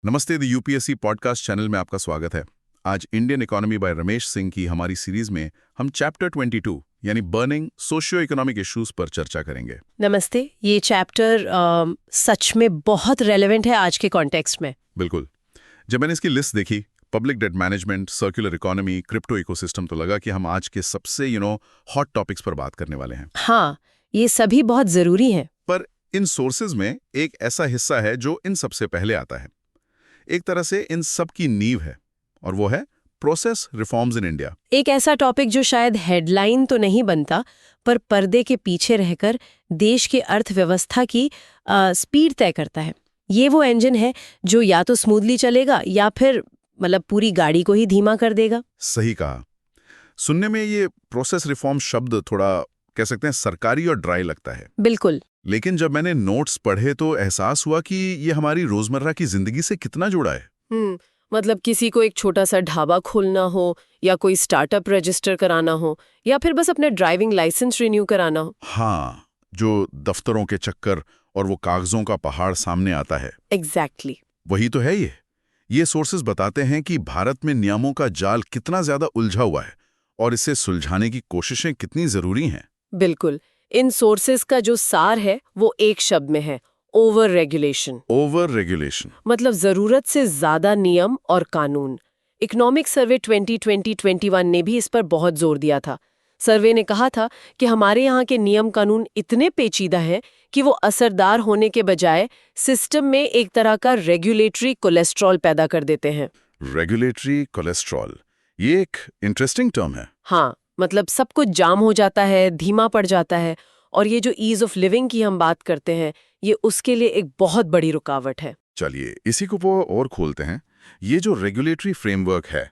नमस्ते the UPSC podcast channel में आपका स्वागत है। आज Indian economy by Ramesh Singh की हमारी सीरीज में हम चैप्टर 22 यानी बर्निंग सोशियो इकोनॉमिक इश्यूज पर चर्चा करेंगे। नमस्ते। ये चैप्टर सच में बहुत रेलेवेंट है आज के कॉन्टेक्स्ट में। बिल्कुल। जब मैंने इसकी लिस्ट देखी, public debt management, circular economy, crypto ecosystem, तो लगा कि हम आज के सबसे हॉट टॉपिक्स पर बात करने वाले हैं। हाँ, ये सभी बहुत जरूरी हैं। पर इन सोर्सेज में एक ऐसा हिस्सा है जो इन सबसे पहले आता है, एक तरह से इन सब की नींव है, और वो है प्रोसेस रिफॉर्म्स इन इंडिया। एक ऐसा टॉपिक जो शायद हेडलाइन तो नहीं बनता, पर पर्दे के पीछे रहकर देश की अर्थव्यवस्था की स्पीड तय करता है। ये वो इंजन है जो या तो स्मूथली चलेगा या फिर पूरी गाड़ी को ही धीमा कर देगा। सही कहा। सुनने में ये प्रोसेस रिफॉर्म शब्द थोड़ा कह सकते हैं सरकारी और ड्राई लगता है। बिल्कुल। लेकिन जब मैंने नोट्स पढ़े तो एहसास हुआ कि ये हमारी रोजमर्रा की जिंदगी से कितना जुड़ा है। किसी को एक छोटा सा ढाबा खोलना हो, या कोई स्टार्टअप रजिस्टर कराना हो, या फिर बस अपने ड्राइविंग लाइसेंस रिन्यू कराना हो। हाँ, जो दफ्तरों के चक्कर और वो कागजों का पहाड़ सामने आता है। एग्जैक्टली। वही तो है ये सोर्सेज बताते हैं कि भारत में नियमों का जाल कितना ज्यादा उलझा हुआ है और इसे सुलझाने की कोशिशें कितनी जरूरी हैं। बिल्कुल। इन सोर्सेज का जो सार है वो एक शब्द में है, ओवर रेगुलेशन। ओवर रेगुलेशन जरूरत से ज्यादा नियम और कानून। इकोनॉमिक सर्वे 2020-21 ने भी इस पर बहुत जोर दिया था। सर्वे ने कहा था कि हमारे यहाँ के नियम कानून इतने पेचीदा हैं कि वो असरदार होने के बजाय सिस्टम में एक तरह का रेगुलेटरी कोलेस्ट्रॉल पैदा कर देते हैं। रेगुलेटरी कोलेस्ट्रॉल, ये एक इंटरेस्टिंग टर्म है। हाँ, सब कुछ जाम हो जाता है, धीमा पड़ जाता है, और ये जो ईज ऑफ लिविंग की हम बात करते हैं, ये उसके लिए एक बहुत बड़ी रुकावट है। चलिए इसी को वो और खोलते हैं। ये जो रेगुलेटरी फ्रेमवर्क है,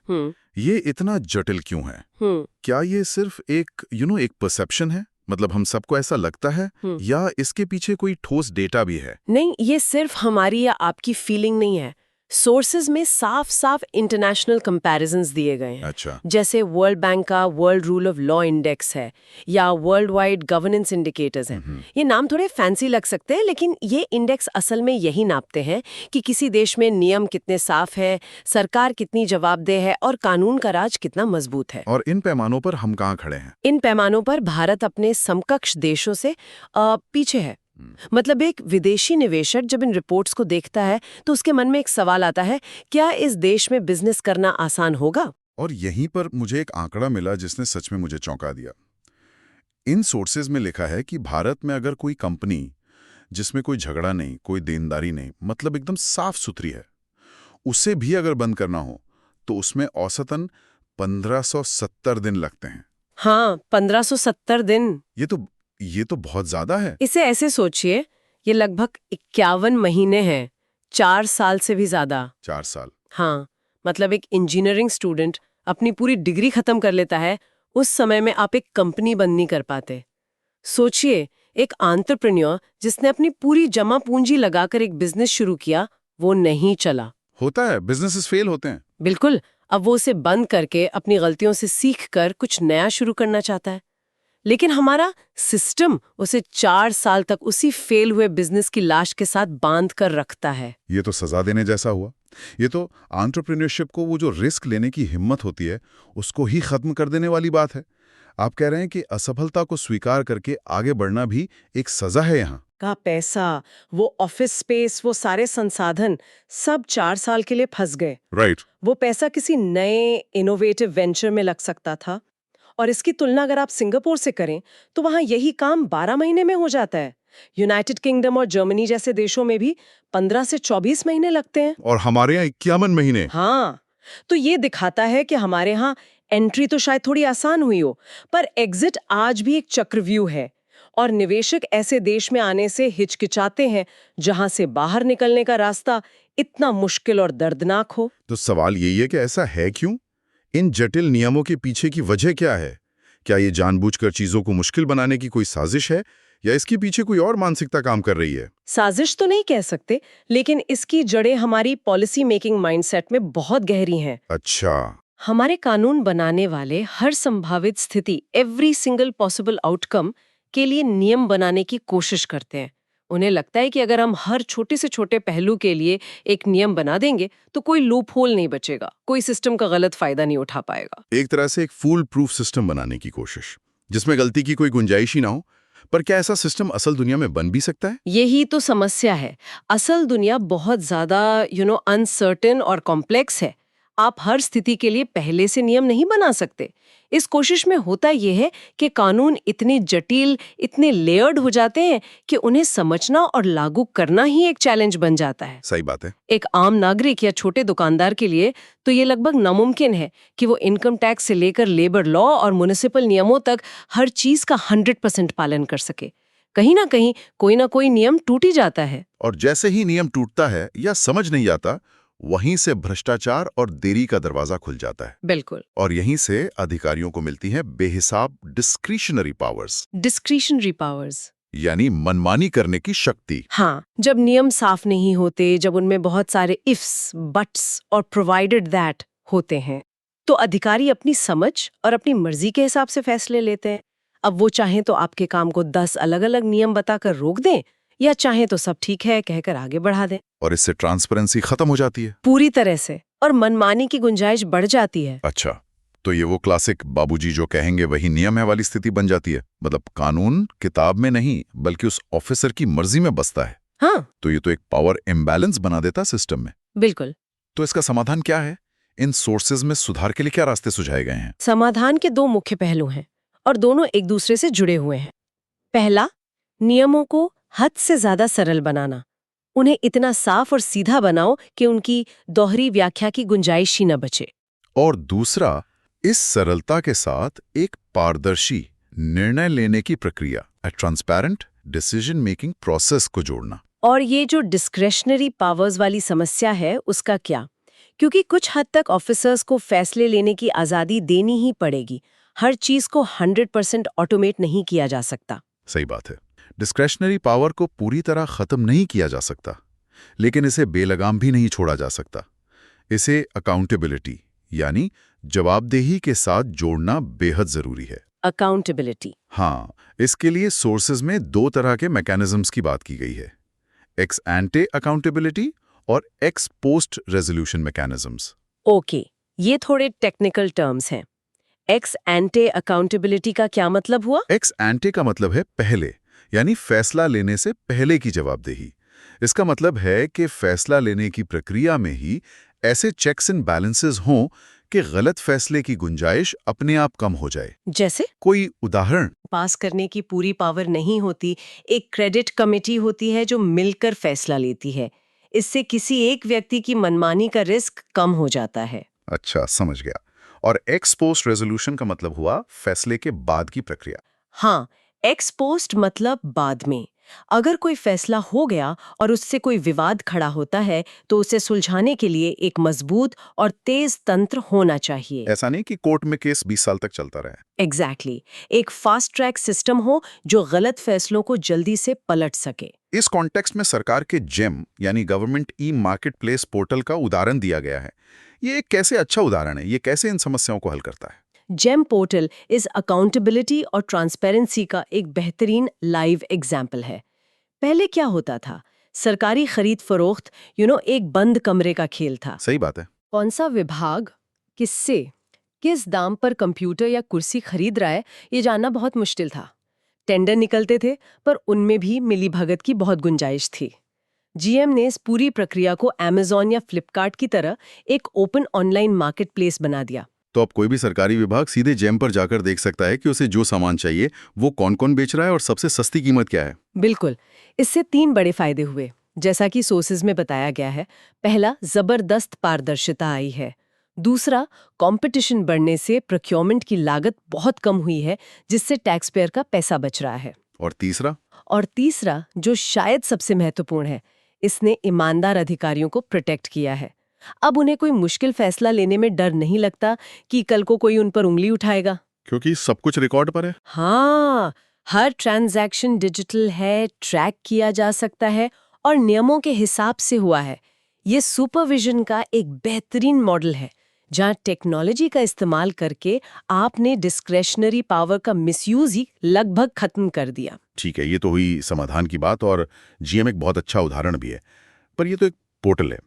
ये इतना जटिल क्यों है? क्या ये सिर्फ एक एक परसेप्शन है? हम सबको ऐसा लगता है, या इसके पीछे कोई ठोस डेटा भी है? नहीं, ये सिर्फ हमारी या आपकी फीलिंग नहीं है। सोर्सेज में साफ साफ इंटरनेशनल कंपैरिजंस दिए गए हैं। अच्छा। जैसे वर्ल्ड बैंक का world rule of law index है, या वर्ल्ड वाइड गवर्नेंस इंडिकेटर्स हैं। ये नाम थोड़े फैंसी लग सकते हैं, लेकिन ये इंडेक्स असल में यही नापते हैं कि किसी देश में नियम कितने साफ है, सरकार कितनी जवाबदेह है, और कानून का राज कितना मजबूत है। और इन पैमानों पर हम कहाँ खड़े हैं? इन पैमानों पर भारत अपने समकक्ष देशों से पीछे है। एक विदेशी निवेशक जब इन रिपोर्ट्स को देखता है तो उसके मन में एक सवाल आता है, क्या इस देश में बिजनेस करना आसान होगा? और यहीं पर मुझे एक आंकड़ा मिला जिसने सच में मुझे चौंका दिया। इन सोर्सेज में लिखा है कि भारत में अगर कोई कंपनी जिसमें कोई झगड़ा नहीं, कोई देनदारी नहीं, एकदम साफ सुथरी है, उसे भी अगर बंद करना हो तो उसमें औसतन 1570 दिन लगते हैं। हाँ, 1570 दिन। ये तो बहुत ज्यादा है। इसे ऐसे सोचिए, ये लगभग 51 महीने हैं, 4 साल से भी ज्यादा। 4 साल? हाँ, एक इंजीनियरिंग स्टूडेंट अपनी पूरी डिग्री खत्म कर लेता है, उस समय में आप एक कंपनी बंद नहीं कर पाते। सोचिए, एक एंटरप्रेन्योर जिसने अपनी पूरी जमा पूंजी लगाकर एक बिजनेस शुरू किया, वो नहीं चला। होता है, बिजनेसेस फेल होते हैं। बिल्कुल। अब वो उसे बंद करके अपनी गलतियों से सीखकर कुछ नया शुरू करना चाहता है, लेकिन हमारा सिस्टम उसे 4 साल तक उसी फेल हुए बिजनेस की लाश के साथ बांध कर रखता है। ये तो सजा देने जैसा हुआ। ये तो एंटरप्रेन्योरशिप को, वो जो रिस्क लेने की हिम्मत होती है, उसको ही खत्म कर देने वाली बात है। आप कह रहे हैं कि असफलता को स्वीकार करके आगे बढ़ना भी एक सजा है यहाँ का पैसा, वो ऑफिस स्पेस, वो सारे संसाधन सब 4 साल के लिए फंस गए। राइट। वो पैसा किसी नए इनोवेटिव वेंचर में लग सकता था, और इसकी तुलना अगर आप सिंगापुर से करें तो वहां यही काम 12 महीने में हो जाता है। यूनाइटेड किंगडम और जर्मनी जैसे देशों में भी 15 से 24 महीने लगते हैं, और हमारे यहाँ 51 महीने। हाँ, तो ये दिखाता है कि हमारे यहाँ एंट्री तो शायद थोड़ी आसान हुई हो, पर एग्जिट आज भी एक चक्रव्यूह है, और निवेशक ऐसे देश में आने से हिचकिचाते हैं जहां से बाहर निकलने का रास्ता इतना मुश्किल और दर्दनाक हो। तो सवाल यही है कि ऐसा है क्यों? इन जटिल नियमों के पीछे की वजह क्या है? क्या ये जानबूझकर चीजों को मुश्किल बनाने की कोई साजिश है, या इसके पीछे कोई और मानसिकता काम कर रही है? साजिश तो नहीं कह सकते, लेकिन इसकी जड़ें हमारी पॉलिसी मेकिंग माइंडसेट में बहुत गहरी हैं। अच्छा। हमारे कानून बनाने वाले हर संभावित स्थिति, एवरी सिंगल पॉसिबल आउटकम के लिए नियम बनाने की कोशिश करते हैं। उन्हें लगता है कि अगर हम हर छोटे से छोटे पहलू के लिए एक नियम बना देंगे तो कोई लूप होल नहीं बचेगा, कोई सिस्टम का गलत फायदा नहीं उठा पाएगा। एक तरह से एक फूल प्रूफ सिस्टम बनाने की कोशिश, जिसमें गलती की कोई गुंजाइश ही ना हो। पर क्या ऐसा सिस्टम असल दुनिया में बन भी सकता है? यही तो समस्या है। असल दुनिया बहुत ज्यादा अनसर्टेन और कॉम्प्लेक्स है। आप हर स्थिति के लिए पहले से नियम नहीं बना सकते। इस कोशिश में होता यह है कि कानून इतने जटिल, इतने लेयर्ड हो जाते हैं कि उन्हें समझना और लागू करना ही एक चैलेंज बन जाता है। सही बात है। एक आम नागरिक या छोटे दुकानदार के लिए तो ये लगभग नामुमकिन है कि वो इनकम टैक्स से लेकर लेबर लॉ और म्युनिसिपल नियमों तक हर चीज का 100% पालन कर सके। कहीं ना कोई नियम टूट ही जाता है। और जैसे ही नियम टूटता है या समझ नहीं आता, वहीं से भ्रष्टाचार और देरी का दरवाजा खुल जाता है। बिल्कुल। और यहीं से अधिकारियों को मिलती हैं बेहिसाब डिस्क्रिशनरी पावर्स, डिस्क्रिशनरी पावर्स यानी मनमानी करने की शक्ति। हाँ, जब नियम साफ नहीं होते, जब उनमें बहुत सारे इफ्स, बट्स और प्रोवाइडेड दैट होते हैं, तो अधिकारी अपनी समझ और अपनी मर्जी के हिसाब से फैसले लेते हैं। अब वो चाहें तो आपके काम को 10 अलग-अलग नियम बताकर रोक दें, या चाहें तो सब ठीक है कहकर आगे बढ़ा दें। और इससे ट्रांसपेरेंसी खत्म हो जाती है पूरी तरह से, और मनमानी की गुंजाइश बढ़ जाती है। अच्छा, तो ये वो क्लासिक बाबूजी जो कहेंगे वही नियम है वाली स्थिति बन जाती है। मतलब कानून किताब में नहीं बल्कि उस ऑफिसर की मर्जी में बसता है। हाँ, तो ये तो एक पावर इम्बैलेंस बना देता सिस्टम में। बिल्कुल। तो इसका समाधान क्या है? इन सोर्सेज में सुधार के लिए क्या रास्ते सुझाए गए हैं? समाधान के 2 मुख्य पहलू हैं और दोनों एक दूसरे से जुड़े हुए हैं। पहला, नियमों को हद से ज्यादा सरल बनाना। उन्हें इतना साफ और सीधा बनाओ कि उनकी दोहरी व्याख्या की गुंजाइश ही न बचे। और दूसरा, इस सरलता के साथ एक पारदर्शी निर्णय लेने की प्रक्रिया, a transparent decision making process को जोड़ना। और ये जो डिस्क्रेशनरी पावर्स वाली समस्या है, उसका क्या? क्योंकि कुछ हद तक ऑफिसर्स को फैसले लेने की आजादी देनी ही पड़ेगी। हर चीज को 100% ऑटोमेट नहीं किया जा सकता। सही बात है। डिस्क्रेशनरी पावर को पूरी तरह खत्म नहीं किया जा सकता, लेकिन इसे बेलगाम भी नहीं छोड़ा जा सकता। इसे अकाउंटेबिलिटी यानी जवाबदेही के साथ जोड़ना बेहद जरूरी है। अकाउंटेबिलिटी। हाँ, इसके लिए सोर्सेज में 2 तरह के मैकेनिज्म्स की बात की गई है, एक्स एंटे अकाउंटेबिलिटी और x post resolution mechanisms. Okay, ये थोड़े टेक्निकल टर्म्स हैं। एक्स एंटे अकाउंटेबिलिटी का क्या मतलब हुआ? एक्स एंटे का मतलब है पहले, यानी फैसला लेने से पहले की जवाबदेही। इसका मतलब है कि फैसला लेने की प्रक्रिया में ही ऐसे चेक्स एंड बैलेंसेस हों कि गलत फैसले की गुंजाइश अपने आप कम हो जाए। जैसे कोई उदाहरण? पास करने की पूरी पावर नहीं होती, एक क्रेडिट कमेटी होती है जो मिलकर फैसला लेती है। इससे किसी एक व्यक्ति की मनमानी का रिस्क कम हो जाता है। अच्छा, समझ गया। और एक्स पोस्ट रेजोल्यूशन का मतलब हुआ फैसले के बाद की प्रक्रिया। हाँ, एक्स पोस्ट मतलब बाद में। अगर कोई फैसला हो गया और उससे कोई विवाद खड़ा होता है तो उसे सुलझाने के लिए एक मजबूत और तेज तंत्र होना चाहिए। ऐसा नहीं कि कोर्ट में केस 20 साल तक चलता रहे। एग्जैक्टली, एक फास्ट ट्रैक सिस्टम हो जो गलत फैसलों को जल्दी से पलट सके। इस कॉन्टेक्स्ट में सरकार के जेम यानी government e market place portal का उदाहरण दिया गया है। ये एक कैसे अच्छा उदाहरण है? ये कैसे इन समस्याओं को हल करता है? जेम पोर्टल इस अकाउंटेबिलिटी और ट्रांसपेरेंसी का एक बेहतरीन लाइव एग्जाम्पल है। पहले क्या होता था? सरकारी खरीद फरोख्त एक बंद कमरे का खेल था। सही बात है। कौन सा विभाग किससे किस दाम पर कंप्यूटर या कुर्सी खरीद रहा है, ये जानना बहुत मुश्किल था। टेंडर निकलते थे पर उनमें भी मिलीभगत की बहुत गुंजाइश थी। जीएम ने इस पूरी प्रक्रिया को अमेज़न या फ्लिपकार्ट की तरह एक ओपन ऑनलाइन मार्केट प्लेस बना दिया। तो अब कोई भी सरकारी विभाग सीधे जेम पर जाकर देख सकता है कि उसे जो सामान चाहिए वो कौन-कौन बेच रहा है और सबसे सस्ती कीमत क्या है। बिल्कुल। इससे 3 बड़े फायदे हुए, जैसा कि सोर्सेज में बताया गया है। पहला, जबरदस्त पारदर्शिता आई है। दूसरा, कंपटीशन बढ़ने से प्रोक्योरमेंट की लागत बहुत कम हुई है, जिससे टैक्स पेयर का पैसा बच रहा है। और तीसरा, जो शायद सबसे महत्वपूर्ण है, इसने ईमानदार अधिकारियों को प्रोटेक्ट किया है। अब उन्हें कोई मुश्किल फैसला लेने में डर नहीं लगता कि कल को कोई उन पर उंगली उठाएगा, क्योंकि सब कुछ रिकॉर्ड पर है। हाँ, हर ट्रांजैक्शन डिजिटल है, ट्रैक किया जा सकता है और नियमों के हिसाब से हुआ है। ये सुपरविजन का एक बेहतरीन मॉडल है जहां टेक्नोलॉजी का इस्तेमाल करके आपने डिस्क्रेशनरी पावर का मिसयूज ही लगभग खत्म कर दिया। ठीक है, ये तो हुई समाधान की बात और जीएम एक बहुत अच्छा उदाहरण भी है। पर ये तो एक पोर्टल है।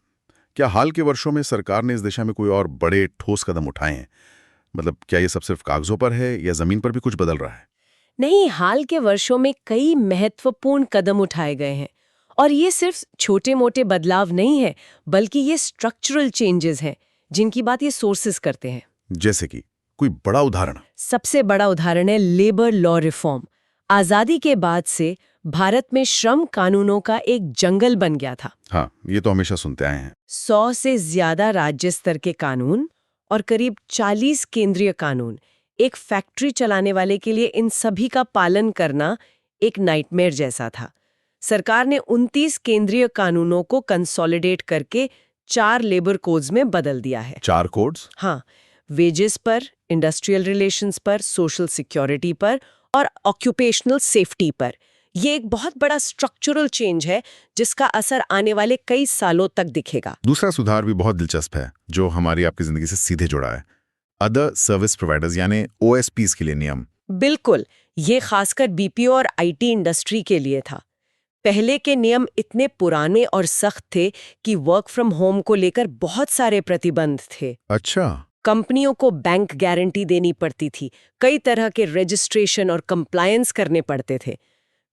क्या हाल के वर्षों में सरकार ने इस दिशा में कोई और बड़े ठोस कदम उठाए हैं? मतलब क्या ये सब सिर्फ कागजों पर है या जमीन पर भी कुछ बदल रहा है? नहीं, हाल के वर्षों में कई महत्वपूर्ण कदम उठाए गए हैं और ये सिर्फ छोटे-मोटे बदलाव नहीं है, बल्कि ये स्ट्रक्चरल चेंजेस हैं जिनकी बात ये सोर्सेस करते हैं। जैसे कि कोई बड़ा उदाहरण? सबसे बड़ा उदाहरण है लेबर लॉ रिफॉर्म। आजादी के बाद से भारत में श्रम कानूनों का एक जंगल बन गया था। हाँ, ये तो हमेशा सुनते आए हैं। 100 से ज्यादा राज्य स्तर के कानून और करीब 40 केंद्रीय कानून। एक फैक्ट्री चलाने वाले के लिए इन सभी का पालन करना एक नाइटमेयर जैसा था। सरकार ने 29 केंद्रीय कानूनों को कंसोलिडेट करके 4 लेबर कोड्स में बदल दिया है। 4 कोड्स? हाँ, वेजेस पर, इंडस्ट्रियल रिलेशंस पर, सोशल सिक्योरिटी पर और ऑक्यूपेशनल सेफ्टी पर। ये एक बहुत बड़ा स्ट्रक्चरल चेंज है जिसका असर आने वाले कई सालों तक दिखेगा। दूसरा सुधार भी बहुत दिलचस्प है जो हमारी आपकी जिंदगी से सीधे जुड़ा है। अदर सर्विस प्रोवाइडर्स यानी ओएसपीज के लिए नियम। बिल्कुल, ये खासकर बीपीओ और आईटी इंडस्ट्री के लिए था। पहले के नियम इतने पुराने और सख्त थे कि वर्क फ्रॉम होम को लेकर बहुत सारे प्रतिबंध थे। अच्छा। कंपनियों को बैंक गारंटी देनी पड़ती थी, कई तरह के रजिस्ट्रेशन और कंप्लायंस करने पड़ते थे।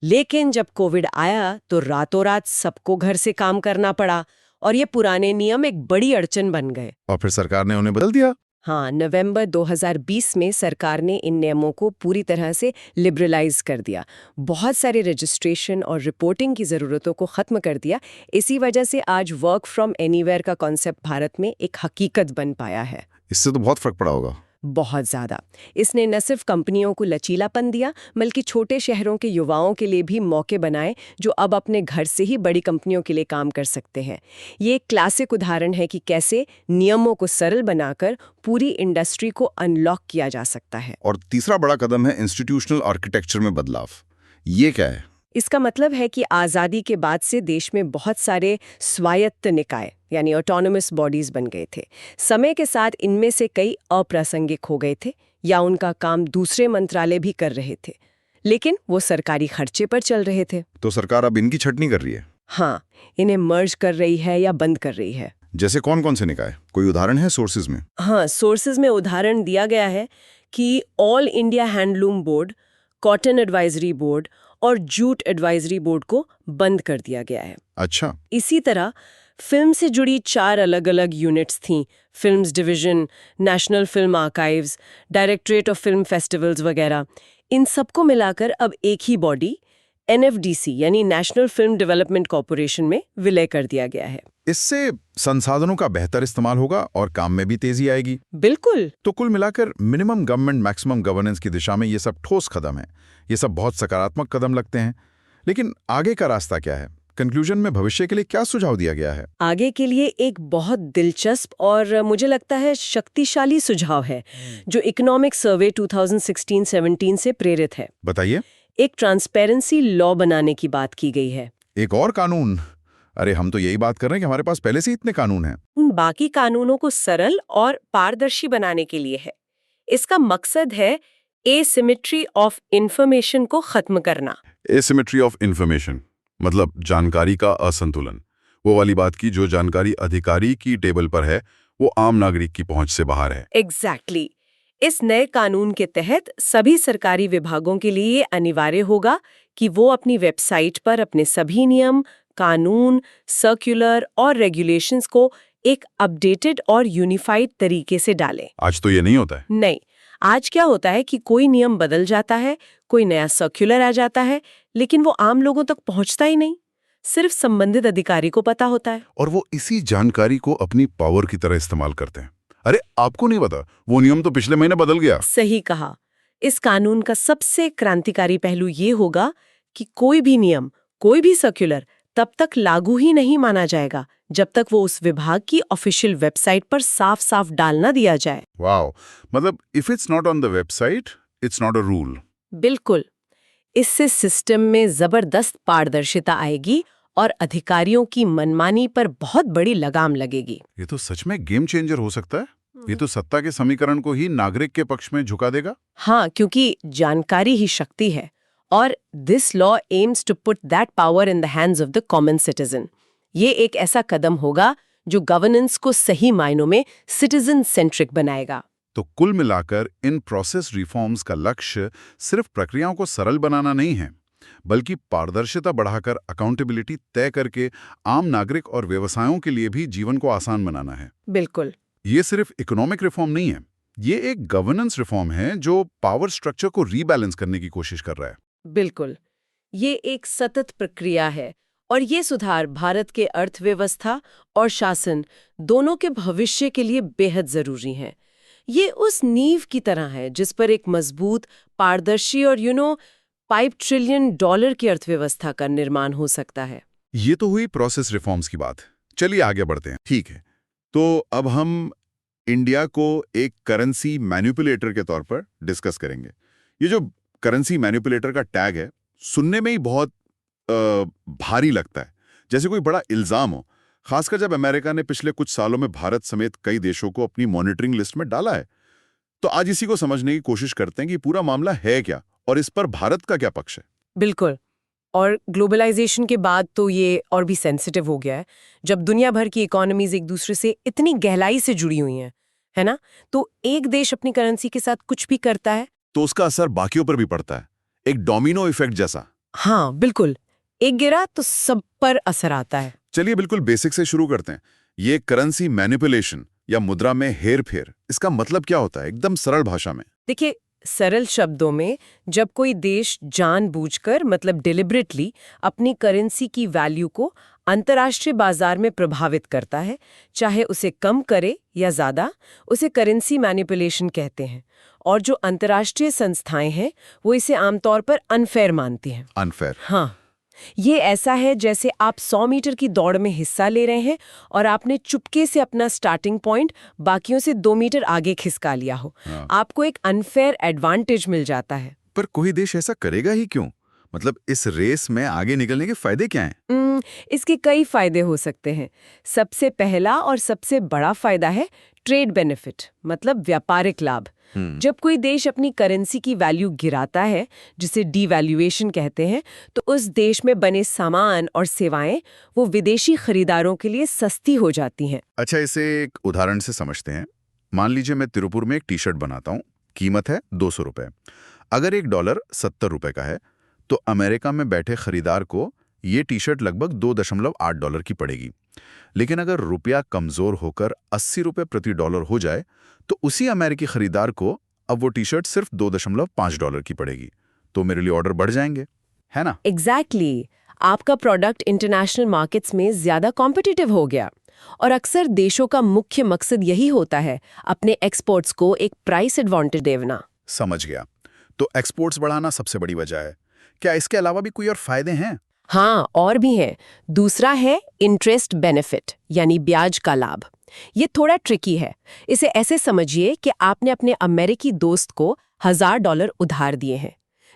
लेकिन जब कोविड आया तो रातों रात सबको घर से काम करना पड़ा और ये पुराने नियम एक बड़ी अड़चन बन गए। और फिर सरकार ने उन्हें बदल दिया? हाँ, नवंबर 2020 में सरकार ने इन नियमों को पूरी तरह से लिबरलाइज कर दिया। बहुत सारे रजिस्ट्रेशन और रिपोर्टिंग की ज़रूरतों को ख़त्म कर दिया। इसी वजह से आज वर्क फ्रॉम एनीवेयर का कॉन्सेप्ट भारत में एक हकीकत बन पाया है। इससे तो बहुत फर्क पड़ा होगा। बहुत ज़्यादा। इसने न सिर्फ कंपनियों को लचीलापन दिया, बल्कि छोटे शहरों के युवाओं के लिए भी मौके बनाए जो अब अपने घर से ही बड़ी कंपनियों के लिए काम कर सकते हैं। ये एक क्लासिक उदाहरण है कि कैसे नियमों को सरल बनाकर पूरी इंडस्ट्री को अनलॉक किया जा सकता है। और तीसरा बड़ा कदम है इंस्टीट्यूशनल आर्किटेक्चर में बदलाव। ये क्या है? इसका मतलब है कि आज़ादी के बाद से देश में बहुत सारे स्वायत्त निकाय यानी ऑटोनोमस बॉडीज बन गए थे। समय के साथ इनमें से कई अप्रासंगिक हो गए थे या उनका काम दूसरे मंत्रालय भी कर रहे थे, लेकिन वो सरकारी खर्चे पर चल रहे थे। तो सरकार अब इनकी छटनी कर रही है? हाँ, इन्हें मर्ज कर रही है या बंद कर रही है। जैसे कौन-कौन से निकाय? कोई उदाहरण है सोर्सेज में? हाँ, सोर्सेज में उदाहरण दिया गया है कि all India handloom board, cotton advisory board और जूट एडवाइजरी बोर्ड को बंद कर दिया गया है। अच्छा। इसी तरह फिल्म से जुड़ी 4 अलग-अलग यूनिट्स थीं, films division, national film archives, directorate of film festivals वगैरह। इन सबको मिलाकर अब एक ही बॉडी एनएफडीसी यानी नेशनल फिल्म डेवलपमेंट कॉर्पोरेशन में विलय कर दिया गया है। इससे संसाधनों का बेहतर इस्तेमाल होगा और काम में भी तेजी आएगी। बिल्कुल। तो कुल मिलाकर मिनिमम गवर्नमेंट मैक्सिमम गवर्नेंस की दिशा में ये सब ठोस कदम है। ये सब बहुत सकारात्मक कदम लगते हैं। लेकिन आगे का रास्ता क्या है? कंक्लूजन में भविष्य के लिए क्या सुझाव दिया गया है? आगे के लिए एक बहुत दिलचस्प और मुझे लगता है शक्तिशाली सुझाव है जो इकोनॉमिक सर्वे 2016-17 से प्रेरित है। बताइए। एक ट्रांसपेरेंसी लॉ बनाने की बात की गई है। एक और कानून? अरे हम तो यही बात कर रहे हैं कि हमारे पास पहले से इतने कानून हैं। उन बाकी कानूनों को सरल और पारदर्शी बनाने के लिए है। इसका मकसद है एसिमेट्री ऑफ इंफॉर्मेशन को खत्म करना। एसिमेट्री ऑफ इंफॉर्मेशन मतलब जानकारी का असंतुलन। वो वाली बात की जो जानकारी अधिकारी की टेबल पर है वो आम नागरिक की पहुंच से बाहर है। एग्जैक्टली। इस नए कानून के तहत सभी सरकारी विभागों के लिए ये अनिवार्य होगा कि वो अपनी वेबसाइट पर अपने सभी नियम, कानून, सर्कुलर और रेगुलेशंस को एक अपडेटेड और यूनिफाइड तरीके से डालें। आज तो ये नहीं होता है। नहीं, आज क्या होता है कि कोई नियम बदल जाता है, कोई नया सर्कुलर आ जाता है, लेकिन वो आम लोगों तक पहुंचता ही नहीं। सिर्फ संबंधित अधिकारी को पता होता है। और वो इसी जानकारी को अपनी पावर की तरह इस्तेमाल करते हैं। अरे आपको नहीं पता, वो नियम तो पिछले महीने बदल गया। सही कहा। इस कानून का सबसे क्रांतिकारी पहलू ये होगा कि कोई भी नियम, कोई भी सर्कुलर तब तक लागू ही नहीं माना जाएगा जब तक वो उस विभाग की ऑफिशियल वेबसाइट पर साफ साफ डाल ना दिया जाए। वाओ, मतलब if it's not on the website it's not a rule. बिल्कुल। इससे सिस्टम में जबरदस्त पारदर्शिता आएगी और अधिकारियों की मनमानी पर बहुत बड़ी लगाम लगेगी। ये तो सच में गेम चेंजर हो सकता है। ये तो सत्ता के समीकरण को ही नागरिक के पक्ष में झुका देगा। हाँ, क्योंकि जानकारी ही शक्ति है और this law aims to put that power in the hands of the common citizen. ये एक ऐसा कदम होगा जो गवर्नेंस को सही मायनों में सिटीजन सेंट्रिक बनाएगा। तो कुल मिलाकर इन प्रोसेस रिफॉर्म्स का लक्ष्य सिर्फ प्रक्रियाओं को सरल बनाना नहीं है, बल्कि पारदर्शिता बढ़ाकर अकाउंटेबिलिटी तय करके आम नागरिक और व्यवसायों के लिए भी जीवन को आसान बनाना है। बिल्कुल। ये सिर्फ इकोनॉमिक रिफॉर्म नहीं है, ये एक गवर्नेंस रिफॉर्म है जो पावर स्ट्रक्चर को रीबैलेंस करने की कोशिश कर रहा है। बिल्कुल, ये एक सतत प्रक्रिया है और ये सुधार भारत के अर्थव्यवस्था और शासन दोनों के भविष्य के लिए बेहद जरूरी हैं। ये उस नींव की तरह है जिस पर एक मजबूत, पारदर्शी और $5 ट्रिलियन की अर्थव्यवस्था का निर्माण हो सकता है। ये तो हुई प्रोसेस रिफॉर्म्स की बात। चलिए आगे बढ़ते हैं। ठीक है, तो अब हम इंडिया को एक करेंसी मैनिपुलेटर के तौर पर डिस्कस करेंगे। ये जो करेंसी मैनिपुलेटर का टैग है, सुनने में ही बहुत भारी लगता है, जैसे कोई बड़ा इल्जाम हो, खासकर जब अमेरिका ने पिछले कुछ सालों में भारत समेत कई देशों को अपनी मॉनिटरिंग लिस्ट में डाला है। तो आज इसी को समझने की कोशिश करते हैं कि पूरा मामला है क्या और इस पर भारत का क्या पक्ष है। बिल्कुल, और ग्लोबलाइजेशन के बाद तो ये और भी सेंसिटिव हो गया है, जब दुनिया भर की इकोनॉमीज एक दूसरे से इतनी गहराई से जुड़ी हुई हैं, है ना? तो एक देश अपनी करेंसी के साथ कुछ भी करता है तो उसका असर बाकियों पर भी पड़ता है, एक डोमिनो इफेक्ट जैसा। हाँ बिल्कुल, एक गिरा तो सब पर असर आता है। चलिए बिल्कुल बेसिक से शुरू करते हैं। ये करेंसी मैनिपुलेशन या मुद्रा में हेर-फेर, इसका मतलब क्या होता है एकदम सरल भाषा में? देखिए, सरल शब्दों में, जब कोई देश जानबूझकर मतलब डिलिबरेटली अपनी करेंसी की वैल्यू को अंतर्राष्ट्रीय बाजार में प्रभावित करता है, चाहे उसे कम करे या ज्यादा, उसे करेंसी मैनिपुलेशन कहते हैं। और जो अंतर्राष्ट्रीय संस्थाएं हैं वो इसे आमतौर पर अनफेयर मानती हैं। अनफेयर? हाँ, ये ऐसा है जैसे आप 100 मीटर की दौड़ में हिस्सा ले रहे हैं और आपने चुपके से अपना स्टार्टिंग पॉइंट बाकियों से 2 मीटर आगे खिसका लिया हो। हाँ। आपको एक अनफेयर एडवांटेज मिल जाता है। पर कोई देश ऐसा करेगा ही क्यों? मतलब इस रेस में आगे निकलने के फायदे क्या हैं? इसके कई फायदे हो सकते हैं। सबसे पहला और सबसे बड़ा फायदा है ट्रेड बेनिफिट, मतलब व्यापारिक लाभ। जब कोई देश अपनी करेंसी की वैल्यू गिराता है, जिसे डीवैल्यूएशन कहते हैं, तो उस देश में बने सामान और सेवाएं वो विदेशी खरीदारों के लिए सस्ती हो जाती हैं। अच्छा, इसे एक उदाहरण से समझते हैं। मान लीजिए मैं तिरुपुर में एक टी शर्ट बनाता हूँ, कीमत है $200। अगर $1 $70 का है, तो अमेरिका में बैठे खरीदार को ये टी शर्ट लगभग $2.8 की पड़ेगी। लेकिन अगर रुपया कमजोर होकर $80 प्रति डॉलर हो जाए, तो उसी अमेरिकी खरीदार को अब वो टी शर्ट सिर्फ $2.5 की पड़ेगी। तो मेरे लिए ऑर्डर बढ़ जाएंगे, है ना? एग्जैक्टली, आपका प्रोडक्ट इंटरनेशनल मार्केट्स में ज्यादा कॉम्पिटिटिव हो गया। और अक्सर देशों का मुख्य मकसद यही होता है, अपने एक्सपोर्ट्स को एक प्राइस एडवांटेज देना। समझ गया। तो एक्सपोर्ट्स बढ़ाना सबसे बड़ी वजह है। क्या इसके अलावा भी कोई और फायदे हैं? हाँ, और भी है। दूसरा है इंटरेस्ट बेनिफिट, यानी ब्याज का लाभ। ये थोड़ा ट्रिकी है। इसे ऐसे समझिए कि आपने अपने अमेरिकी दोस्त को $1000 उधार दिए हैं।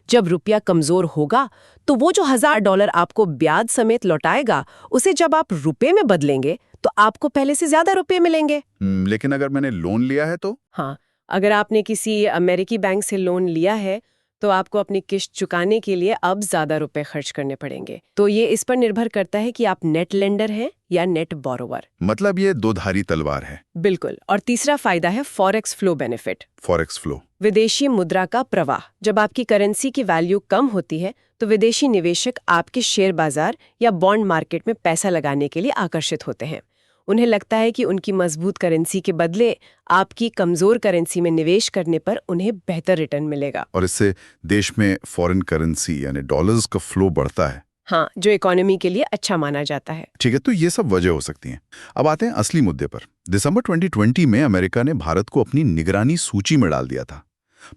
जब रुपया कमजोर होगा तो वो जो $1000 आपको ब्याज समेत लौटाएगा, उसे जब आप रुपए में बदलेंगे तो आपको पहले से ज्यादा रुपए मिलेंगे। लेकिन अगर मैंने लोन लिया है तो? हाँ, अगर आपने किसी अमेरिकी बैंक से लोन लिया है तो आपको अपनी किश्त चुकाने के लिए अब ज्यादा रुपए खर्च करने पड़ेंगे। तो ये इस पर निर्भर करता है कि आप नेट लेंडर हैं या नेट बोरोवर। मतलब ये दोधारी तलवार है। बिल्कुल। और तीसरा फायदा है forex flow benefit. Forex flow, विदेशी मुद्रा का प्रवाह। जब आपकी करेंसी की वैल्यू कम होती है तो विदेशी निवेशक आपके शेयर बाजार या बॉन्ड मार्केट में पैसा लगाने के लिए आकर्षित होते हैं। उन्हें लगता है कि उनकी मजबूत करेंसी के बदले आपकी कमजोर करेंसी में निवेश करने पर उन्हें बेहतर रिटर्न मिलेगा। और इससे देश में फॉरेन करेंसी यानी डॉलर्स का फ्लो बढ़ता है। हाँ, जो इकोनॉमी के लिए अच्छा माना जाता है। ठीक है, तो ये सब वजह हो सकती हैं। अब आते हैं असली मुद्दे पर। दिसंबर 2020 में अमेरिका ने भारत को अपनी निगरानी सूची में डाल दिया था।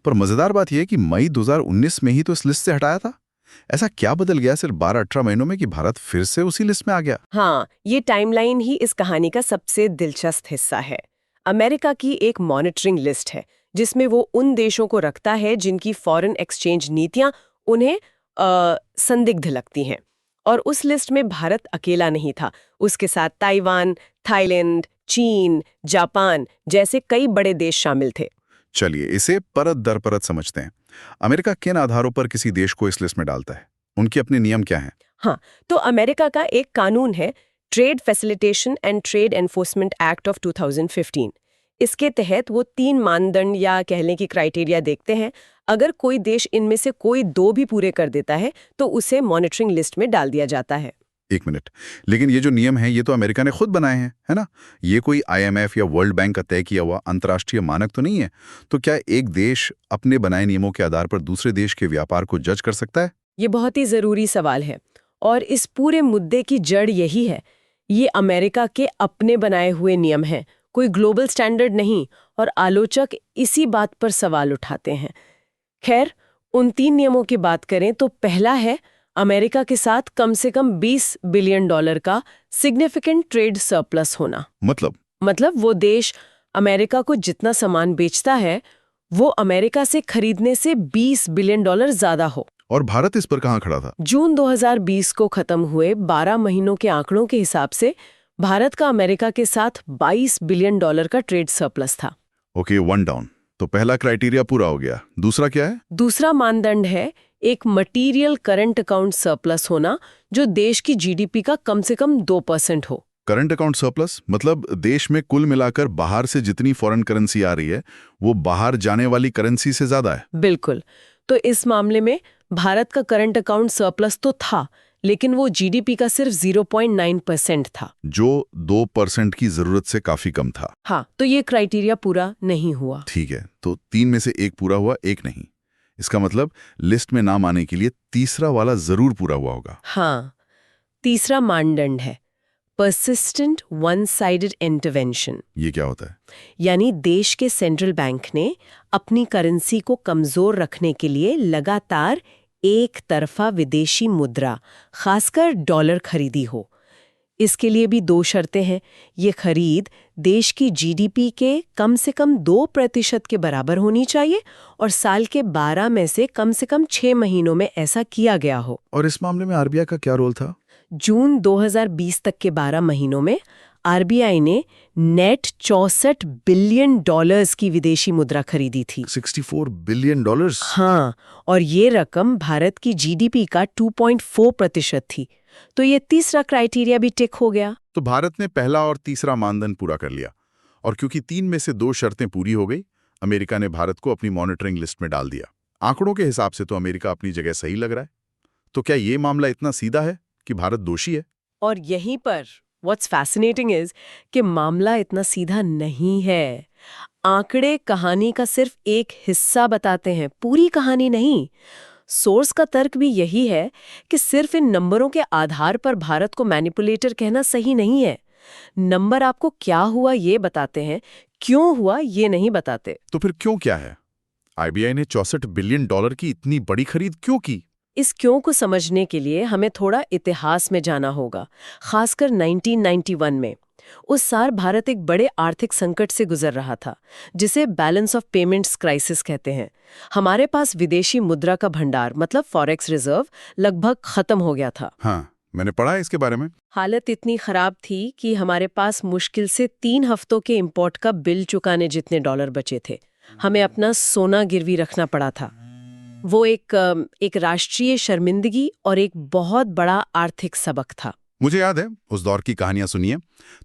पर मजेदार बात यह है कि मई 2019 में ही तो इस लिस्ट से हटाया था। ऐसा क्या बदल गया सिर्फ 12-18 महीनों में कि भारत फिर से उसी लिस्ट में आ गया? हाँ, ये टाइमलाइन ही इस कहानी का सबसे दिलचस्प हिस्सा है। अमेरिका की एक मॉनिटरिंग लिस्ट है जिसमें वो उन देशों को रखता है जिनकी फॉरेन एक्सचेंज नीतियां उन्हें संदिग्ध लगती हैं। और उस लिस्ट में भारत अकेला नहीं था। उसके साथ ताइवान, थाईलैंड, चीन, जापान जैसे कई बड़े देश शामिल थे। चलिए इसे परत दर परत समझते हैं। अमेरिका किन आधारों पर किसी देश को इस लिस्ट में डालता है? उनके अपने नियम क्या हैं? हाँ, तो अमेरिका का एक कानून है, trade facilitation and trade enforcement act of 2015। इसके तहत वो 3 मानदंड या कहने की क्राइटेरिया देखते हैं। अगर कोई देश इनमें से कोई 2 भी पूरे कर देता है तो उसे मॉनिटरिंग लिस्ट में डाल दिया जाता है। एक मिनट, लेकिन ये जो नियम है ये तो अमेरिका ने खुद बनाए हैं, है ना? ये कोई IMF या वर्ल्ड बैंक का तय किया हुआ अंतर्राष्ट्रीय मानक तो नहीं है। तो क्या एक देश अपने बनाए नियमों के आधार पर दूसरे देश के व्यापार को जज कर सकता है? ये बहुत ही ज़रूरी सवाल है और इस पूरे मुद्दे की जड़ यही है। ये अमेरिका के अपने बनाए हुए नियम हैं, कोई ग्लोबल स्टैंडर्ड नहीं, और आलोचक इसी बात पर सवाल उठाते हैं। खैर, उन 3 नियमों की बात करें तो पहला है अमेरिका के साथ कम से कम $20 बिलियन का सिग्निफिकेंट ट्रेड सरप्लस होना। मतलब वो देश अमेरिका को जितना सामान बेचता है वो अमेरिका से खरीदने से $20 बिलियन ज्यादा हो। और भारत इस पर कहाँ खड़ा था? जून 2020 को खत्म हुए 12 महीनों के आंकड़ों के हिसाब से भारत का अमेरिका के साथ $22 बिलियन का ट्रेड सरप्लस था। Okay, 1 down. तो पहला क्राइटेरिया पूरा हो गया। दूसरा क्या है? दूसरा मानदंड है एक मटीरियल करंट अकाउंट सरप्लस होना, जो देश की GDP का कम से कम 2% हो। करंट अकाउंट सरप्लस मतलब देश में कुल मिलाकर बाहर से जितनी फॉरेन करेंसी आ रही है वो बाहर जाने वाली करेंसी से ज्यादा है। बिल्कुल। तो इस मामले में भारत का करंट अकाउंट सरप्लस तो था, लेकिन वो GDP का सिर्फ 0.9% था, जो 2% की जरूरत से काफी कम था। हाँ, तो ये क्राइटेरिया पूरा नहीं हुआ। ठीक है, तो 3 में से 1 पूरा हुआ, 1 नहीं। इसका मतलब लिस्ट में नाम आने के लिए तीसरा वाला जरूर पूरा हुआ होगा। हाँ, तीसरा मानदंड है पर्सिस्टेंट वन साइडेड इंटरवेंशन। ये क्या होता है? यानी देश के सेंट्रल बैंक ने अपनी करेंसी को कमजोर रखने के लिए लगातार एक तरफा विदेशी मुद्रा, खासकर डॉलर खरीदी हो। इसके लिए भी 2 शर्तें हैं। ये खरीद देश की GDP के कम से कम 2% के बराबर होनी चाहिए और साल के 12 में से कम 6 महीनों में ऐसा किया गया हो। और इस मामले में RBI का क्या रोल था? जून 2020 तक के 12 महीनों में RBI ने नेट $64 बिलियन की विदेशी मुद्रा खरीदी थी। $64 बिलियन? हाँ, और ये रकम भारत की GDP का 2.4% थी। तो ये तीसरा क्राइटेरिया भी टिक हो गया। तो भारत ने पहला और तीसरा मानदंड पूरा कर लिया, और क्योंकि 3 में से 2 शर्तें पूरी हो गई, अमेरिका ने भारत को अपनी मॉनिटरिंग लिस्ट में डाल दिया। आंकड़ों के हिसाब से तो अमेरिका अपनी जगह सही लग रहा है। तो क्या ये मामला इतना सीधा है कि भारत दोषी है? और यहीं पर व्हाट्स फैसिनेटिंग इज कि मामला इतना सीधा नहीं है। आंकड़े कहानी का सिर्फ एक हिस्सा बताते हैं, पूरी कहानी नहीं। सोर्स का तर्क भी यही है कि सिर्फ इन नंबरों के आधार पर भारत को मैनिपुलेटर कहना सही नहीं है। नंबर आपको क्या हुआ ये बताते हैं, क्यों हुआ ये नहीं बताते। तो फिर क्यों क्या है? RBI ने $64 बिलियन की इतनी बड़ी खरीद क्यों की? इस क्यों को समझने के लिए हमें थोड़ा इतिहास में जाना होगा, खासकर 1991 में। उस साल भारत एक बड़े आर्थिक संकट से गुजर रहा था, जिसे बैलेंस ऑफ पेमेंट्स क्राइसिस कहते हैं। हमारे पास विदेशी मुद्रा का भंडार मतलब फॉरेक्स रिजर्व लगभग खत्म हो गया था। हाँ, मैंने पढ़ा है इसके बारे में। हालत इतनी खराब थी कि हमारे पास मुश्किल से 3 हफ्तों के इंपोर्ट का बिल चुकाने जितने डॉलर बचे थे। हमें अपना सोना गिरवी रखना पड़ा था। वो एक राष्ट्रीय शर्मिंदगी और एक बहुत बड़ा आर्थिक सबक था। मुझे याद है उस दौर की कहानियां सुनिए।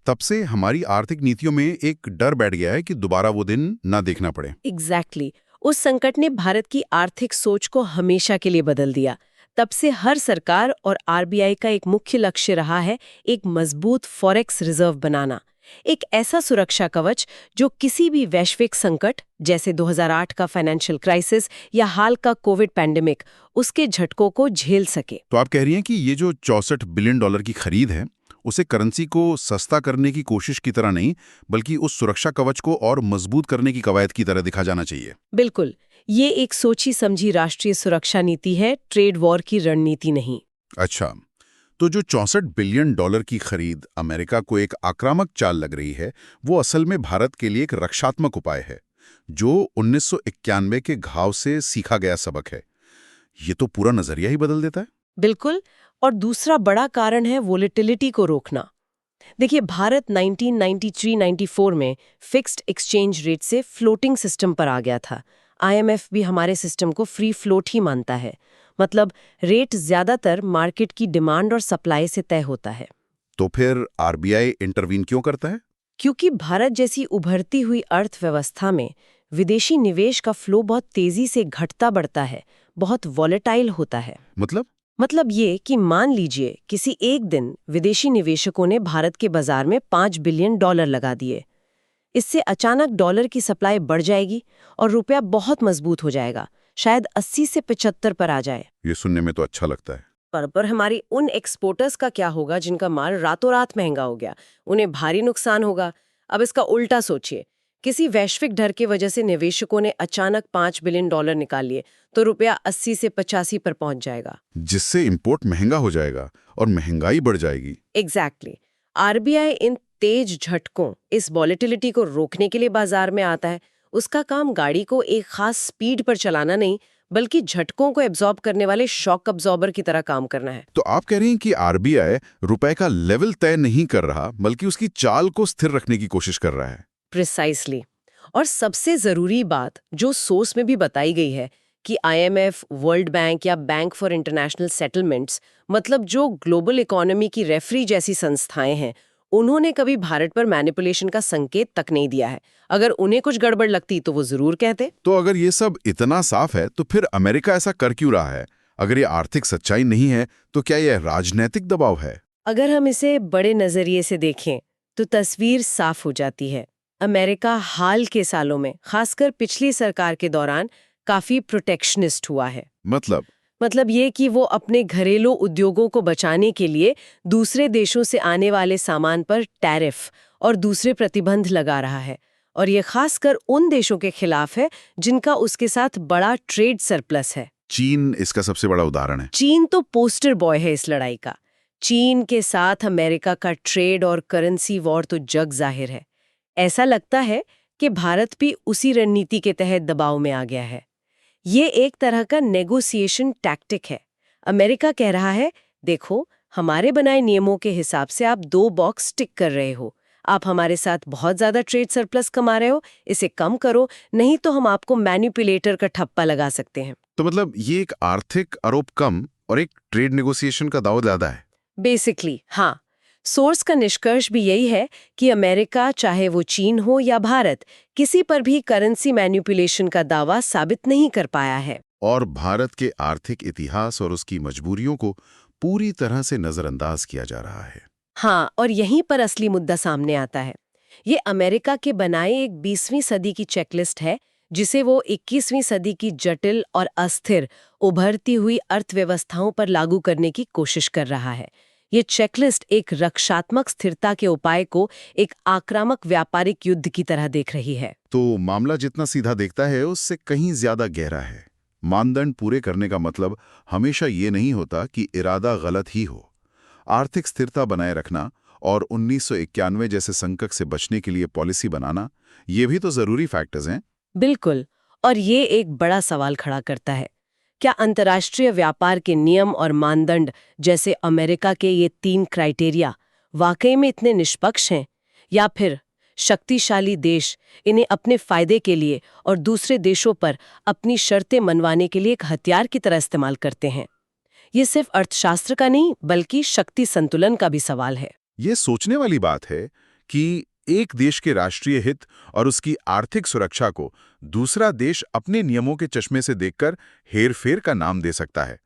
तब से हमारी आर्थिक नीतियों में एक डर बैठ गया है कि दोबारा वो दिन ना देखना पड़े। एग्जैक्टली। उस संकट ने भारत की आर्थिक सोच को हमेशा के लिए बदल दिया। तब से हर सरकार और RBI का एक मुख्य लक्ष्य रहा है एक मजबूत फॉरेक्स रिजर्व बनाना, एक ऐसा सुरक्षा कवच जो किसी भी वैश्विक संकट जैसे 2008 का फाइनेंशियल क्राइसिस या हाल का कोविड पैंडेमिक उसके झटकों को झेल सके। तो आप कह रही हैं कि ये जो $64 बिलियन की खरीद है उसे करेंसी को सस्ता करने की कोशिश की तरह नहीं, बल्कि उस सुरक्षा कवच को और मजबूत करने की कवायद की तरह दिखा जाना चाहिए। बिल्कुल, ये एक सोची समझी राष्ट्रीय सुरक्षा नीति है, ट्रेड वॉर की रणनीति नहीं। अच्छा, तो जो $64 बिलियन की खरीद अमेरिका को एक आक्रामक चाल लग रही है, वो असल में भारत के लिए एक रक्षात्मक उपाय है, जो 1991 के घाव से सीखा गया सबक है। ये तो पूरा नजरिया ही बदल देता है। बिल्कुल, और दूसरा बड़ा कारण है वोलेटिलिटी को रोकना। देखिए, भारत 1993-94 में फिक्स्ड एक्सचेंज रेट से फ्लोटिंग सिस्टम पर आ गया था। आईएमएफ भी हमारे सिस्टम को फ्री फ्लोट ही मानता है। मतलब रेट ज्यादातर मार्केट की डिमांड और सप्लाई से तय होता है। तो फिर आरबीआई इंटरवीन क्यों करता है? क्योंकि भारत जैसी उभरती हुई अर्थव्यवस्था में विदेशी निवेश का फ्लो बहुत तेजी से घटता बढ़ता है, बहुत वॉलेटाइल होता है। मतलब ये कि मान लीजिए किसी एक दिन विदेशी निवेशकों ने भारत के बाजार में $5 बिलियन लगा दिए। इससे अचानक डॉलर की सप्लाई बढ़ जाएगी और रुपया बहुत मजबूत हो जाएगा, शायद 80 से 75 पर आ जाए। ये सुनने में तो अच्छा लगता है। पर हमारी उन एक्सपोर्टर्स का क्या होगा जिनका माल रातों रात महंगा हो गया? उन्हें भारी नुकसान होगा। अब इसका उल्टा सोचिए, किसी वैश्विक डर की वजह से निवेशकों ने अचानक $5 बिलियन निकाल लिए, तो रुपया 80 से 85 पर पहुंच जाएगा, जिससे इंपोर्ट महंगा हो जाएगा और महंगाई बढ़ जाएगी। एग्जैक्टली। आरबीआई इन तेज झटकों, इस वॉलेटिलिटी को रोकने के लिए बाजार में आता है। उसका काम गाड़ी को एक खास स्पीड पर चलाना नहीं, बल्कि झटकों को एब्जॉर्ब करने वाले शॉक अब्जॉर्बर की तरह काम करना है। तो आप कह रही हैं कि आरबीआई रुपए का लेवल तय नहीं कर रहा, बल्कि उसकी चाल को स्थिर रखने की कोशिश कर रहा है। प्रिसाइसली। और सबसे जरूरी बात जो सोर्स में भी बताई गई है कि आईएमएफ, वर्ल्ड बैंक या बैंक फॉर इंटरनेशनल सेटलमेंट्स, मतलब जो ग्लोबल इकोनॉमी की रेफरी जैसी संस्थाएं हैं, उन्होंने कभी भारत पर मैनिपुलेशन का संकेत तक नहीं दिया है। अगर उन्हें कुछ गड़बड़ लगती तो वो जरूर कहते। तो अगर ये सब इतना साफ है, तो फिर अमेरिका ऐसा कर क्यों रहा है? अगर ये आर्थिक सच्चाई नहीं है, तो क्या यह राजनीतिक दबाव है? अगर हम इसे बड़े नजरिए से देखें तो तस्वीर साफ हो जाती है। अमेरिका हाल के सालों में, खासकर पिछली सरकार के दौरान, काफी प्रोटेक्शनिस्ट हुआ है। मतलब ये कि वो अपने घरेलू उद्योगों को बचाने के लिए दूसरे देशों से आने वाले सामान पर टैरिफ और दूसरे प्रतिबंध लगा रहा है। और ये खासकर उन देशों के खिलाफ है जिनका उसके साथ बड़ा ट्रेड सरप्लस है। चीन इसका सबसे बड़ा उदाहरण है। चीन तो पोस्टर बॉय है इस लड़ाई का। चीन के साथ अमेरिका का ट्रेड और करेंसी वॉर तो जग जाहिर है। ऐसा लगता है कि भारत भी उसी रणनीति के तहत दबाव में आ गया है। ये एक तरह का नेगोशिएशन टैक्टिक है। अमेरिका कह रहा है, देखो, हमारे बनाए नियमों के हिसाब से आप 2 बॉक्स टिक कर रहे हो। आप हमारे साथ बहुत ज्यादा ट्रेड सरप्लस कमा रहे हो, इसे कम करो, नहीं तो हम आपको मैनिपुलेटर का ठप्पा लगा सकते हैं। तो मतलब ये एक आर्थिक आरोप कम और एक ट्रेड नेगोशिएशन का दाव ज्यादा है। बेसिकली हाँ। सोर्स का निष्कर्ष भी यही है कि अमेरिका, चाहे वो चीन हो या भारत, किसी पर भी करेंसी मैनिपुलेशन का दावा साबित नहीं कर पाया है। और भारत के आर्थिक इतिहास और उसकी मजबूरियों को पूरी तरह से नजरअंदाज किया जा रहा है। हाँ, और यहीं पर असली मुद्दा सामने आता है। ये अमेरिका के बनाए एक 20वीं सदी की चेकलिस्ट है, जिसे वो 21वीं सदी की जटिल और अस्थिर उभरती हुई अर्थव्यवस्थाओं पर लागू करने की कोशिश कर रहा है। ये चेकलिस्ट एक रक्षात्मक स्थिरता के उपाय को एक आक्रामक व्यापारिक युद्ध की तरह देख रही है। तो मामला जितना सीधा देखता है, उससे कहीं ज्यादा गहरा है। मानदंड पूरे करने का मतलब हमेशा ये नहीं होता कि इरादा गलत ही हो। आर्थिक स्थिरता बनाए रखना और 1991 जैसे संकट से बचने के लिए पॉलिसी बनाना, ये भी तो जरूरी फैक्टर्स हैं। बिल्कुल। और ये एक बड़ा सवाल खड़ा करता है, क्या अंतर्राष्ट्रीय व्यापार के नियम और मानदंड जैसे अमेरिका के ये 3 क्राइटेरिया वाकई में इतने निष्पक्ष हैं, या फिर शक्तिशाली देश इन्हें अपने फायदे के लिए और दूसरे देशों पर अपनी शर्तें मनवाने के लिए एक हथियार की तरह इस्तेमाल करते हैं? ये सिर्फ अर्थशास्त्र का नहीं, बल्कि शक्ति संतुलन का भी सवाल है। ये सोचने वाली बात है कि एक देश के राष्ट्रीय हित और उसकी आर्थिक सुरक्षा को दूसरा देश अपने नियमों के चश्मे से देखकर हेरफेर का नाम दे सकता है।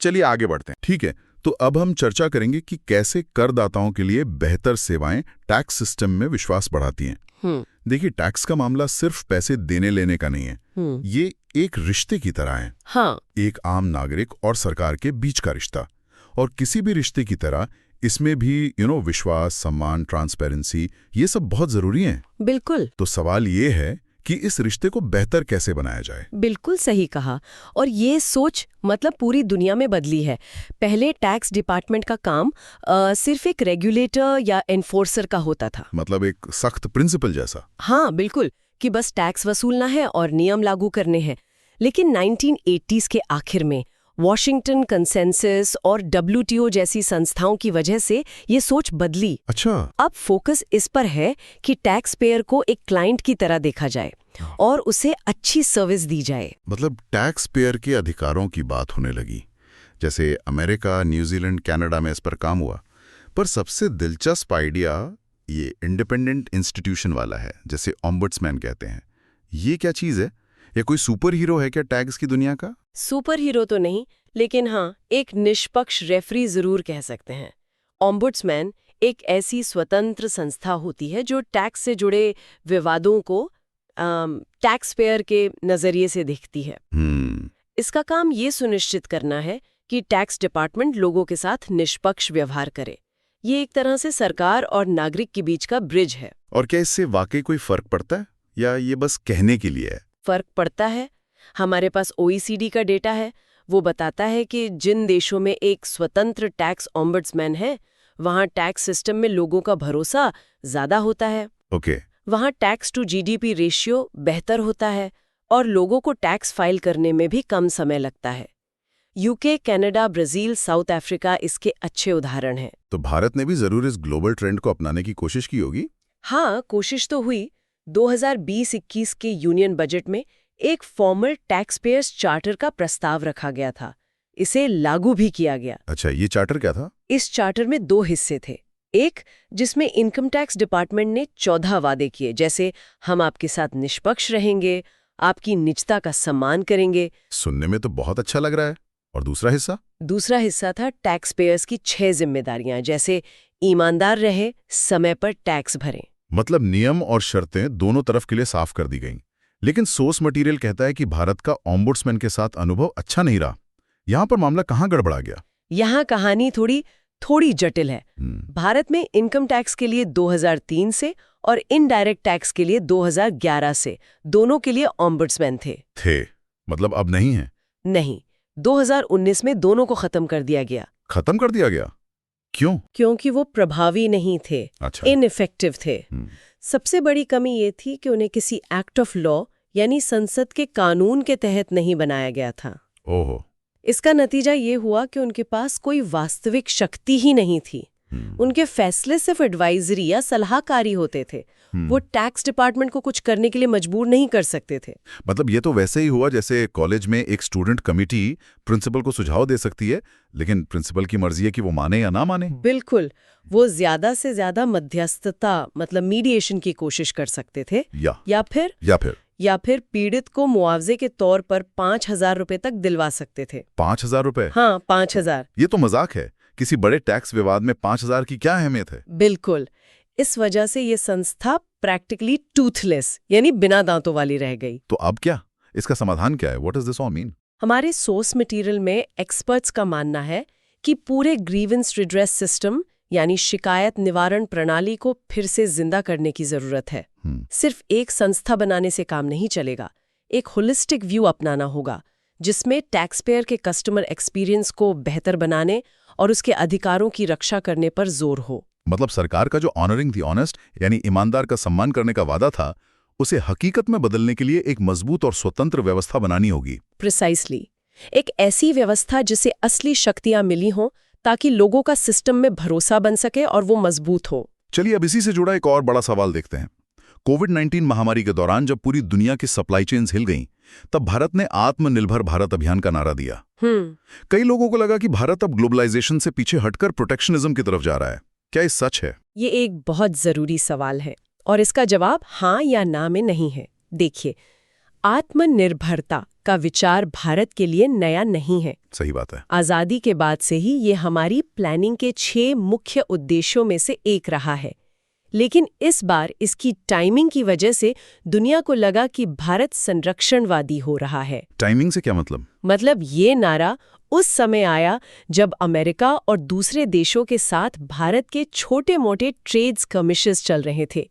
चलिए आगे बढ़ते हैं। ठीक है, तो अब हम चर्चा करेंगे कि कैसे करदाताओं के लिए बेहतर सेवाएं टैक्स सिस्टम में विश्वास बढ़ाती हैं। देखिए, टैक्स का मामला सिर्फ पैसे देने लेने का नहीं है। ये एक रिश्ते की तरह है। हाँ। एक आम नागरिक और सरकार के बीच का रिश्ता। और किसी भी रिश्ते की तरह इसमें भी विश्वास, सम्मान, ट्रांसपेरेंसी, ये सब बहुत जरूरी हैं। बिल्कुल। तो सवाल ये है कि इस रिश्ते को बेहतर कैसे बनाया जाए। बिल्कुल सही कहा। और ये सोच मतलब पूरी दुनिया में बदली है। पहले टैक्स डिपार्टमेंट का काम सिर्फ एक रेगुलेटर या एनफोर्सर का होता था। मतलब एक सख्त प्रिंसिपल जैसा। हाँ बिल्कुल, कि बस टैक्स वसूलना है और नियम लागू करने हैं। लेकिन 1980s के आखिर में वॉशिंगटन कंसेंसस और WTO जैसी संस्थाओं की वजह से ये सोच बदली। अच्छा। अब फोकस इस पर है कि टैक्स पेयर को एक क्लाइंट की तरह देखा जाए और उसे अच्छी सर्विस दी जाए। मतलब टैक्स पेयर के अधिकारों की बात होने लगी। जैसे अमेरिका, न्यूजीलैंड, कनाडा में इस पर काम हुआ। पर सबसे दिलचस्प आइडिया ये इंडिपेंडेंट इंस्टीट्यूशन वाला है, जैसे ओम्बुड्समैन कहते हैं। ये क्या चीज़ है? ये कोई सुपर हीरो है क्या टैक्स की दुनिया का? सुपर हीरो तो नहीं, लेकिन हाँ, एक निष्पक्ष रेफरी जरूर कह सकते हैं। ओम्बुड्समैन एक ऐसी स्वतंत्र संस्था होती है जो टैक्स से जुड़े विवादों को टैक्स पेयर के नजरिए से देखती है। इसका काम ये सुनिश्चित करना है कि टैक्स डिपार्टमेंट लोगों के साथ निष्पक्ष व्यवहार करे। ये एक तरह से सरकार और नागरिक के बीच का ब्रिज है। और क्या इससे वाकई कोई फर्क पड़ता है या ये बस कहने के लिए है? फर्क पड़ता है। हमारे पास OECD का डेटा है। वो बताता है कि जिन देशों में एक स्वतंत्र टैक्स ओम्बुड्समैन है, वहाँ टैक्स सिस्टम में लोगों का भरोसा ज्यादा होता है। ओके। वहाँ टैक्स टू GDP रेशियो बेहतर होता है और लोगों को टैक्स फाइल करने में भी कम समय लगता है। UK, Canada, Brazil, south Africa इसके अच्छे उदाहरण हैं। तो भारत ने भी जरूर इस ग्लोबल ट्रेंड को अपनाने की कोशिश की होगी? हाँ, कोशिश तो हुई। 2020-21 के यूनियन बजट में एक फॉर्मल टैक्स पेयर्स चार्टर का प्रस्ताव रखा गया था। इसे लागू भी किया गया। अच्छा, ये चार्टर क्या था? इस चार्टर में 2 हिस्से थे। एक जिसमें इनकम टैक्स डिपार्टमेंट ने 14 वादे किए, जैसे हम आपके साथ निष्पक्ष रहेंगे, आपकी निजता का सम्मान करेंगे। सुनने में तो बहुत अच्छा लग रहा है। और दूसरा हिस्सा? दूसरा हिस्सा था टैक्स पेयर्स की 6 जिम्मेदारियां, जैसे ईमानदार रहे, समय पर टैक्स भरें। मतलब नियम और शर्तें दोनों तरफ के लिए साफ कर दी गईं। लेकिन सोर्स मटेरियल कहता है कि भारत का ओम्बुड्समैन के साथ अनुभव अच्छा नहीं रहा। यहाँ पर मामला कहाँ गड़बड़ा गया? यहाँ कहानी थोड़ी जटिल है। भारत में इनकम टैक्स के लिए 2003 से और इनडायरेक्ट टैक्स के लिए 2011 से दोनों के लिए ओम्बुड्समैन थे। मतलब अब नहीं है? नहीं, 2019 में दोनों को खत्म कर दिया गया। खत्म कर दिया गया? क्यों? क्योंकि वो प्रभावी नहीं थे। अच्छा। इनइफेक्टिव थे। सबसे बड़ी कमी ये थी कि उन्हें किसी एक्ट ऑफ लॉ यानी संसद के कानून के तहत नहीं बनाया गया था। ओहो। इसका नतीजा ये हुआ कि उनके पास कोई वास्तविक शक्ति ही नहीं थी। उनके फैसले सिर्फ एडवाइजरी या सलाहकारी होते थे। वो टैक्स डिपार्टमेंट को कुछ करने के लिए मजबूर नहीं कर सकते थे। मतलब ये तो वैसे ही हुआ जैसे कॉलेज में एक स्टूडेंट कमेटी प्रिंसिपल को सुझाव दे सकती है, लेकिन प्रिंसिपल की मर्जी है कि वो माने या ना माने। बिल्कुल। वो ज्यादा से ज्यादा मध्यस्थता मतलब मीडिएशन की कोशिश कर सकते थे या फिर पीड़ित को मुआवजे के तौर पर 5,000 रुपए तक दिलवा सकते थे। 5,000 रुपए? हाँ, 5,000। ये तो मजाक है। किसी बड़े टैक्स विवाद में 5,000 की क्या अहमियत है? बिल्कुल। इस वजह से ये संस्था प्रैक्टिकली टूथलेस यानी बिना दांतों वाली रह गई। तो अब क्या? इसका समाधान क्या है? What does this all mean? हमारे सोर्स मटेरियल में एक्सपर्ट्स का मानना है कि पूरे ग्रीवेंस रिड्रेस सिस्टम यानी शिकायत निवारण प्रणाली को फिर से जिंदा करने की जरूरत है। सिर्फ एक संस्था बनाने से काम नहीं चलेगा। एक होलिस्टिक व्यू अपनाना होगा जिसमें टैक्स पेयर के कस्टमर एक्सपीरियंस को बेहतर बनाने और उसके अधिकारों की रक्षा करने पर जोर हो। मतलब सरकार का जो ऑनरिंग द ऑनेस्ट यानी ईमानदार का सम्मान करने का वादा था, उसे हकीकत में बदलने के लिए एक मजबूत और स्वतंत्र व्यवस्था बनानी होगी। प्रिसाइसली। एक ऐसी व्यवस्था जिसे असली शक्तियां मिली हों ताकि लोगों का सिस्टम में भरोसा बन सके और वो मजबूत हो। चलिए अब इसी से जुड़ा एक और बड़ा सवाल देखते हैं। कोविड-19 महामारी के दौरान जब पूरी दुनिया की सप्लाई चेन्स हिल गईं, तब भारत ने आत्मनिर्भर भारत अभियान का नारा दिया। कई लोगों को लगा कि भारत अब ग्लोबलाइजेशन से पीछे हटकर प्रोटेक्शनिज्म की तरफ जा रहा है। क्या ये सच है? ये एक बहुत जरूरी सवाल है और इसका जवाब हाँ या ना में नहीं है। देखिए, आत्मनिर्भरता का विचार भारत के लिए नया नहीं है। सही बात है। आजादी के बाद से ही ये हमारी प्लानिंग के 6 मुख्य उद्देश्यों में से एक रहा है। लेकिन इस बार इसकी टाइमिंग की वजह से दुनिया को लगा कि भारत संरक्षणवादी हो रहा है। टाइमिंग से क्या मतलब? मतलब ये नारा उस समय आया जब अमेरिका और दूसरे देशों के साथ भारत के छोटे-मोटे ट्रेड्स कमिशंस चल रहे थे।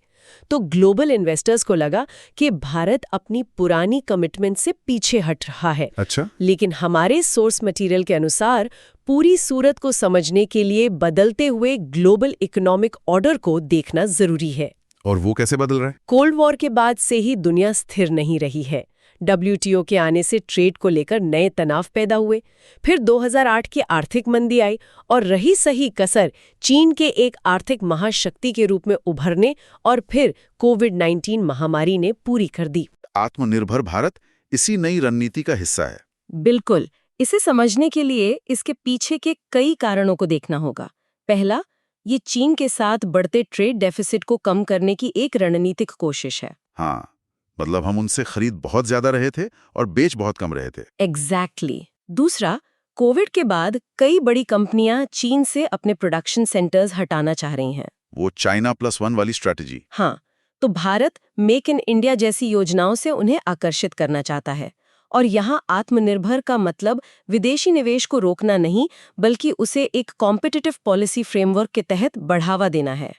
तो ग्लोबल इन्वेस्टर्स को लगा कि भारत अपनी पुरानी कमिटमेंट से पीछे हट रहा है। अच्छा। लेकिन हमारे सोर्स मटेरियल के अनुसार पूरी सूरत को समझने के लिए बदलते हुए ग्लोबल इकोनॉमिक ऑर्डर को देखना जरूरी है। और वो कैसे बदल रहा है? कोल्ड वॉर के बाद से ही दुनिया स्थिर नहीं रही है। WTO के आने से ट्रेड को लेकर नए तनाव पैदा हुए। फिर 2008 की आर्थिक मंदी आई और रही सही कसर चीन के एक आर्थिक महाशक्ति के रूप में उभरने और फिर कोविड-19 महामारी ने पूरी कर दी। आत्मनिर्भर भारत इसी नई रणनीति का हिस्सा है। बिल्कुल। इसे समझने के लिए इसके पीछे के कई कारणों को देखना होगा। पहला, ये चीन के साथ बढ़ते ट्रेड डेफिसिट को कम करने की एक रणनीतिक कोशिश है। हाँ, मतलब हम उनसे खरीद बहुत ज्यादा रहे थे और बेच बहुत कम रहे थे। एग्जैक्टली। दूसरा, कोविड के बाद कई बड़ी कंपनियां चीन से अपने प्रोडक्शन सेंटर्स हटाना चाह रही हैं। वो चाइना +1 वाली स्ट्रैटेजी। हाँ, तो भारत मेक इन इंडिया जैसी योजनाओं से उन्हें आकर्षित करना चाहता है। और यहाँ आत्मनिर्भर का मतलब विदेशी निवेश को रोकना नहीं, बल्कि उसे एक कॉम्पिटिटिव पॉलिसी फ्रेमवर्क के तहत बढ़ावा देना है।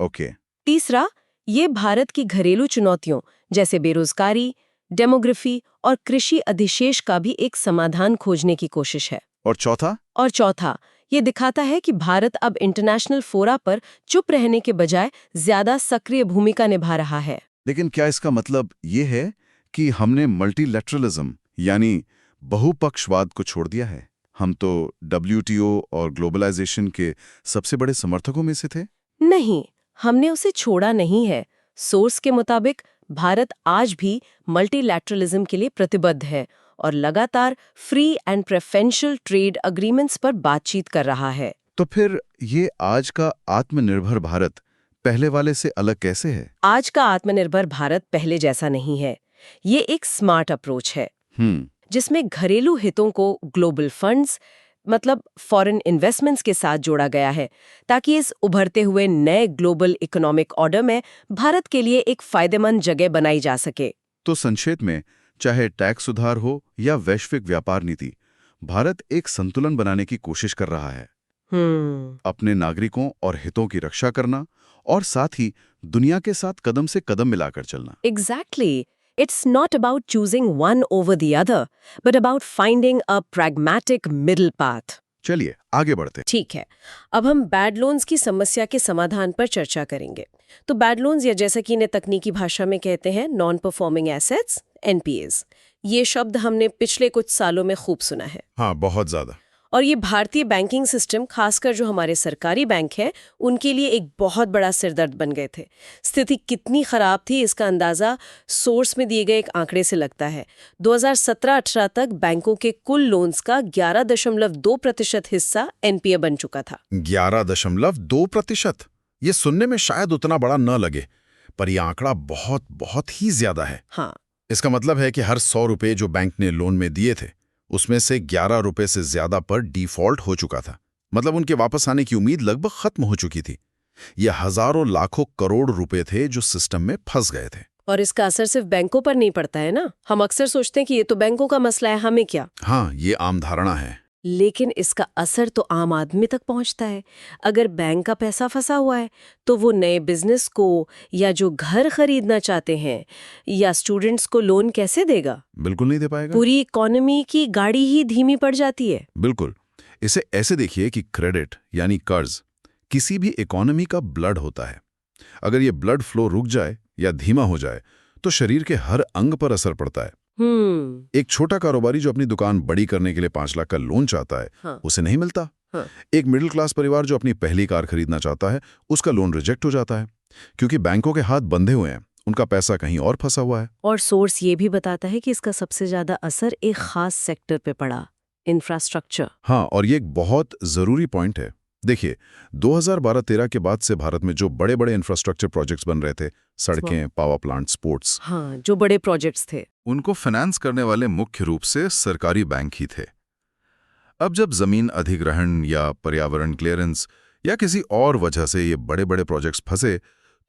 ओके। तीसरा, ये भारत की घरेलू चुनौतियों जैसे बेरोजगारी, डेमोग्राफी और कृषि अधिशेष का भी एक समाधान खोजने की कोशिश है। और चौथा? और चौथा, ये दिखाता है कि भारत अब इंटरनेशनल फोरा पर चुप रहने के बजाय ज्यादा सक्रिय भूमिका निभा रहा है। लेकिन क्या इसका मतलब ये है कि हमने मल्टीलैटरलिज्म यानी बहुपक्षवाद को छोड़ दिया है? हम तो WTO और ग्लोबलाइजेशन के सबसे बड़े समर्थकों में से थे। नहीं, हमने उसे छोड़ा नहीं है। सोर्स के मुताबिक भारत आज भी मल्टीलैटरलिज्म के लिए प्रतिबद्ध है और लगातार free and preferential trade agreements पर बातचीत कर रहा है। तो फिर ये आज का आत्मनिर्भर भारत पहले वाले से अलग कैसे है? आज का आत्मनिर्भर भारत पहले जैसा नहीं है। ये एक स्मार्ट अप्रोच है जिसमें घरेलू हितों को ग्लोबल फंड्स मतलब फॉरेन इन्वेस्टमेंट्स के साथ जोड़ा गया है, ताकि इस उभरते हुए नए ग्लोबल इकोनॉमिक ऑर्डर में भारत के लिए एक फायदेमंद जगह बनाई जा सके। तो संक्षेप में, चाहे टैक्स सुधार हो या वैश्विक व्यापार नीति, भारत एक संतुलन बनाने की कोशिश कर रहा है। अपने नागरिकों और हितों की रक्षा करना और साथ ही दुनिया के साथ कदम से कदम मिलाकर चलना। Exactly. It's not about choosing one over the other, but about finding a pragmatic middle path. चलिए आगे बढ़ते हैं। ठीक है, अब हम बैड लोन्स की समस्या के समाधान पर चर्चा करेंगे। तो बैड लोन्स, या जैसा कि इन्हें तकनीकी भाषा में कहते हैं नॉन परफॉर्मिंग एसेट्स, NPAs, ये शब्द हमने पिछले कुछ सालों में खूब सुना है। हाँ, बहुत ज्यादा। और ये भारतीय बैंकिंग सिस्टम, खासकर जो हमारे सरकारी बैंक हैं, उनके लिए एक बहुत बड़ा सिरदर्द बन गए थे। स्थिति कितनी खराब थी इसका अंदाजा सोर्स में दिए गए एक आंकड़े से लगता है। 2017-18 तक बैंकों के कुल लोन्स का 11.2% हिस्सा NPA बन चुका था। 11.2%? ये सुनने में शायद उतना बड़ा न लगे, पर यह आंकड़ा बहुत बहुत ही ज्यादा है। हाँ, इसका मतलब है कि हर 100 रुपए जो बैंक ने लोन में दिए थे, उसमें से 11 रुपए से ज्यादा पर डिफॉल्ट हो चुका था। मतलब उनके वापस आने की उम्मीद लगभग खत्म हो चुकी थी। ये हजारों लाखों करोड़ रुपए थे जो सिस्टम में फंस गए थे। और इसका असर सिर्फ बैंकों पर नहीं पड़ता है ना। हम अक्सर सोचते हैं कि ये तो बैंकों का मसला है, हमें क्या। हाँ, ये आम धारणा है। लेकिन इसका असर तो आम आदमी तक पहुंचता है। अगर बैंक का पैसा फंसा हुआ है तो वो नए बिजनेस को, या जो घर खरीदना चाहते हैं, या स्टूडेंट्स को लोन कैसे देगा? बिल्कुल नहीं दे पाएगा। पूरी इकोनॉमी की गाड़ी ही धीमी पड़ जाती है। बिल्कुल। इसे ऐसे देखिए कि क्रेडिट यानी कर्ज किसी भी इकोनॉमी का ब्लड होता है। अगर ये ब्लड फ्लो रुक जाए या धीमा हो जाए तो शरीर के हर अंग पर असर पड़ता है। एक छोटा कारोबारी जो अपनी दुकान बड़ी करने के लिए 5 लाख का लोन चाहता है, हाँ। उसे नहीं मिलता। हाँ। एक मिडिल क्लास परिवार जो अपनी पहली कार खरीदना चाहता है, उसका लोन रिजेक्ट हो जाता है, क्योंकि बैंकों के हाथ बंधे हुए हैं, उनका पैसा कहीं और फंसा हुआ है। और सोर्स ये भी बताता है कि इसका सबसे ज्यादा असर एक खास सेक्टर पे पड़ा, इंफ्रास्ट्रक्चर। हाँ, और ये एक बहुत जरूरी पॉइंट है। देखिए, 2012-13 के बाद से भारत में जो बड़े बड़े इंफ्रास्ट्रक्चर प्रोजेक्ट्स बन रहे थे, सड़कें, पावर प्लांट, स्पोर्ट्स, हाँ, जो बड़े प्रोजेक्ट्स थे, उनको फाइनेंस करने वाले मुख्य रूप से सरकारी बैंक ही थे। अब जब जमीन अधिग्रहण या पर्यावरण क्लियरेंस या किसी और वजह से ये बड़े बड़े प्रोजेक्ट्स फंसे,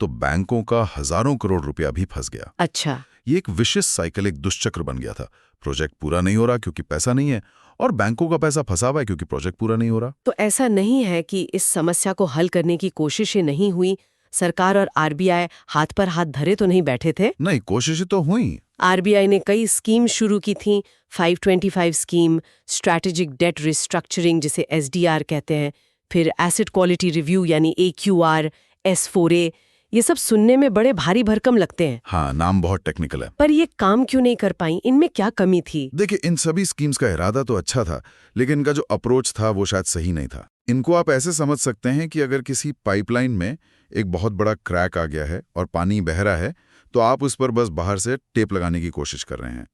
तो बैंकों का हजारों करोड़ रुपया भी फंस गया। अच्छा, ये एक विशिष्ट साइकिल, एक दुष्चक्र बन गया था। प्रोजेक्ट पूरा नहीं हो रहा क्योंकि पैसा नहीं है, और बैंकों का पैसा फंसा हुआ है क्योंकि प्रोजेक्ट पूरा नहीं हो रहा। तो ऐसा नहीं है कि इस समस्या को हल करने की कोशिशें नहीं हुई? सरकार और RBI हाथ पर हाथ धरे तो नहीं बैठे थे? नहीं, कोशिशें तो हुई। RBI ने कई स्कीम शुरू की थी। 525 स्कीम, स्ट्रैटेजिक डेट रिस्ट्रक्चरिंग जिसे SDR कहते हैं, फिर एसेट क्वालिटी रिव्यू यानी AQR, S4A, ये सब सुनने में बड़े भारी भरकम लगते हैं, हाँ, नाम बहुत टेक्निकल है। पर ये काम क्यों नहीं कर पाई? इनमें क्या कमी थी? देखिए, इन सभी स्कीम्स का इरादा तो अच्छा था, लेकिन इनका जो अप्रोच था वो शायद सही नहीं था। इनको आप ऐसे समझ सकते हैं कि अगर किसी पाइपलाइन में एक बहुत बड़ा क्रैक आ गया है और पानी बह रहा है, तो आप उस पर बस बाहर से टेप लगाने की कोशिश कर रहे हैं।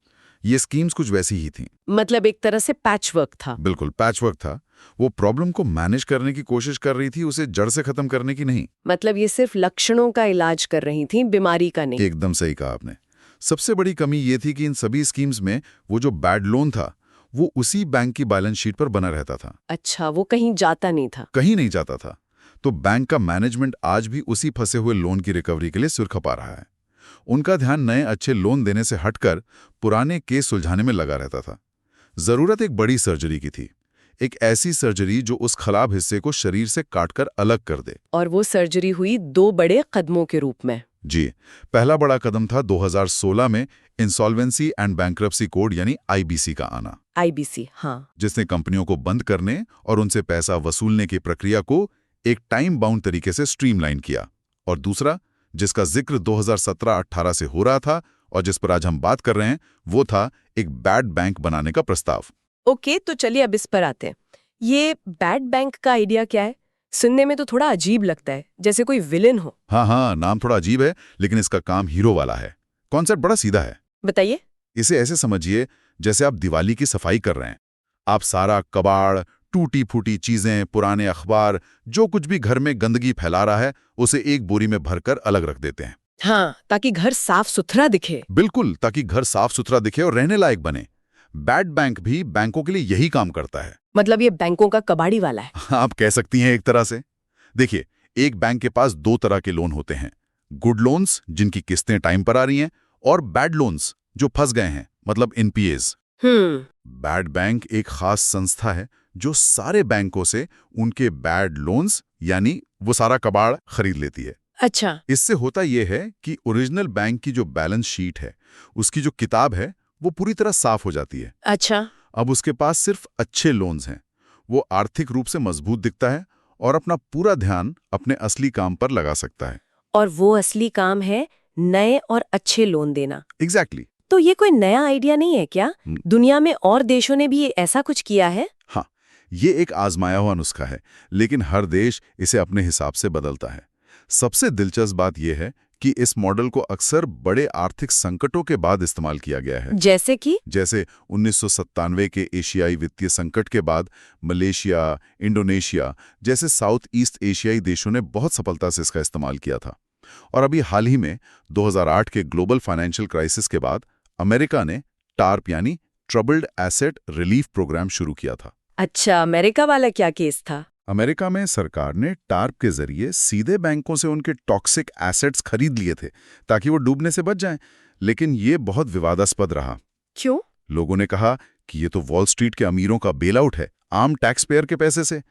ये स्कीम्स कुछ वैसी ही थीं। मतलब एक तरह से पैचवर्क था। बिल्कुल पैचवर्क था। वो प्रॉब्लम को मैनेज करने की कोशिश कर रही थी, उसे जड़ से खत्म करने की नहीं। मतलब ये सिर्फ लक्षणों का इलाज कर रही थी, बीमारी का नहीं। एकदम सही कहा आपने। सबसे बड़ी कमी ये थी कि इन सभी स्कीम्स में वो जो बैड लोन था वो उसी बैंक की बैलेंस शीट पर बना रहता था, अच्छा, वो कहीं जाता नहीं था। कहीं नहीं जाता था। तो बैंक का मैनेजमेंट आज भी उसी फंसे हुए लोन की रिकवरी के लिए सिर खपा रहा है। उनका ध्यान नए अच्छे लोन देने से हटकर पुराने केस सुलझाने में लगा रहता था। जरूरत एक बड़ी सर्जरी की थी, एक ऐसी सर्जरी जो उस खराब हिस्से को शरीर से काटकर अलग कर दे। और वो सर्जरी हुई 2 बड़े कदमों के रूप में। जी, पहला बड़ा कदम था 2016 में इंसॉल्वेंसी एंड बैंक्रप्सी कोड यानी आईबीसी का आना, आईबीसी, हाँ। जिसने कंपनियों को बंद करने और उनसे पैसा वसूलने की प्रक्रिया को एक टाइम बाउंड तरीके से स्ट्रीमलाइन किया। और दूसरा, जिसका जिक्र 2017-18 से हो रहा था और जिस पर आज हम बात कर रहे हैं, वो था एक बैड बैंक बनाने का प्रस्ताव। ओके, तो चलिए अब इस पर आते हैं। ये बैड बैंक का आइडिया क्या है? सुनने में तो थोड़ा अजीब लगता है, जैसे कोई विलेन हो। हाँ, नाम थोड़ा अजीब है, लेकिन इसका काम हीरो वाला है। कॉन्सेप्ट बड़ा सीधा है। बताइए। इसे ऐसे समझिए जैसे आप दिवाली की सफाई कर रहे हैं। आप सारा कबाड़, टूटी फूटी चीजें, पुराने अखबार, जो कुछ भी घर में गंदगी फैला रहा है, उसे एक बोरी में भरकर अलग रख देते हैं। हाँ, ताकि घर साफ सुथरा दिखे। बिल्कुल, ताकि घर साफ सुथरा दिखे और रहने लायक बने। बैड बैंक भी बैंकों के लिए यही काम करता है। मतलब ये बैंकों का कबाड़ी वाला है। आप कह सकती हैं एक तरह से। देखिए, एक बैंक के पास 2 तरह के लोन होते हैं, गुड लोन्स जिनकी किस्तें टाइम पर आ रही हैं, और बैड लोन्स जो फंस गए हैं, मतलब एनपीएज। बैड बैंक एक खास संस्था है जो सारे बैंकों से उनके बैड लोन्स यानी वो सारा कबाड़ खरीद लेती है। अच्छा। इससे होता यह है कि ओरिजिनल बैंक की जो बैलेंस शीट है, उसकी जो किताब है, वो पूरी तरह साफ हो जाती है। अच्छा। अब उसके पास सिर्फ अच्छे लोन्स हैं। वो आर्थिक रूप से मजबूत दिखता है और अपना पूरा ध्यान अपने असली काम पर लगा सकता है। और वो असली काम है नए और अच्छे लोन देना। एग्जैक्टली। तो ये कोई नया आइडिया नहीं है क्या? दुनिया में और देशों ने भी ऐसा कुछ किया है? हाँ, ये एक आजमाया हुआ नुस्खा है, लेकिन हर देश इसे अपने हिसाब से बदलता है। सबसे दिलचस्प बात यह है कि इस मॉडल को अक्सर बड़े आर्थिक संकटों के बाद इस्तेमाल किया गया है। जैसे कि? जैसे 1997 के एशियाई वित्तीय संकट के बाद मलेशिया, इंडोनेशिया जैसे साउथ ईस्ट एशियाई देशों ने बहुत सफलता से इसका इस्तेमाल किया था। और अभी हाल ही में 2008 के ग्लोबल फाइनेंशियल क्राइसिस के बाद अमेरिका ने टार्प यानी ट्रबल्ड एसेट रिलीफ प्रोग्राम शुरू किया था। अच्छा, अमेरिका वाला क्या केस था? अमेरिका में सरकार ने टार्प के जरिए सीधे बैंकों से उनके टॉक्सिक एसेट्स खरीद लिए थे ताकि वो डूबने से बच जाएं, लेकिन ये बहुत विवादास्पद रहा। क्यों? लोगों ने कहा कि ये तो वॉल स्ट्रीट के अमीरों का बेल आउट है, आम टैक्स पेयर के पैसे से।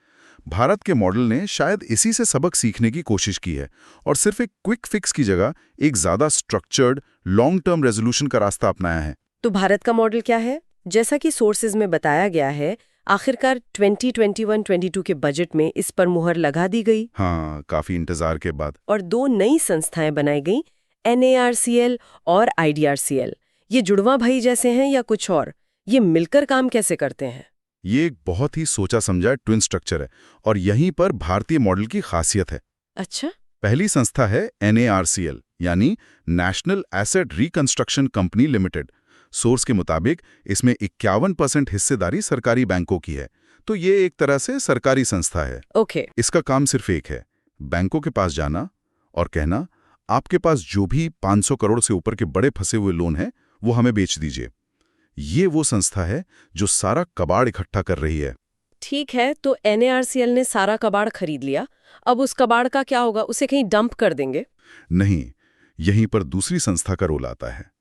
भारत के मॉडल ने शायद इसी से सबक सीखने की कोशिश की है और सिर्फ एक क्विक फिक्स की जगह एक ज्यादा स्ट्रक्चर्ड लॉन्ग टर्म रेजोल्यूशन का रास्ता अपनाया है। तो भारत का मॉडल क्या है? जैसा कि सोर्सेज में बताया गया है, आखिरकार 2021-22 के बजट में इस पर मुहर लगा दी गई। हाँ, काफी इंतजार के बाद। और 2 नई संस्थाएं बनाई गई, NARCL और IDRCL। ये जुड़वा भाई जैसे हैं या कुछ और? ये मिलकर काम कैसे करते हैं? ये एक बहुत ही सोचा समझा ट्विन स्ट्रक्चर है और यहीं पर भारतीय मॉडल की खासियत है। अच्छा। पहली संस्था है NARCL यानी national asset reconstruction company limited. Source के मुताबिक इसमें 51% हिस्सेदारी सरकारी बैंकों की है, तो ये एक तरह से सरकारी संस्था है। ओके। इसका काम सिर्फ एक है, बैंकों के पास जाना और कहना, आपके पास जो भी 500 करोड़ से ऊपर के बड़े फंसे हुए लोन हैं वो हमें बेच दीजिए। ये वो संस्था है जो सारा कबाड़ इकट्ठा कर रही है। ठीक है, तो NARCL ने सारा कबाड़ खरीद लिया। अब उस कबाड़ का क्या होगा? उसे कहीं डंप कर देंगे? नहीं, यहीं पर दूसरी संस्था का रोल आता है।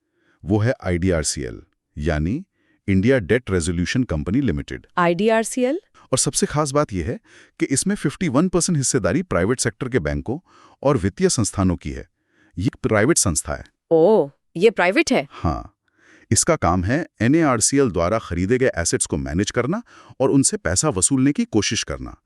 वो है IDRCL यानी India debt resolution company limited. IDRCL? और सबसे खास बात यह है कि इसमें 51% हिस्सेदारी प्राइवेट सेक्टर के बैंकों और वित्तीय संस्थानों की है। ये प्राइवेट संस्था है। ओह, ये प्राइवेट है? हाँ, इसका काम है NARCL द्वारा खरीदे गए एसेट्स को मैनेज करना और उनसे पैसा वसूलने की कोशिश करना।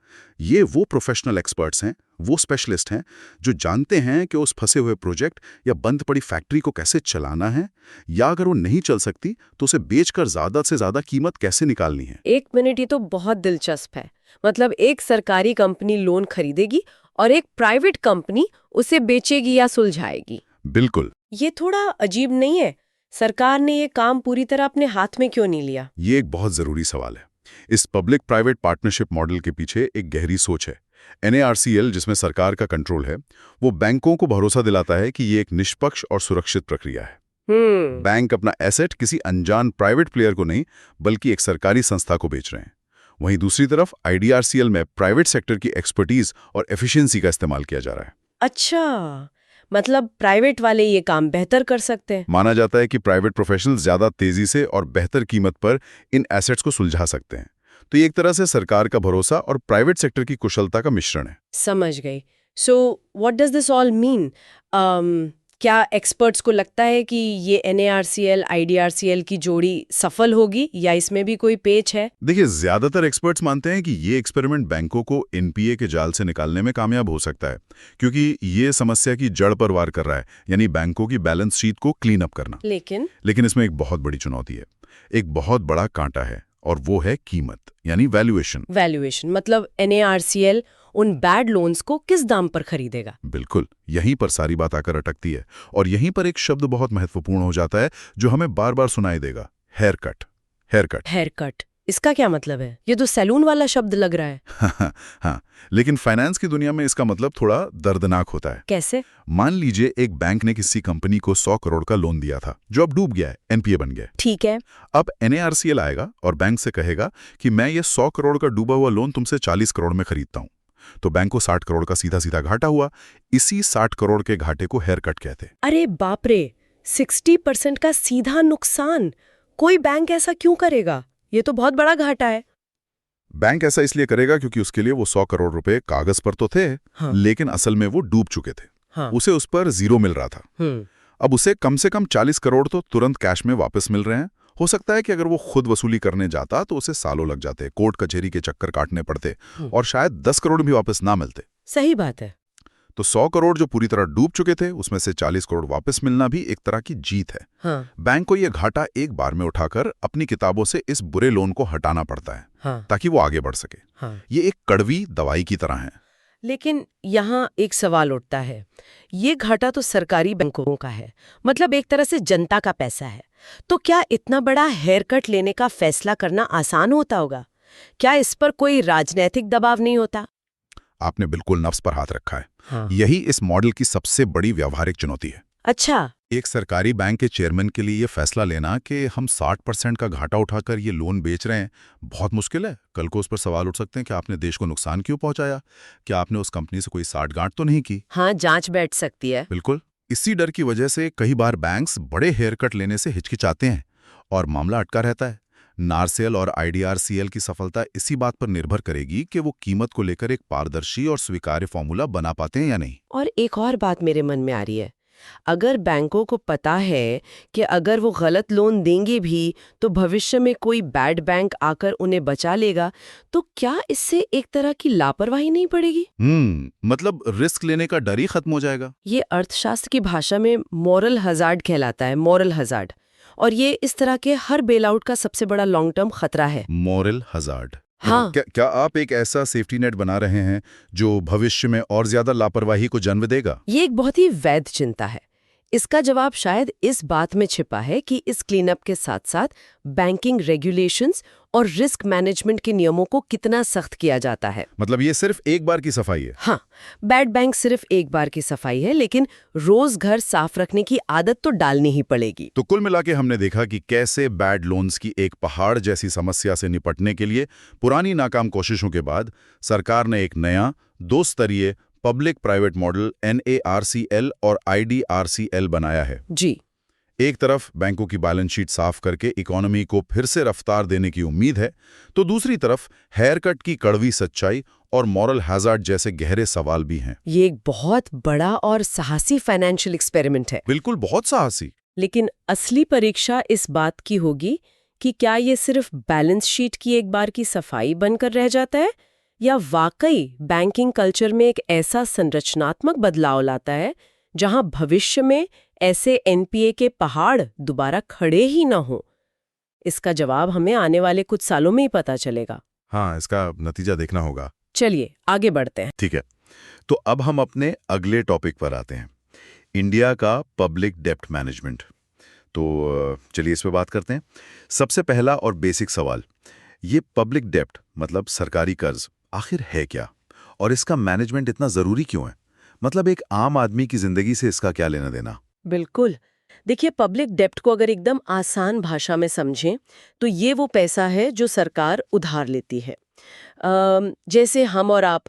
ये वो प्रोफेशनल एक्सपर्ट्स हैं, वो स्पेशलिस्ट हैं जो जानते हैं कि उस फंसे हुए प्रोजेक्ट या बंद पड़ी फैक्ट्री को कैसे चलाना है, या अगर वो नहीं चल सकती तो उसे बेचकर ज़्यादा से ज़्यादा कीमत कैसे निकालनी है। 1 मिनट, ये तो बहुत दिलचस्प है। मतलब एक सरकारी कंपनी लोन खरीदेगी और एक प्राइवेट कंपनी उसे बेचेगी या सुलझाएगी। बिल्कुल। ये थोड़ा अजीब नहीं है? सरकार ने ये काम पूरी तरह अपने हाथ में क्यों नहीं लिया? ये एक बहुत ज़रूरी सवाल है। इस पब्लिक प्राइवेट पार्टनरशिप मॉडल के पीछे एक गहरी सोच है। NARCL, जिसमें सरकार का कंट्रोल है, वो बैंकों को भरोसा दिलाता है कि ये एक निष्पक्ष और सुरक्षित प्रक्रिया है। बैंक अपना एसेट किसी अनजान प्राइवेट प्लेयर को नहीं, बल्कि एक सरकारी संस्था को बेच रहे हैं। वहीं दूसरी तरफ IDRCL में प्राइवेट सेक्टर की एक्सपर्टीज और एफिशिएंसी का इस्तेमाल किया जा रहा है। अच्छा, मतलब प्राइवेट वाले ये काम बेहतर कर सकते हैं। माना जाता है कि प्राइवेट प्रोफेशनल्स ज्यादा तेजी से और बेहतर कीमत पर इन एसेट्स को सुलझा सकते हैं। तो ये एक तरह से सरकार का भरोसा और प्राइवेट सेक्टर की कुशलता का मिश्रण है। समझ गई। So what does this all mean? क्या एक्सपर्ट्स को लगता है कि ये NARCL IDRCL की जोड़ी सफल होगी या इसमें भी कोई पेच है? देखिए, ज्यादातर एक्सपर्ट्स मानते हैं कि ये एक्सपेरिमेंट बैंकों को NPA के जाल से निकालने में कामयाब हो सकता है, क्योंकि ये समस्या की जड़ पर वार कर रहा है, यानी बैंकों की बैलेंस शीट को क्लीन अप करना। लेकिन इसमें एक बहुत बड़ी चुनौती है, एक बहुत बड़ा कांटा है, और वो है कीमत, यानी वैल्यूएशन। मतलब NARCL उन बैड लोन्स को किस दाम पर खरीदेगा? बिल्कुल, यहीं पर सारी बात आकर अटकती है। और यहीं पर एक शब्द बहुत महत्वपूर्ण हो जाता है जो हमें बार बार सुनाई देगा, हेयर कट। इसका क्या मतलब है? ये तो सैलून वाला शब्द लग रहा है। हाँ, लेकिन फाइनेंस की दुनिया में इसका मतलब थोड़ा दर्दनाक होता है। कैसे? मान लीजिए एक बैंक ने किसी कंपनी को 100 करोड़ का लोन दिया था, जो अब डूब गया है, NPA बन गया है। ठीक है। अब NARCL आएगा और बैंक से कहेगा कि मैं ये 100 करोड़ का डूबा हुआ लोन तुमसे 40 करोड़ में खरीदता हूं। तो बैंक को 60 करोड़ का सीधा सीधा घाटा हुआ। इसी 60 करोड़ के घाटे को हेयर कट कहते हैं। अरे बाप रे, 60% का सीधा नुकसान! कोई बैंक ऐसा क्यों करेगा? ये तो बहुत बड़ा घाटा है। बैंक ऐसा इसलिए करेगा क्योंकि उसके लिए वो 100 करोड़ रुपए कागज पर तो थे, हाँ। लेकिन असल में वो डूब चुके थे। हाँ। उसे उस पर जीरो मिल रहा था। अब उसे कम से कम 40 करोड़ तो तुरंत कैश में वापस मिल रहे हैं। हो सकता है कि अगर वो खुद वसूली करने जाता तो उसे सालों लग जाते, कोर्ट कचहरी के चक्कर काटने पड़ते, और शायद 10 करोड़ भी वापस ना मिलते। सही बात है। तो 100 करोड़ जो पूरी तरह डूब चुके थे, उसमें से 40 करोड़ वापस मिलना भी एक तरह की जीत है। हाँ। बैंक को यह घाटा एक बार में उठाकर अपनी किताबों से इस बुरे लोन को हटाना पड़ता है। हाँ। ताकि वो आगे बढ़ सके। हाँ। ये एक कड़वी दवाई की तरह है। लेकिन यहाँ एक सवाल उठता है, ये घाटा तो सरकारी बैंकों का है, मतलब एक तरह से जनता का पैसा है। तो क्या इतना बड़ा हेयर कट लेने का फैसला करना आसान होता होगा? क्या इस पर कोई राजनीतिक दबाव नहीं होता? आपने बिल्कुल नफ्स पर हाथ रखा है। हाँ। यही इस मॉडल की सबसे बड़ी व्यावहारिक चुनौती है। अच्छा। एक सरकारी बैंक के चेयरमैन के लिए ये फैसला लेना कि हम 60% का घाटा उठाकर ये लोन बेच रहे हैं, बहुत मुश्किल है। कल को उस पर सवाल उठ सकते हैं कि आपने देश को नुकसान क्यों पहुंचाया, क्या आपने उस कंपनी से कोई साठगांठ तो नहीं की। हाँ, जांच बैठ सकती है। बिल्कुल। इसी डर की वजह से कई बार बैंक्स बड़े हेयर कट लेने से हिचकिचाते हैं और मामला अटका रहता है। NARCL और IDRCL की सफलता इसी बात पर निर्भर करेगी कि वो कीमत को लेकर एक पारदर्शी और स्वीकार्य फॉर्मूला बना पाते हैं या नहीं। और एक और बात मेरे मन में आ रही है, अगर बैंकों को पता है कि अगर वो गलत लोन देंगे भी तो भविष्य में कोई बैड बैंक आकर उन्हें बचा लेगा, तो क्या इससे एक तरह की लापरवाही नहीं पड़ेगी? मतलब रिस्क लेने का डर ही खत्म हो जाएगा। ये अर्थशास्त्र की भाषा में मॉरल हजार्ड कहलाता है, मॉरल हजार्ड। और ये इस तरह के हर बेल आउट का सबसे बड़ा लॉन्ग टर्म खतरा है। Moral hazard. हाँ। क्या आप एक ऐसा सेफ्टी नेट बना रहे हैं जो भविष्य में और ज्यादा लापरवाही को जन्म देगा? ये एक बहुत ही वैध चिंता है। इसका जवाब शायद इस बात में छिपा है कि इस क्लीनअप के साथ साथ बैंकिंग रेगुलेशंस और रिस्क मैनेजमेंट के नियमों को कितना सख्त किया जाता है। मतलब ये सिर्फ एक बार की सफाई है? हाँ, बैड बैंक सिर्फ एक बार की सफाई है, लेकिन रोज घर साफ रखने की आदत तो डालनी ही पड़ेगी। तो कुल मिला के हमने देखा कि कैसे बैड लोन्स की एक पहाड़ जैसी समस्या से निपटने के लिए पुरानी नाकाम कोशिशों के बाद सरकार ने एक नया 2 स्तरीय पब्लिक प्राइवेट मॉडल NARCL और IDRCL बनाया है। जी। एक तरफ बैंकों की बैलेंस शीट साफ करके इकोनॉमी को फिर से रफ्तार देने की उम्मीद है, तो दूसरी तरफ हेयर कट की कड़वी सच्चाई और मॉरल हैजार्ड जैसे गहरे सवाल भी हैं। ये एक बहुत बड़ा और साहसी फाइनेंशियल एक्सपेरिमेंट है। बिल्कुल, बहुत साहसी। लेकिन असली परीक्षा इस बात की होगी कि क्या ये सिर्फ बैलेंस शीट की एक बार की सफाई बनकर रह जाता है या वाकई बैंकिंग कल्चर में एक ऐसा संरचनात्मक बदलाव लाता है जहां भविष्य में ऐसे एनपीए के पहाड़ दोबारा खड़े ही ना हो। इसका जवाब हमें आने वाले कुछ सालों में ही पता चलेगा। हाँ, इसका नतीजा देखना होगा। चलिए आगे बढ़ते हैं। ठीक है, तो अब हम अपने अगले टॉपिक पर आते हैं, इंडिया का पब्लिक डेप्ट मैनेजमेंट। तो चलिए इस पे बात करते हैं। सबसे पहला और बेसिक सवाल, ये पब्लिक डेप्ट मतलब सरकारी कर्ज आखिर है क्या, और इसका मैनेजमेंट इतना जरूरी क्यों है? मतलब एक आम आदमी की जिंदगी से इसका क्या लेना देना? बिल्कुल। देखिए, पब्लिक डेप्ट को अगर एकदम आसान भाषा में समझें तो ये वो पैसा है जो सरकार उधार लेती है। जैसे हम और आप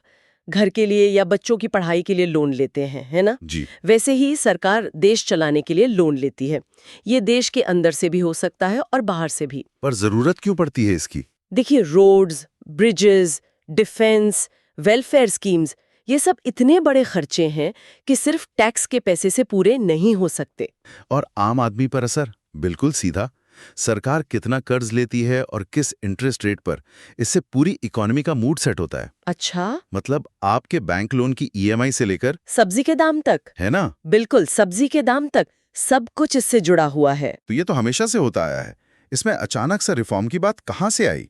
घर के लिए या बच्चों की पढ़ाई के लिए लोन लेते हैं, है ना? जी। वैसे ही सरकार देश चलाने के लिए लोन लेती है। ये देश के अंदर से भी हो सकता है और बाहर से भी। पर जरूरत क्यों पड़ती है इसकी? देखिए, roads, bridges, defence, welfare schemes, ये सब इतने बड़े खर्चे हैं कि सिर्फ टैक्स के पैसे से पूरे नहीं हो सकते। और आम आदमी पर असर? बिल्कुल सीधा। सरकार कितना कर्ज लेती है और किस इंटरेस्ट रेट पर, इससे पूरी इकोनॉमी का मूड सेट होता है। अच्छा, मतलब आपके बैंक लोन की ईएमआई से लेकर, सब्जी के दाम तक। है ना? बिल्कुल, सब्जी के दाम तक सब कुछ इससे जुड़ा हुआ है। तो ये तो हमेशा से होता आया है। इसमें अचानक से रिफॉर्म की बात कहाँ से आई?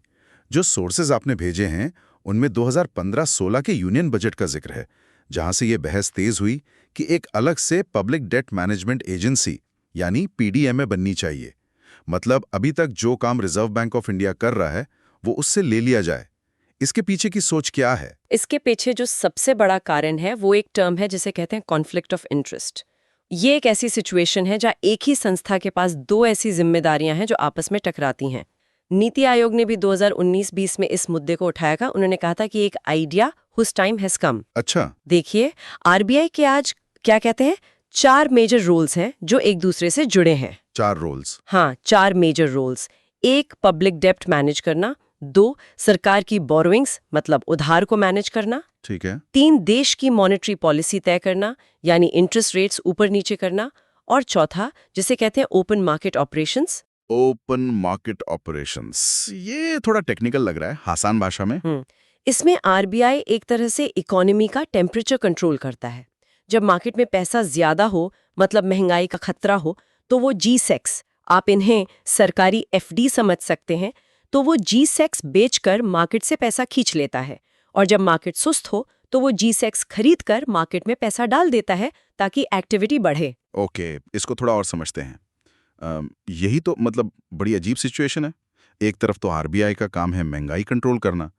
जो सोर्सेज आपने भेजे हैं उनमें 2015-16 के यूनियन बजट का जिक्र है, जहां से ये बहस तेज हुई कि एक अलग से पब्लिक डेट मैनेजमेंट एजेंसी यानी पीडीएमए बननी चाहिए। मतलब अभी तक जो काम रिजर्व बैंक ऑफ इंडिया कर रहा है वो उससे ले लिया जाए। इसके पीछे की सोच क्या है? इसके पीछे जो सबसे बड़ा कारण है वो एक टर्म है जिसे कहते हैं कॉन्फ्लिक्ट ऑफ इंटरेस्ट। ये एक ऐसी सिचुएशन है जहां एक ही संस्था के पास दो ऐसी जिम्मेदारियां हैं जो आपस में टकराती हैं। नीति आयोग ने भी 2019-20 में इस मुद्दे को उठाया था। उन्होंने कहा था कि एक idea whose time has come. अच्छा। देखिए, आरबीआई के आज क्या कहते हैं, 4 मेजर रोल्स हैं जो एक दूसरे से जुड़े हैं। 4 रोल्स? हाँ, 4 मेजर रोल्स। 1, पब्लिक डेप्ट मैनेज करना। 2, सरकार की बोरोइंग्स मतलब उधार को मैनेज करना। ठीक है। 3, देश की मॉनेटरी पॉलिसी तय करना यानी इंटरेस्ट रेट्स ऊपर नीचे करना। और चौथा, जिसे कहते हैं open market operations. Open market operations, ये थोड़ा टेक्निकल लग रहा है, आसान भाषा में। इसमें आरबीआई एक तरह से इकोनॉमी का टेम्परेचर कंट्रोल करता है। जब मार्केट में पैसा ज्यादा हो, मतलब महंगाई का खतरा हो, तो वो जी-सेक्स, आप इन्हें सरकारी एफडी समझ सकते हैं, तो वो जी-सेक्स बेचकर मार्केट से पैसा खींच लेता है। और जब मार्केट सुस्त हो तो वो जी-सेक्स खरीद कर मार्केट में पैसा डाल देता है ताकि एक्टिविटी बढ़े। ओके, इसको थोड़ा और समझते हैं। यही तो मतलब बड़ी अजीब सिचुएशन है। एक तरफ तो आरबीआई का काम है महंगाई कंट्रोल करना।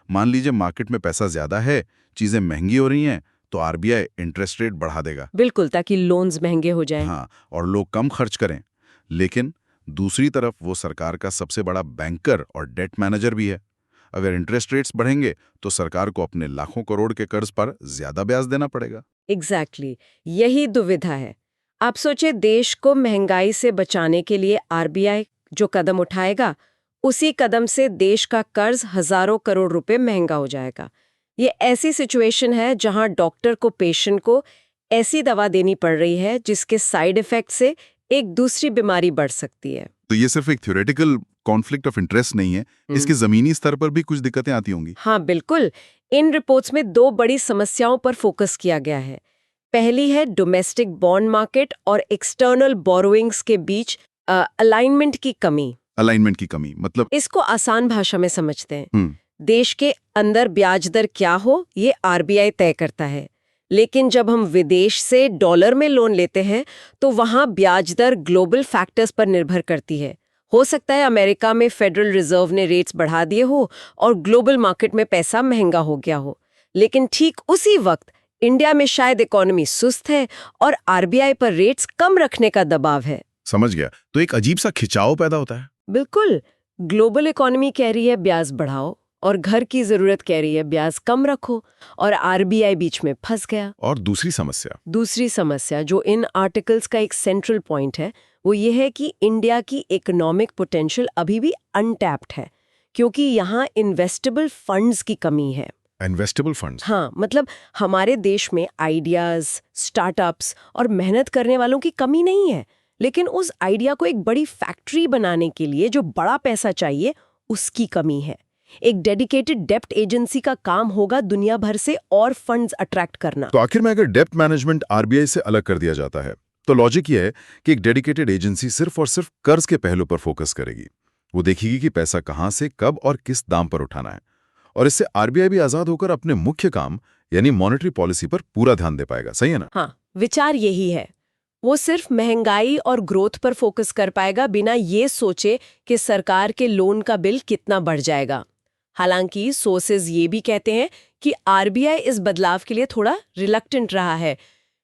मान लीजिए मार्केट में पैसा ज्यादा है, चीजें महंगी हो रही हैं, तो आरबीआई इंटरेस्ट रेट बढ़ा देगा। बिल्कुल, ताकि लोन्स महंगे हो जाएं। हाँ, और लोग कम खर्च करें। लेकिन दूसरी तरफ वो सरकार का सबसे बड़ा बैंकर और डेट मैनेजर भी है। अगर इंटरेस्ट रेट्स बढ़ेंगे तो सरकार को अपने लाखों करोड़ के कर्ज पर ज्यादा ब्याज देना पड़ेगा। एग्जैक्टली, यही दुविधा है। आप सोचे, देश को महंगाई से बचाने के लिए आरबीआई जो कदम उठाएगा, उसी कदम से देश का कर्ज हजारों करोड़ रुपए महंगा हो जाएगा। ये ऐसी सिचुएशन है जहां डॉक्टर को पेशेंट को ऐसी दवा देनी पड़ रही है जिसके साइड इफेक्ट से एक दूसरी बीमारी बढ़ सकती है। तो ये सिर्फ एक थ्योरेटिकल कॉन्फ्लिक्ट ऑफ इंटरेस्ट नहीं है, इसके जमीनी स्तर पर भी कुछ दिक्कतें आती होंगी। हाँ बिल्कुल, इन रिपोर्ट्स में 2 बड़ी समस्याओं पर फोकस किया गया है। पहली है डोमेस्टिक बॉन्ड मार्केट और एक्सटर्नल बोरोइंग्स के बीच अलाइनमेंट की कमी। अलाइनमेंट की कमी मतलब? इसको आसान भाषा में समझते हैं। देश के अंदर ब्याज दर क्या हो ये आरबीआई तय करता है, लेकिन जब हम विदेश से डॉलर में लोन लेते हैं तो वहां ब्याज दर ग्लोबल फैक्टर्स पर निर्भर करती है। हो सकता है अमेरिका में फेडरल रिजर्व ने रेट्स बढ़ा दिए हो और ग्लोबल मार्केट में पैसा महंगा हो गया हो, लेकिन ठीक उसी वक्त इंडिया में शायद इकोनॉमी सुस्त है और आरबीआई पर रेट्स कम रखने का दबाव है। समझ गया। तो एक अजीब सा खिंचाव पैदा होता है। बिल्कुल, ग्लोबल इकोनॉमी कह रही है ब्याज बढ़ाओ और घर की जरूरत कह रही है ब्याज कम रखो, और आरबीआई बीच में फंस गया। और दूसरी समस्या जो इन आर्टिकल्स का एक सेंट्रल पॉइंट है वो ये है कि इंडिया की इकोनॉमिक पोटेंशियल अभी भी अनटैप्ड है, क्योंकि यहाँ इन्वेस्टेबल फंड्स की कमी है। Investable funds? हाँ, मतलब हमारे देश में आइडियाज, स्टार्टअप्स और मेहनत करने वालों की कमी नहीं है, लेकिन उस आइडिया को एक बड़ी फैक्ट्री बनाने के लिए जो बड़ा पैसा चाहिए उसकी कमी है। एक डेडिकेटेड डेप्ट एजेंसी का काम होगा दुनिया भर से और फंड्स अट्रैक्ट करना। तो आखिर में अगर डेप्ट मैनेजमेंट आरबीआई से अलग कर दिया जाता है तो लॉजिक ये है कि एक डेडिकेटेड एजेंसी सिर्फ और सिर्फ कर्ज के पहलू पर फोकस करेगी। वो देखेगी कि पैसा कहां से, कब और किस दाम पर उठाना है, और इससे आरबीआई भी आजाद होकर अपने मुख्य काम यानी मॉनेटरी पॉलिसी पर पूरा ध्यान दे पाएगा। सही है ना? हाँ, विचार यही है। वो सिर्फ महंगाई और ग्रोथ पर फोकस कर पाएगा बिना ये सोचे कि सरकार के लोन का बिल कितना बढ़ जाएगा। हालांकि सोर्सेज ये भी कहते हैं कि आरबीआई इस बदलाव के लिए थोड़ा रिलक्टेंट रहा है,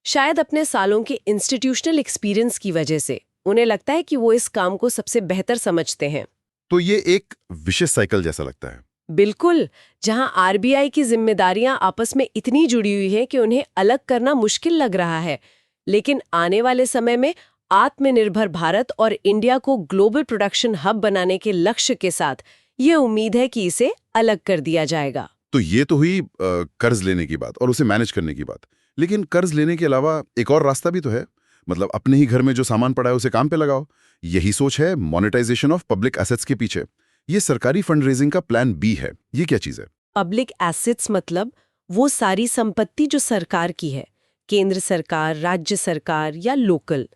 शायद अपने सालों के इंस्टीट्यूशनल एक्सपीरियंस की वजह से। उन्हें लगता है कि वो इस काम को सबसे बेहतर समझते हैं। तो ये एक विशेष साइकिल जैसा लगता है। बिल्कुल, जहां आरबीआई की जिम्मेदारियां आपस में इतनी जुड़ी हुई हैं कि उन्हें अलग करना मुश्किल लग रहा है, लेकिन आने वाले समय में आत्मनिर्भर भारत और इंडिया को ग्लोबल प्रोडक्शन हब बनाने के लक्ष्य के साथ ये उम्मीद है कि इसे अलग कर दिया जाएगा। तो ये तो हुई कर्ज लेने की बात और उसे मैनेज करने की बात, लेकिन कर्ज लेने के अलावा एक और रास्ता भी तो है। मतलब अपने ही घर में जो सामान पड़ा है उसे काम पे लगाओ। यही सोच है मोनेटाइजेशन ऑफ पब्लिक एसेट्स के पीछे। ये सरकारी फंड रेजिंग का प्लान बी है। ये क्या चीज है? पब्लिक एसेट्स मतलब वो सारी संपत्ति जो सरकार की है, केंद्र सरकार, राज्य सरकार या लोकल।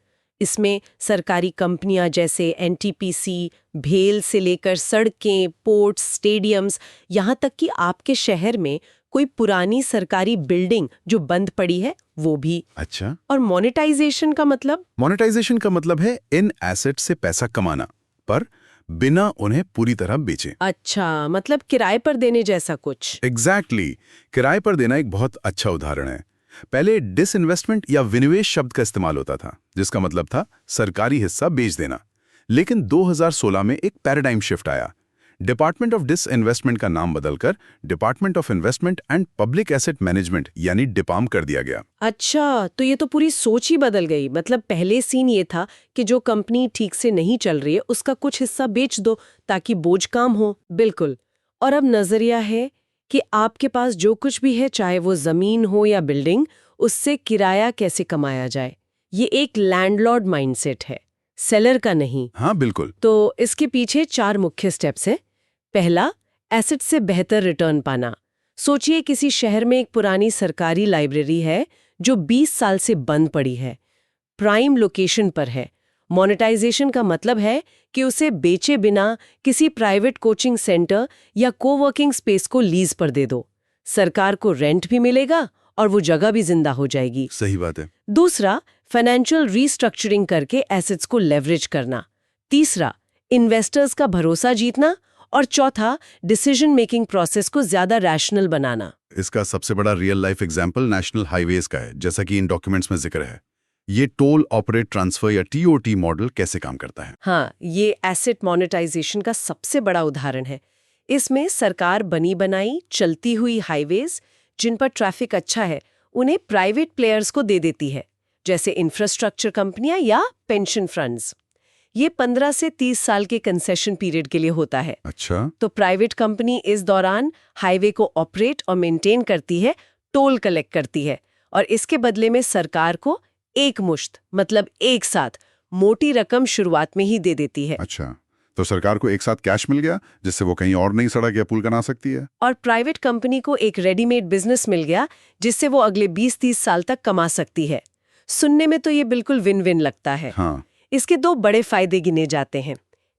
इसमें सरकारी कंपनियां जैसे एनटीपीसी, भेल से लेकर सड़कें, पोर्ट्स, स्टेडियम्स, यहाँ तक कि आपके शहर में कोई पुरानी सरकारी बिल्डिंग जो बंद पड़ी है वो भी। अच्छा। और मोनेटाइजेशन का मतलब? मोनेटाइजेशन का मतलब है इन एसेट से पैसा कमाना, पर बिना उन्हें पूरी तरह बेचे। अच्छा, मतलब किराए पर देने जैसा कुछ। एग्जैक्टली। किराए पर देना एक बहुत अच्छा उदाहरण है। पहले डिसइन्वेस्टमेंट या विनिवेश शब्द का इस्तेमाल होता था, जिसका मतलब था सरकारी हिस्सा बेच देना। लेकिन 2016 में एक पैराडाइम शिफ्ट आया। डिपार्टमेंट ऑफ डिसइन्वेस्टमेंट का नाम बदलकर department of investment and public asset management यानी डिपाम कर दिया गया। अच्छा, तो ये तो पूरी सोच ही बदल गई। मतलब पहले सीन ये था कि जो कंपनी ठीक से नहीं चल रही है उसका कुछ हिस्सा बेच दो ताकि बोझ कम हो। बिल्कुल। और अब नजरिया है कि आपके पास जो कुछ भी है, चाहे वो जमीन हो या बिल्डिंग, उससे किराया कैसे कमाया जाए। ये एक लैंडलॉर्ड माइंडसेट है, सेलर का नहीं। हाँ बिल्कुल। तो इसके पीछे 4 मुख्य स्टेप्स हैं। पहला, एसेट से बेहतर रिटर्न पाना। सोचिए किसी शहर में एक पुरानी सरकारी लाइब्रेरी है जो 20 साल से बंद पड़ी है, प्राइम लोकेशन पर है। मोनेटाइजेशन का मतलब है कि उसे बेचे बिना किसी प्राइवेट कोचिंग सेंटर या कोवर्किंग स्पेस को लीज पर दे दो। सरकार को रेंट भी मिलेगा और वो जगह भी जिंदा हो जाएगी। सही बात है। दूसरा, फाइनेंशियल रीस्ट्रक्चरिंग करके एसेट्स को लेवरेज करना। तीसरा, इन्वेस्टर्स का भरोसा जीतना। और चौथा, डिसीजन मेकिंग प्रोसेस को ज्यादा रैशनल बनाना। इसका सबसे बड़ा real life example national highways का है, जैसा कि इन डॉक्यूमेंट्स में जिक्र है। ये टोल ऑपरेट ट्रांसफर या टीओटी मॉडल कैसे काम करता है? हाँ, ये एसेट मोनेटाइजेशन का सबसे बड़ा उदाहरण है। इसमें सरकार बनी बनाई चलती हुई हाईवेज जिन पर ट्रैफिक अच्छा है उन्हें प्राइवेट प्लेयर्स को दे देती है, जैसे इंफ्रास्ट्रक्चर कंपनियां या पेंशन फंड्स। ये 15 से 30 साल के कंसेशन पीरियड के लिए होता है। अच्छा। तो प्राइवेट कंपनी इस दौरान हाईवे को ऑपरेट और मेंटेन करती है, टोल कलेक्ट करती है, और इसके बदले में सरकार को एक मुश्त, मतलब एक साथ मोटी रकम शुरुआत में ही दे देती है। अच्छा, तो सरकार को एक साथ कैश मिल गया जिससे वो कहीं और नई सड़क या पुल बना सकती है, और प्राइवेट कंपनी को एक रेडीमेड बिजनेस मिल गया जिससे वो अगले 20-30 साल तक कमा सकती है। सुनने में तो ये बिल्कुल विन विन लगता है। हाँ। इसके 2 बड़े फायदे गिने जाते हैं।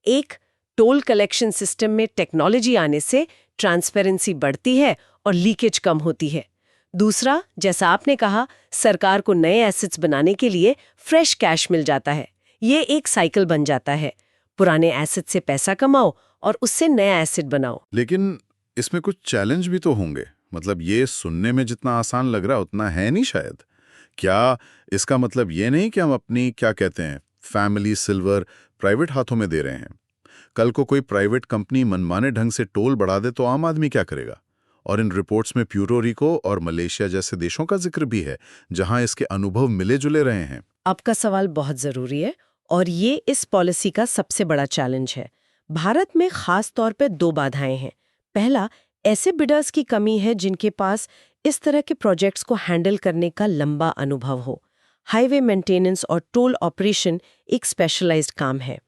एक, टोल कलेक्शन सिस्टम में टेक्नोलॉजी आने से ट्रांसपेरेंसी बढ़ती है और लीकेज कम होती है। दूसरा, जैसा आपने कहा, सरकार को नए एसेट्स बनाने के लिए फ्रेश कैश मिल जाता है। ये एक साइकिल बन जाता है, पुराने एसेट से पैसा कमाओ और उससे नया एसेट बनाओ। लेकिन इसमें कुछ चैलेंज भी तो होंगे। मतलब ये सुनने में जितना आसान लग रहा उतना है नहीं शायद। क्या इसका मतलब ये नहीं कि हम अपनी, क्या कहते हैं, फैमिली सिल्वर प्राइवेट हाथों में दे रहे हैं? कल को कोई प्राइवेट कंपनी मनमाने ढंग से टोल बढ़ा दे तो आम आदमी क्या करेगा? और इन रिपोर्ट्स में प्यूर्टो रिको और मलेशिया जैसे देशों का जिक्र भी है जहां इसके अनुभव मिले जुले रहे हैं। आपका सवाल बहुत जरूरी है और ये इस पॉलिसी का सबसे बड़ा चैलेंज है। भारत में खास तौर पे 2 बाधाएं हैं। पहला, ऐसे बिडर्स की कमी है जिनके पास इस तरह के प्रोजेक्ट्स को हैंडल करने का लंबा अनुभव हो। हाईवे मेंटेनेंस और टोल ऑपरेशन एक स्पेशलाइज्ड काम है।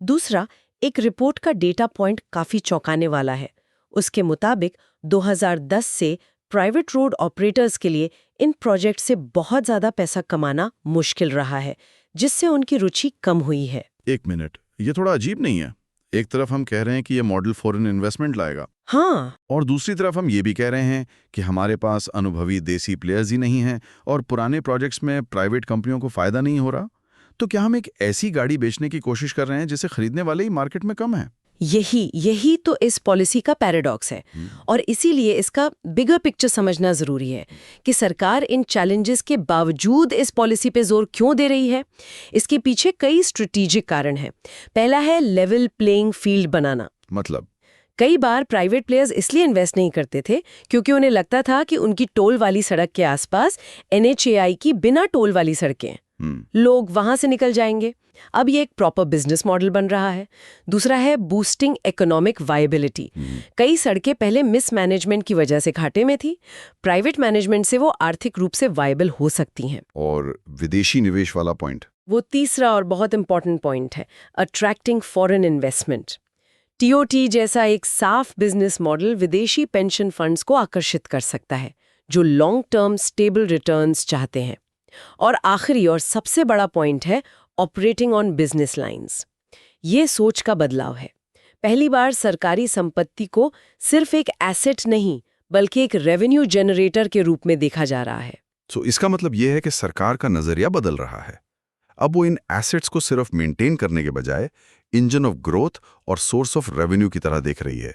दूसरा, एक रिपोर्ट का डेटा पॉइंट काफी चौंकाने वाला है। उसके मुताबिक 2010 से प्राइवेट रोड ऑपरेटर्स के लिए इन प्रोजेक्ट से बहुत ज्यादा पैसा कमाना मुश्किल रहा है, जिससे उनकी रुचि कम हुई है। एक मिनट, ये थोड़ा अजीब नहीं है? एक तरफ हम कह रहे हैं कि ये मॉडल फॉरेन इन्वेस्टमेंट लाएगा, हाँ, और दूसरी तरफ हम ये भी कह रहे हैं कि हमारे पास अनुभवी देसी प्लेयर्स ही नहीं हैं और पुराने प्रोजेक्ट्स में प्राइवेट कंपनियों को फायदा नहीं हो रहा। तो क्या हम एक ऐसी गाड़ी बेचने की कोशिश कर रहे हैं जिसे खरीदने वाले ही मार्केट में कम है? यही तो इस पॉलिसी का पैराडॉक्स है, और इसीलिए इसका बिगर पिक्चर समझना जरूरी है कि सरकार इन चैलेंजेस के बावजूद इस पॉलिसी पे जोर क्यों दे रही है। इसके पीछे कई स्ट्रेटेजिक कारण हैं। पहला है लेवल प्लेइंग फील्ड बनाना। मतलब? कई बार प्राइवेट प्लेयर्स इसलिए इन्वेस्ट नहीं करते थे क्योंकि उन्हें लगता था कि उनकी टोल वाली सड़क के आसपास NHAI की बिना टोल वाली सड़कें, लोग वहां से निकल जाएंगे। अब ये एक प्रॉपर बिजनेस मॉडल बन रहा है। दूसरा है बूस्टिंग इकोनॉमिक वायबिलिटी। कई सड़कें पहले मिसमैनेजमेंट की वजह से घाटे में थी, प्राइवेट मैनेजमेंट से वो आर्थिक रूप से वायबल हो सकती हैं। और विदेशी निवेश वाला पॉइंट? वो तीसरा और बहुत इंपॉर्टेंट पॉइंट है, अट्रैक्टिंग फॉरेन इन्वेस्टमेंट। TOT जैसा एक साफ बिजनेस मॉडल विदेशी पेंशन फंड्स को आकर्षित कर सकता है, जो लॉन्ग टर्म स्टेबल रिटर्न्स चाहते हैं। और आखिरी और सबसे बड़ा पॉइंट है ऑपरेटिंग ऑन बिजनेस लाइंस। ये सोच का बदलाव है। पहली बार सरकारी संपत्ति को सिर्फ एक एसेट नहीं बल्कि एक रेवेन्यू जनरेटर के रूप में देखा जा रहा है। तो इसका मतलब यह है कि सरकार का नजरिया बदल रहा है। अब वो इन एसेट्स को सिर्फ मेंटेन करने के बजाय इंजन ऑफ ग्रोथ और सोर्स ऑफ रेवेन्यू की तरह देख रही है।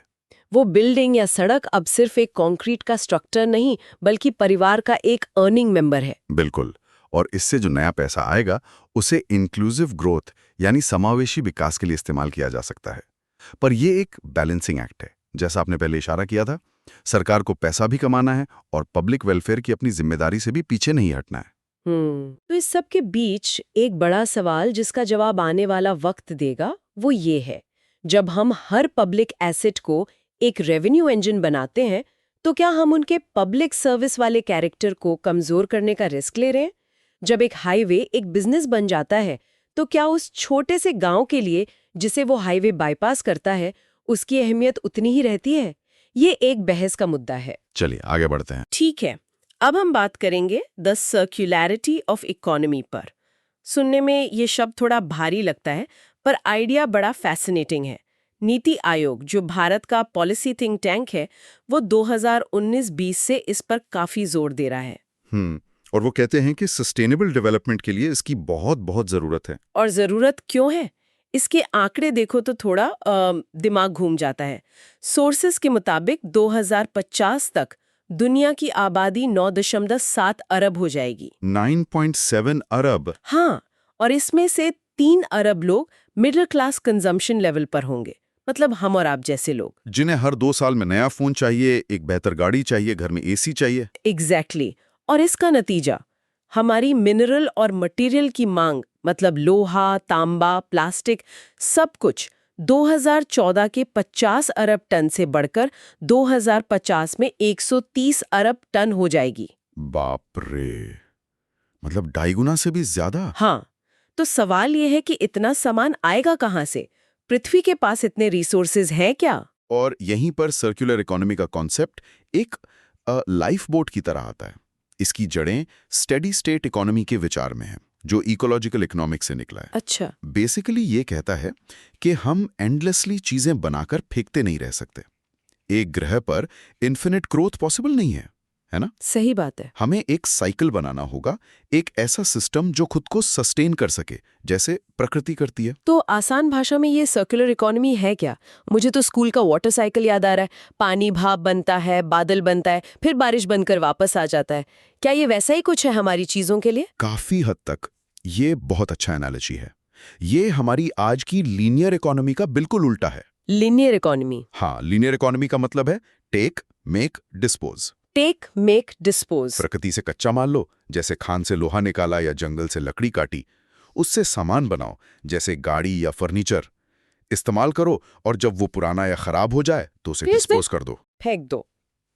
वो बिल्डिंग या सड़क अब सिर्फ एक कंक्रीट का स्ट्रक्चर नहीं बल्कि परिवार का एक अर्निंग मेंबर है। बिल्कुल। और इससे जो नया पैसा आएगा उसे इंक्लूसिव ग्रोथ यानी समावेशी विकास के लिए इस्तेमाल किया जा सकता है। पर यह एक बैलेंसिंग एक्ट है। जैसा आपने पहले इशारा किया था, सरकार को पैसा भी कमाना है और पब्लिक वेलफेयर की अपनी जिम्मेदारी से भी पीछे नहीं हटना है। तो इस सब के बीच एक बड़ा सवाल जिसका जवाब आने वाला वक्त देगा वो ये है, जब हम हर पब्लिक एसेट को एक रेवेन्यू इंजन बनाते हैं तो क्या हम उनके पब्लिक सर्विस वाले कैरेक्टर को कमजोर करने का रिस्क ले रहे हैं? जब एक हाईवे एक बिजनेस बन जाता है तो क्या उस छोटे से गांव के लिए जिसे वो हाईवे बाईपास करता है उसकी अहमियत उतनी ही रहती है? ये एक बहस का मुद्दा है। चलिए आगे बढ़ते हैं। ठीक है, अब हम बात करेंगे द सर्क्युलैरिटी ऑफ इकोनॉमी पर। सुनने में ये शब्द थोड़ा भारी लगता है, पर आइडिया बड़ा फैसिनेटिंग है। नीति आयोग, जो भारत का पॉलिसी थिंक टैंक है, वो 2019-20 से इस पर काफी जोर दे रहा है। और वो कहते हैं कि सस्टेनेबल डेवलपमेंट के लिए इसकी बहुत बहुत जरूरत है। और जरूरत क्यों है? इसके आंकड़े देखो तो थोड़ा दिमाग घूम जाता है। सोर्सेस के मुताबिक 2050 तक दुनिया की आबादी 9.7 अरब हो जाएगी। 9.7 अरब? हाँ, और इसमें से 3 अरब लोग मिडिल क्लास कंजम्पशन लेवल पर होंगे, मतलब हम और आप जैसे लोग, जिन्हें हर 2 साल में नया फोन चाहिए, एक बेहतर गाड़ी चाहिए, घर में AC चाहिए। एग्जैक्टली। और इसका नतीजा, हमारी मिनरल और मटेरियल की मांग, मतलब लोहा, तांबा, प्लास्टिक, सब कुछ 2014 के 50 अरब टन से बढ़कर 2050 में 130 अरब टन हो जाएगी। बाप रे, मतलब 2.5 गुना से भी ज्यादा। हाँ, तो सवाल यह है कि इतना सामान आएगा कहाँ से? पृथ्वी के पास इतने रिसोर्सेज हैं क्या? और यहीं पर सर्कुलर इकोनॉमी का कॉन्सेप्ट एक लाइफ बोट की तरह आता है। इसकी जड़ें स्टेडी स्टेट इकोनॉमी के विचार में हैं, जो इकोलॉजिकल इकोनॉमिक्स से निकला है। अच्छा। बेसिकली ये कहता है कि हम एंडलेसली चीजें बनाकर फेंकते नहीं रह सकते। एक ग्रह पर इन्फिनिट ग्रोथ पॉसिबल नहीं है ना? सही बात है। हमें एक साइकिल बनाना होगा, एक ऐसा सिस्टम जो खुद को सस्टेन कर सके, जैसे प्रकृति करती है। तो आसान भाषा में ये सर्कुलर इकोनॉमी है क्या? मुझे तो स्कूल का वाटर साइकिल याद आ रहा है। पानी भाप बनता है, बादल बनता है, फिर बारिश बनकर वापस आ जाता है। क्या ये वैसा ही कुछ है हमारी चीजों के लिए? काफी हद तक ये बहुत अच्छा एनालॉजी है। ये हमारी आज की लीनियर इकोनॉमी का बिल्कुल उल्टा है। Linear economy? हाँ, लीनियर इकोनॉमी का मतलब है take, make, dispose. Take, make, dispose. प्रकृति से कच्चा माल लो, जैसे खान से लोहा निकाला या जंगल से लकड़ी काटी, उससे सामान बनाओ, जैसे गाड़ी या फर्नीचर। इस्तेमाल करो और जब वो पुराना या खराब हो जाए तो उसे डिस्पोज कर दो, फेंक दो।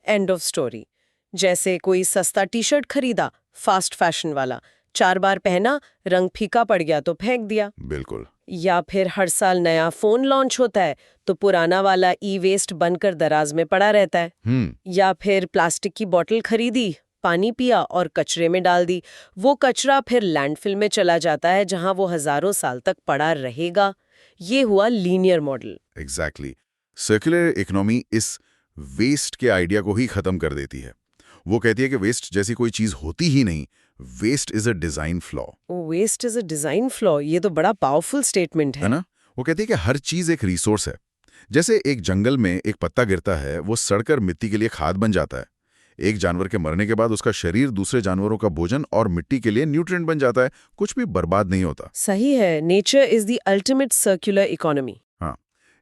End of story. जैसे कोई सस्ता टी-शर्ट खरीदा, फास्ट फैशन वाला, 4 बार पहना, रंग फीका पड़ गया तो फेंक दिया। बिल्कुल। या फिर हर साल नया फोन लॉन्च होता है तो पुराना वाला ई वेस्ट बनकर दराज में पड़ा रहता है। या फिर प्लास्टिक की बोतल खरीदी, पानी पिया और कचरे में डाल दी, वो कचरा फिर लैंडफिल में चला जाता है जहां वो हजारों साल तक पड़ा रहेगा। ये हुआ linear model. Exactly. Circular economy इस वेस्ट के आइडिया को ही खत्म कर देती है। वो कहती है कि वेस्ट जैसी कोई चीज होती ही नहीं, waste is a design flaw. Waste is a design flaw, ये तो बड़ा पावरफुल स्टेटमेंट है है। ना? वो कहती है कि हर चीज एक रिसोर्स है। जैसे एक जंगल में एक पत्ता गिरता है, वो सड़कर मिट्टी के लिए खाद बन जाता है। एक जानवर के मरने के बाद उसका शरीर दूसरे जानवरों का भोजन और मिट्टी के लिए न्यूट्रिएंट बन जाता है, कुछ भी बर्बाद नहीं होता। सही है, nature is the ultimate circular economy. हाँ,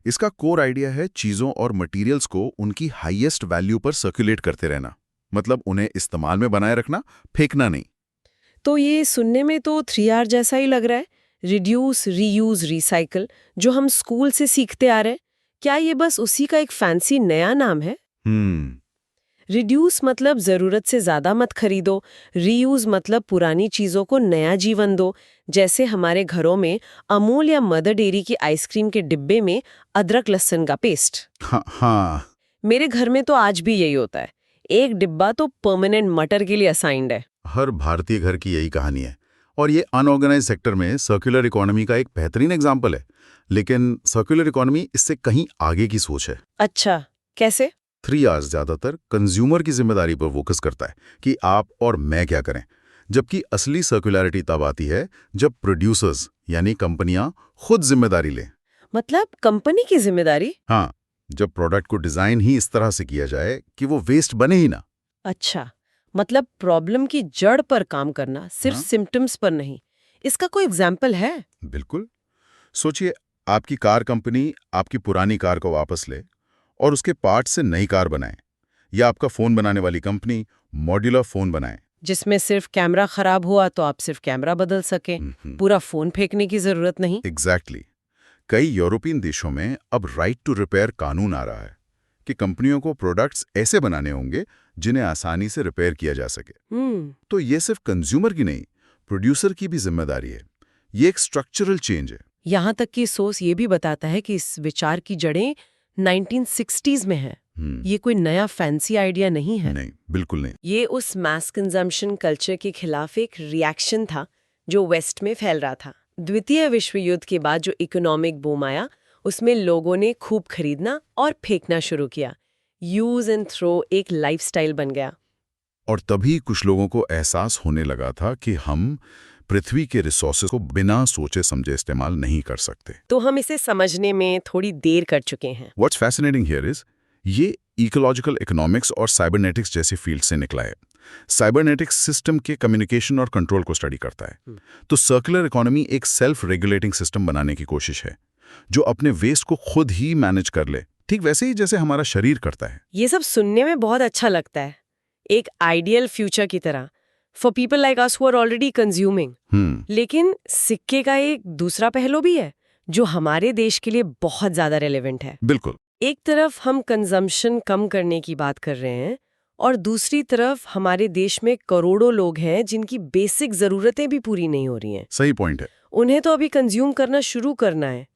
इसका कोर आइडिया है चीजों और मटेरियल्स को उनकी हाईएस्ट वैल्यू पर सर्कुलेट करते रहना। मतलब उन्हें इस्तेमाल में बनाए रखना, फेंकना नहीं। तो ये सुनने में तो 3R जैसा ही लग रहा है, रिड्यूस, रीयूज, रिसाइकल, जो हम स्कूल से सीखते आ रहे हैं। क्या ये बस उसी का एक फैंसी नया नाम है? रिड्यूस मतलब जरूरत से ज्यादा मत खरीदो, रीयूज मतलब पुरानी चीजों को नया जीवन दो। जैसे हमारे घरों में अमूल या मदर डेयरी की आइसक्रीम के डिब्बे में अदरक लहसुन का पेस्ट। हाँ। मेरे घर में तो आज भी यही होता है, एक डिब्बा तो परमानेंट मटर के लिए असाइंड है। हर भारतीय घर की यही कहानी है। और ये अनऑर्गेनाइज सेक्टर में सर्कुलर इकोनॉमी का एक बेहतरीन एग्जाम्पल है। लेकिन सर्कुलर इकोनॉमी इससे कहीं आगे की सोच है। अच्छा, कैसे? 3Rs ज्यादातर कंज्यूमर की जिम्मेदारी पर फोकस करता है कि आप और मैं क्या करें, जबकि असली सर्कुलैरिटी तब आती है जब प्रोड्यूसर्स यानी कंपनियां खुद जिम्मेदारी लें। मतलब कंपनी की जिम्मेदारी? हाँ, जब प्रोडक्ट को डिजाइन ही इस तरह से किया जाए कि वो वेस्ट बने ही ना। अच्छा, मतलब प्रॉब्लम की जड़ पर काम करना, सिर्फ हाँ? सिम्टम्स पर नहीं। इसका कोई एग्जाम्पल है? बिल्कुल। सोचिए, आपकी कार कंपनी आपकी पुरानी कार को वापस ले और उसके पार्ट से नई कार बनाए, या आपका फोन बनाने वाली कंपनी मॉड्यूलर फोन बनाए, जिसमें सिर्फ कैमरा खराब हुआ तो आप सिर्फ कैमरा बदल सके, पूरा फोन फेंकने की जरूरत नहीं। एग्जैक्टली। कई यूरोपियन देशों में अब राइट टू रिपेयर कानून आ रहा है कि कंपनियों को प्रोडक्ट्स ऐसे बनाने होंगे जिन्हें आसानी से रिपेयर किया जा सके। तो ये सिर्फ कंज्यूमर की नहीं, प्रोड्यूसर की भी जिम्मेदारी है। ये एक स्ट्रक्चरल चेंज है। यहाँ तक कि सोर्स ये भी बताता है कि इस विचार की जड़ें 1960s में है। ये कोई नया फैंसी आइडिया नहीं है। नहीं, बिल्कुल नहीं। ये उस मास कंजम्पशन कल्चर के खिलाफ एक रिएक्शन था जो वेस्ट में फैल रहा था। द्वितीय विश्व युद्ध के बाद जो इकोनॉमिक बूम आया, उसमें लोगों ने खूब खरीदना और फेंकना शुरू किया। यूज एंड थ्रो एक लाइफस्टाइल बन गया। और तभी कुछ लोगों को एहसास होने लगा था कि हम पृथ्वी के रिसोर्सेज को बिना सोचे समझे इस्तेमाल नहीं कर सकते। तो हम इसे समझने में थोड़ी देर कर चुके हैं। व्हाट्स फैसिनेटिंग हियर इज, ये इकोलॉजिकल इकोनॉमिक्स और साइबरनेटिक्स जैसे फील्ड से निकला है। साइबरनेटिक्स सिस्टम के कम्युनिकेशन और कंट्रोल को स्टडी करता है। तो सर्कुलर इकोनॉमी एक सेल्फ रेगुलेटिंग सिस्टम बनाने की कोशिश है जो अपने वेस्ट को खुद ही मैनेज कर ले, ठीक वैसे ही जैसे हमारा शरीर करता है। ये सब सुनने में बहुत अच्छा लगता है, एक आइडियल फ्यूचर की तरह for people like us who are already consuming. लेकिन सिक्के का एक दूसरा पहलू भी है जो हमारे देश के लिए बहुत ज्यादा रेलेवेंट है। बिल्कुल। एक तरफ हम कंजम्पशन कम करने की बात कर रहे हैं और दूसरी तरफ हमारे देश में करोड़ों लोग हैं जिनकी बेसिक जरूरतें भी पूरी नहीं हो रही हैं। सही पॉइंट है। उन्हें तो अभी कंज्यूम करना शुरू करना है।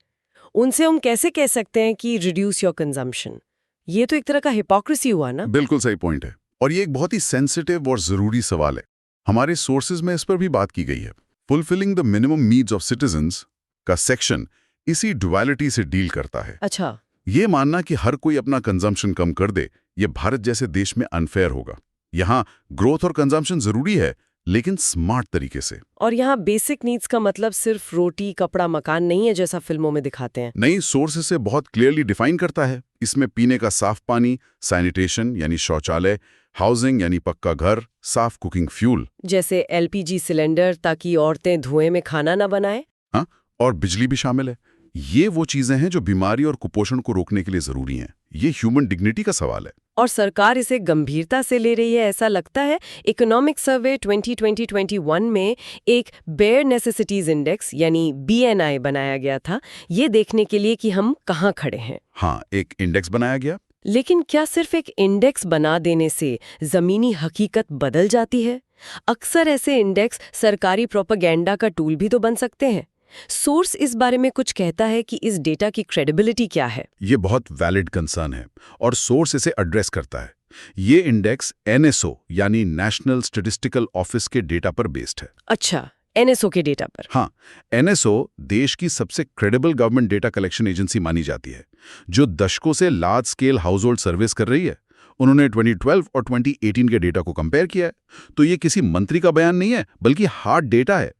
उनसे हम कैसे कह सकते हैं कि रिड्यूस योर कंजम्पशन? ये तो एक तरह का हिपोक्रेसी हुआ ना। बिल्कुल सही पॉइंट है, और ये एक बहुत ही सेंसिटिव और जरूरी सवाल है। हमारे सोर्सेज में इस पर भी बात की गई है। Fulfilling the minimum needs of citizens का सेक्शन इसी ड्युअलिटी से डील करता है। अच्छा, ये मानना कि हर कोई अपना कंजम्पशन कम कर दे, ये भारत जैसे देश में अनफेयर होगा। यहाँ ग्रोथ और कंजम्पशन जरूरी है, लेकिन स्मार्ट तरीके से। और यहाँ बेसिक नीड्स का मतलब सिर्फ रोटी, कपड़ा, मकान नहीं है जैसा फिल्मों में दिखाते हैं। नई सोर्सेज से बहुत क्लियरली डिफाइन करता है। इसमें पीने का साफ पानी, सैनिटेशन यानी शौचालय, हाउसिंग यानी पक्का घर, साफ कुकिंग फ्यूल जैसे LPG सिलेंडर ताकि औरतें धुएं में खाना ना बनाएं। हाँ, और बिजली भी शामिल है। ये वो चीजें हैं जो बीमारी और कुपोषण को रोकने के लिए जरूरी हैं। ये ह्यूमन डिग्निटी का सवाल है। और सरकार इसे गंभीरता से ले रही है ऐसा लगता है। इकोनॉमिक सर्वे 2020-21 में एक बेयर नेसेसिटीज इंडेक्स यानी BNI बनाया गया था, ये देखने के लिए कि हम कहाँ खड़े हैं। हाँ, एक इंडेक्स बनाया गया। लेकिन क्या सिर्फ एक इंडेक्स बना देने से जमीनी हकीकत बदल जाती है? अक्सर ऐसे इंडेक्स सरकारी प्रोपेगेंडा का टूल भी तो बन सकते हैं। सोर्स इस बारे में कुछ कहता है कि इस डेटा की क्रेडिबिलिटी क्या है? ये बहुत वैलिड कंसर्न है और सोर्स इसे एड्रेस करता है। ये इंडेक्स NSO यानी नेशनल स्टैटिस्टिकल ऑफिस के डेटा पर बेस्ड है। अच्छा, NSO के डेटा पर। हाँ, NSO देश की सबसे credible government data collection agency मानी जाती है, जो दशकों से large scale house hold service कर रही है। उन्होंने 2012 और 2018 के डेटा को कंपेयर किया है, तो ये किसी मंत्री का बयान नहीं है, बल्कि हार्ड डेटा है।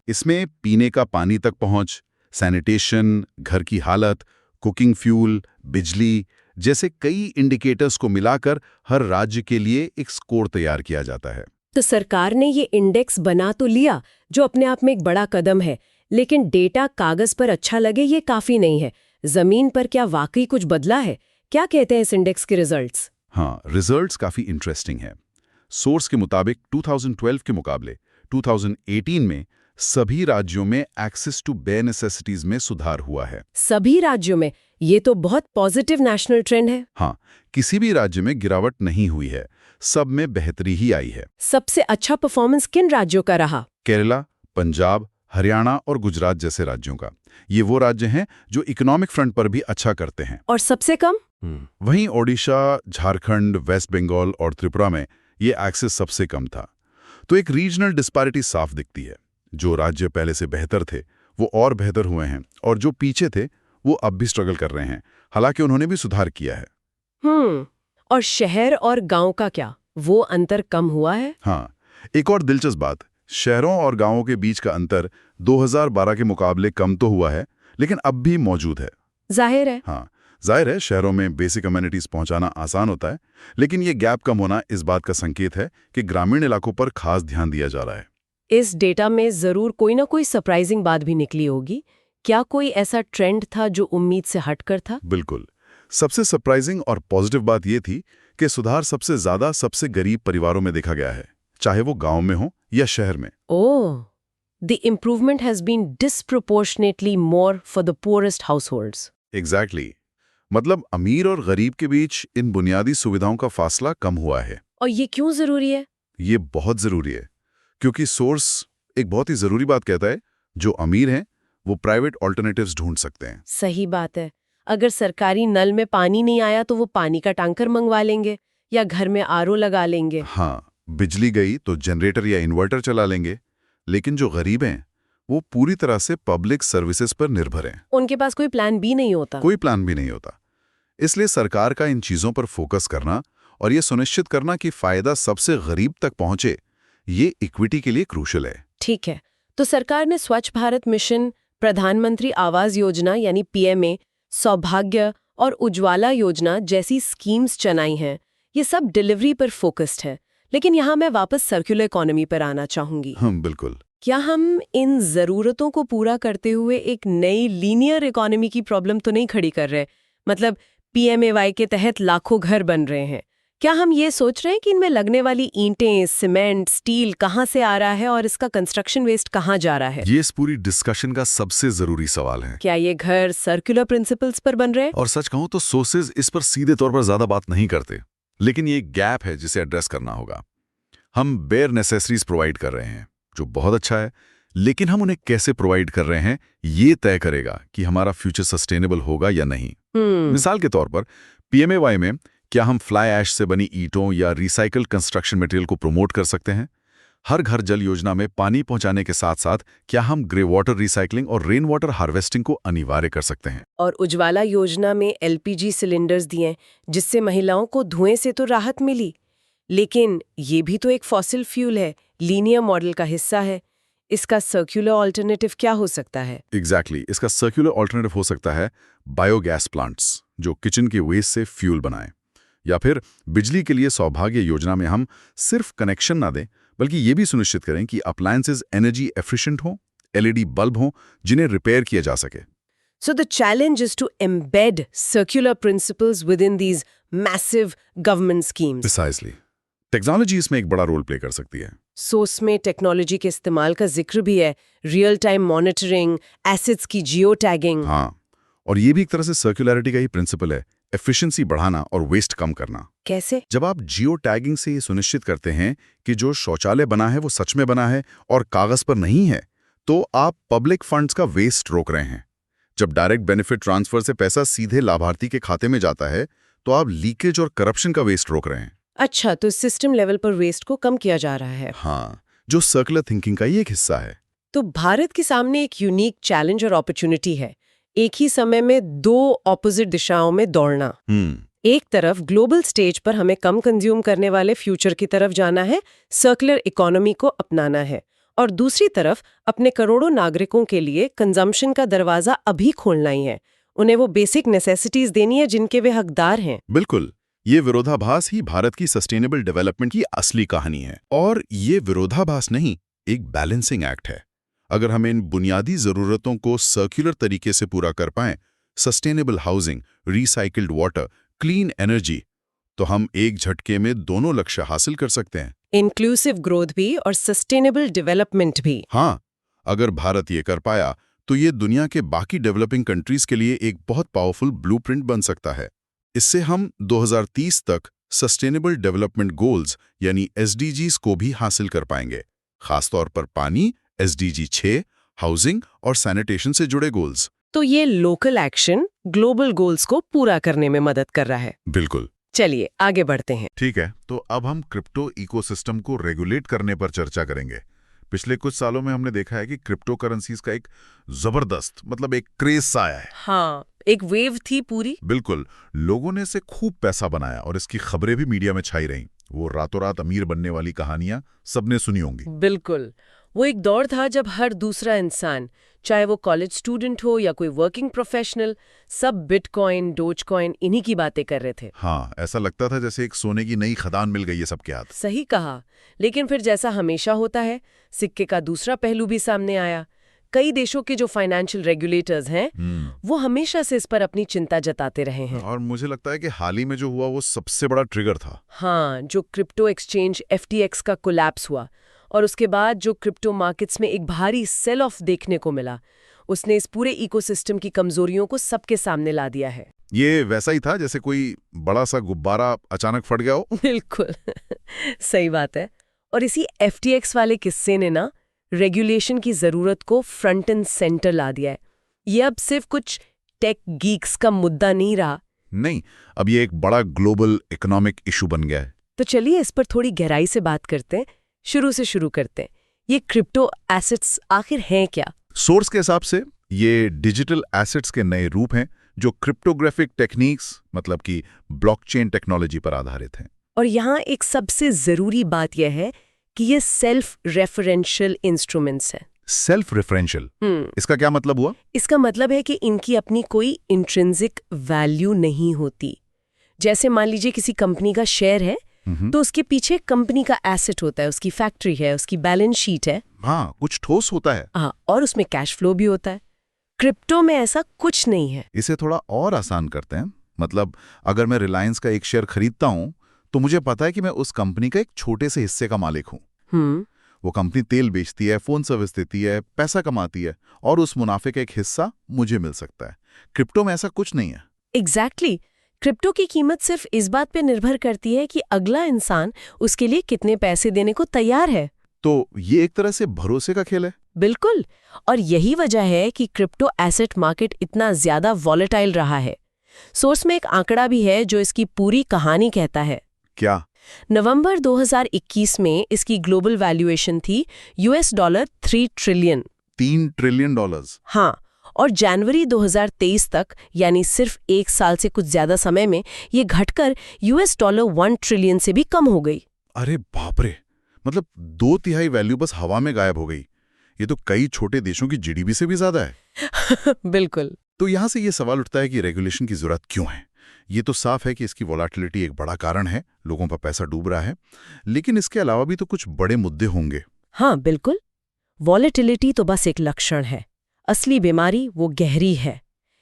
इसमें पीने का पानी तक पहुंच, सैनिटेशन, घर की हालत, कुकिंग फ्यूल, बिजली जैसे कई इंडिकेटर्स को मिलाकर हर राज्य के लिए एक स्कोर तैयार किया जाता है। तो सरकार ने ये इंडेक्स बना तो लिया, जो अपने आप में एक बड़ा कदम है, लेकिन डेटा कागज पर अच्छा लगे ये काफी नहीं है। जमीन पर क्या वाकई कुछ बदला है? क्या कहते हैं इस इंडेक्स के रिजल्ट्स? हाँ, रिजल्ट्स काफी इंटरेस्टिंग है। सोर्स के मुताबिक 2012 के मुकाबले 2018 में सभी राज्यों में एक्सेस टू बेयर नेसेसिटीज में सुधार हुआ है। सभी राज्यों में? ये तो बहुत पॉजिटिव नेशनल ट्रेंड है। हाँ, किसी भी राज्य में गिरावट नहीं हुई है, सब में बेहतरी ही आई है। सबसे अच्छा परफॉर्मेंस किन राज्यों का रहा? केरला, पंजाब, हरियाणा और गुजरात जैसे राज्यों का। ये वो राज्य हैं जो इकोनॉमिक फ्रंट पर भी अच्छा करते हैं। और सबसे कम? वहीं ओडिशा, झारखंड, वेस्ट बंगाल और त्रिपुरा में ये एक्सेस सबसे कम था। तो एक रीजनल डिस्पैरिटी साफ दिखती है। जो राज्य पहले से बेहतर थे वो और बेहतर हुए हैं, और जो पीछे थे वो अब भी स्ट्रगल कर रहे हैं, हालांकि उन्होंने भी सुधार किया है। और शहर और गांव का क्या? वो अंतर कम हुआ है? हाँ, एक और दिलचस्प बात, शहरों और गांवों के बीच का अंतर 2012 के मुकाबले कम तो हुआ है, लेकिन अब भी मौजूद है। जाहिर है। हाँ, जाहिर है, शहरों में बेसिक अमेनिटीज पहुंचाना आसान होता है, लेकिन ये गैप कम होना इस बात का संकेत है कि ग्रामीण इलाकों पर खास ध्यान दिया जा रहा है। इस डेटा में जरूर कोई ना कोई सरप्राइजिंग बात भी निकली होगी। क्या कोई ऐसा ट्रेंड था जो उम्मीद से हटकर था? बिल्कुल। सबसे सरप्राइजिंग और पॉजिटिव बात यह थी कि सुधार सबसे ज्यादा सबसे गरीब परिवारों में देखा गया है, चाहे वो गांव में हो या शहर में। Oh, the improvement has been disproportionately more for the poorest households. Exactly. मतलब अमीर और गरीब के बीच इन बुनियादी सुविधाओं का फासला कम हुआ है। और ये क्यों जरूरी है? ये बहुत जरूरी है, क्योंकि सोर्स एक बहुत ही जरूरी बात कहता है, जो अमीर हैं वो प्राइवेट ऑल्टरनेटिव्स ढूंढ सकते हैं। सही बात है। अगर सरकारी नल में पानी नहीं आया तो वो पानी का टैंकर मंगवा लेंगे या घर में RO लगा लेंगे। हाँ, बिजली गई तो जनरेटर या इन्वर्टर चला लेंगे। लेकिन जो गरीब हैं वो पूरी तरह से पब्लिक सर्विसेज पर निर्भर हैं। उनके पास कोई प्लान बी नहीं होता। कोई प्लान भी नहीं होता। इसलिए सरकार का इन चीजों पर फोकस करना और ये सुनिश्चित करना कि फायदा सबसे गरीब तक पहुंचे, ये इक्विटी के लिए क्रूशल है। ठीक है, तो सरकार ने स्वच्छ भारत मिशन, प्रधानमंत्री आवास योजना यानी PMA, सौभाग्य और उज्ज्वला योजना जैसी स्कीम्स चलाई हैं। ये सब डिलीवरी पर फोकस्ड है। लेकिन यहाँ मैं वापस सर्कुलर इकोनॉमी पर आना चाहूंगी। बिल्कुल। क्या हम इन जरूरतों को पूरा करते हुए एक नई लीनियर इकोनॉमी की प्रॉब्लम तो नहीं खड़ी कर रहे? मतलब PMAY के तहत लाखों घर बन रहे हैं, क्या हम ये सोच रहे हैं कि इनमें लगने वाली ईंटें, सीमेंट, स्टील कहाँ से आ रहा है और इसका कंस्ट्रक्शन वेस्ट कहाँ जा रहा है? ये इस पूरी डिस्कशन का सबसे जरूरी सवाल है। क्या ये घर सर्कुलर प्रिंसिपल्स पर बन रहे हैं? और सच कहूं तो सोर्सेज इस पर सीधे तौर पर ज्यादा बात नहीं करते, लेकिन ये एक गैप है जिसे एड्रेस करना होगा। हम बेयर नेसेसरीज प्रोवाइड कर रहे हैं, जो बहुत अच्छा है, लेकिन हम उन्हें कैसे प्रोवाइड कर रहे हैं ये तय करेगा कि हमारा फ्यूचर सस्टेनेबल होगा या नहीं। मिसाल के तौर पर PMAY में क्या हम फ्लाई ऐश से बनी ईंटों या रिसाइकल कंस्ट्रक्शन मटेरियल को प्रमोट कर सकते हैं? हर घर जल योजना में पानी पहुंचाने के साथ साथ क्या हम ग्रे वाटर रिसाइकलिंग और रेन वाटर हार्वेस्टिंग को अनिवार्य कर सकते हैं? और उज्ज्वला योजना में LPG सिलेंडर्स दिए, जिससे महिलाओं को धुएं से तो राहत मिली, लेकिन ये भी तो एक फॉसिल फ्यूल है, लीनियर मॉडल का हिस्सा है। इसका सर्कुलर ऑल्टरनेटिव क्या हो सकता है? एग्जैक्टली, इसका सर्कुलर ऑल्टरनेटिव हो सकता है बायोगैस प्लांट्स, जो किचन के वेस्ट से फ्यूल बनाएं। या फिर बिजली के लिए सौभाग्य योजना में हम सिर्फ कनेक्शन ना दें, बल्कि ये भी सुनिश्चित करें कि अप्लायंसेज एनर्जी एफिशिएंट हों, LED बल्ब हों जिन्हें रिपेयर किया जा सके। So the challenge is to embed circular principles within these massive government schemes. Precisely. Technology इसमें एक बड़ा रोल प्ले कर सकती है। सोर्स में टेक्नोलॉजी के इस्तेमाल का जिक्र भी है, रियल टाइम मॉनिटरिंग, एसेट्स की जियो टैगिंग। हाँ, और ये भी एक तरह से सर्कुलरिटी का ही प्रिंसिपल है, एफिशिएंसी बढ़ाना और वेस्ट कम करना। कैसे? जब आप जियो टैगिंग से ये सुनिश्चित करते हैं कि जो शौचालय बना है वो सच में बना है और कागज पर नहीं है, तो आप पब्लिक फंड्स का वेस्ट रोक रहे हैं। जब डायरेक्ट बेनिफिट ट्रांसफर से पैसा सीधे लाभार्थी के खाते में जाता है, तो आप लीकेज और करप्शन का वेस्ट रोक रहे हैं। अच्छा, तो सिस्टम लेवल पर वेस्ट को कम किया जा रहा है। हाँ, जो सर्कुलर थिंकिंग का ही एक हिस्सा है। तो भारत के सामने एक यूनिक चैलेंज और अपॉर्चुनिटी है, एक ही समय में दो ऑपोजिट दिशाओं में दौड़ना। एक तरफ ग्लोबल स्टेज पर हमें कम कंज्यूम करने वाले फ्यूचर की तरफ जाना है, सर्कुलर इकोनॉमी को अपनाना है, और दूसरी तरफ अपने करोड़ों नागरिकों के लिए कंजम्पशन का दरवाजा अभी खोलना ही है। उन्हें वो बेसिक नेसेसिटीज देनी है जिनके वे हकदार हैं। बिल्कुल, ये विरोधाभास ही भारत की सस्टेनेबल डेवलपमेंट की असली कहानी है। और ये विरोधाभास नहीं, एक बैलेंसिंग एक्ट है। अगर हम इन बुनियादी जरूरतों को सर्कुलर तरीके से पूरा कर पाएं, sustainable housing, recycled water, clean energy, तो हम एक झटके में दोनों लक्ष्य हासिल कर सकते हैं। इंक्लूसिव ग्रोथ भी और सस्टेनेबल डेवलपमेंट भी। हाँ, अगर भारत ये कर पाया तो ये दुनिया के बाकी डेवलपिंग कंट्रीज के लिए एक बहुत पावरफुल ब्लूप्रिंट बन सकता है। इससे हम 2030 तक सस्टेनेबल डेवलपमेंट गोल्स यानी SDGs को भी हासिल कर पाएंगे, खासतौर पर पानी, SDG 6, हाउसिंग और सैनिटेशन से जुड़े गोल्स। तो ये लोकल एक्शन ग्लोबल गोल्स को पूरा करने में मदद कर रहा है। बिल्कुल। चलिए आगे बढ़ते हैं। ठीक है, तो अब हम क्रिप्टो इकोसिस्टम को रेगुलेट करने पर चर्चा करेंगे। पिछले कुछ सालों में हमने देखा है कि क्रिप्टो करेंसीज का एक जबरदस्त एक क्रेज सा आया है। हाँ, एक वेव थी पूरी। बिल्कुल, लोगों ने इसे खूब पैसा बनाया और इसकी खबरें भी मीडिया में छाई रहीं। वो रातों रात अमीर बनने वाली कहानियां सबने सुनी होंगी। बिल्कुल, वो एक दौर था जब हर दूसरा इंसान, चाहे वो कॉलेज स्टूडेंट हो या कोई वर्किंग प्रोफेशनल, सब बिटकॉइन, डोजकॉइन इन्हीं की बातें कर रहे थे। हाँ, ऐसा लगता था जैसे एक सोने की नई खदान मिल गई है सबके हाथ। सही कहा। लेकिन फिर जैसा हमेशा होता है, सिक्के का दूसरा पहलू भी सामने आया। कई देशों के जो फाइनेंशियल रेगुलेटर्स हैं, वो हमेशा से इस पर अपनी चिंता जताते रहे हैं। और मुझे लगता है कि हाल ही में जो हुआ वो सबसे बड़ा ट्रिगर था। हाँ, जो क्रिप्टो एक्सचेंज FTX का कोलैप्स हुआ और उसके बाद जो क्रिप्टो मार्केट्स में एक भारी सेल ऑफ देखने को मिला, उसने इस पूरे इकोसिस्टम की कमजोरियों को सबके सामने ला दिया है। ये वैसा ही था जैसे कोई बड़ा सा गुब्बारा अचानक फट गया हो। बिल्कुल सही बात है। और इसी FTX वाले किस्से ने ना रेगुलेशन की जरूरत को फ्रंट एंड सेंटर ला दिया है। ये अब सिर्फ कुछ टेक गीक्स का मुद्दा नहीं रहा। नहीं, अब ये एक बड़ा ग्लोबल इकोनॉमिक इशू बन गया है। तो चलिए इस पर थोड़ी गहराई से बात करते हैं। शुरू से शुरू करते हैं। ये क्रिप्टो एसेट्स आखिर हैं क्या? सोर्स के हिसाब से ये डिजिटल एसेट्स के नए रूप हैं जो क्रिप्टोग्राफिक टेक्निक्स मतलब कि ब्लॉकचेन टेक्नोलॉजी पर आधारित हैं। और यहाँ एक सबसे जरूरी बात यह है कि ये सेल्फ रेफरेंशियल इंस्ट्रूमेंट्स हैं। सेल्फ रेफरेंशियल, इसका क्या मतलब हुआ? इसका मतलब है कि इनकी अपनी कोई इंट्रिंसिक वैल्यू नहीं होती। जैसे मान लीजिए किसी कंपनी का शेयर है, तो उसके पीछे कंपनी का एसेट होता है, उसकी फैक्ट्री है, उसकी बैलेंस शीट है। हाँ, कुछ ठोस होता है। हाँ, और उसमें कैश फ्लो भी होता है। क्रिप्टो में ऐसा कुछ नहीं है। इसे थोड़ा और आसान करते हैं। मतलब अगर मैं रिलायंस का एक शेयर खरीदता हूं, तो मुझे पता है कि मैं उस कंपनी का एक छोटे से हिस्से का मालिक हूं। वो कंपनी तेल बेचती है, फोन सर्विस देती है, पैसा कमाती है, और उस मुनाफे का एक हिस्सा मुझे मिल सकता है। क्रिप्टो में ऐसा कुछ नहीं है। एग्जैक्टली। क्रिप्टो की कीमत सिर्फ इस बात पे निर्भर करती है कि अगला इंसान उसके लिए कितने पैसे देने को तैयार है। तो ये एक तरह से भरोसे का खेल है। बिल्कुल, और यही वजह है कि क्रिप्टो एसेट मार्केट इतना ज्यादा वॉलेटाइल रहा है। सोर्स में एक आंकड़ा भी है जो इसकी पूरी कहानी कहता है। क्या? नवंबर 2021 में इसकी ग्लोबल वैल्यूएशन थी $3 ट्रिलियन। $3 ट्रिलियन? हाँ, और जनवरी 2023 तक यानी सिर्फ एक साल से कुछ ज्यादा समय में ये घटकर $1 ट्रिलियन से भी कम हो गई। अरे बाप रे, मतलब 2/3 वैल्यू बस हवा में गायब हो गई। ये तो कई छोटे देशों की GDP से भी ज्यादा है। बिल्कुल। तो यहां से ये सवाल उठता है कि रेगुलेशन की जरूरत क्यों है। ये तो साफ है कि इसकी वोलेटिलिटी एक बड़ा कारण है, लोगों पर पैसा डूब रहा है, लेकिन इसके अलावा भी तो कुछ बड़े मुद्दे होंगे। हाँ बिल्कुल, वॉलेटिलिटी तो बस एक लक्षण है, असली बीमारी वो गहरी है।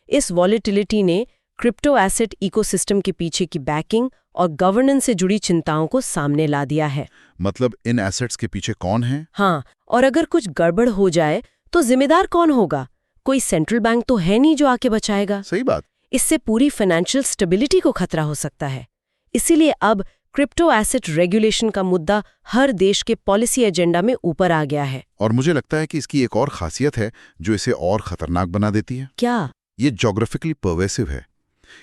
इस वॉलेटिलिटी ने क्रिप्टो एसेट इकोसिस्टम के पीछे की बैकिंग और गवर्नेंस से जुड़ी चिंताओं को सामने ला दिया है। मतलब इन एसेट्स के पीछे कौन है? हाँ, और अगर कुछ गड़बड़ हो जाए तो जिम्मेदार कौन होगा? कोई सेंट्रल बैंक तो है नहीं जो आके बचाएगा। सही बात। इससे पूरी फाइनेंशियल स्टेबिलिटी को खतरा हो सकता है। इसीलिए अब क्रिप्टो एसेट रेगुलेशन का मुद्दा हर देश के पॉलिसी एजेंडा में ऊपर आ गया है। और मुझे लगता है कि इसकी एक और खासियत है जो इसे और खतरनाक बना देती है। क्या? ये ज्योग्राफिकली परवेसिव है।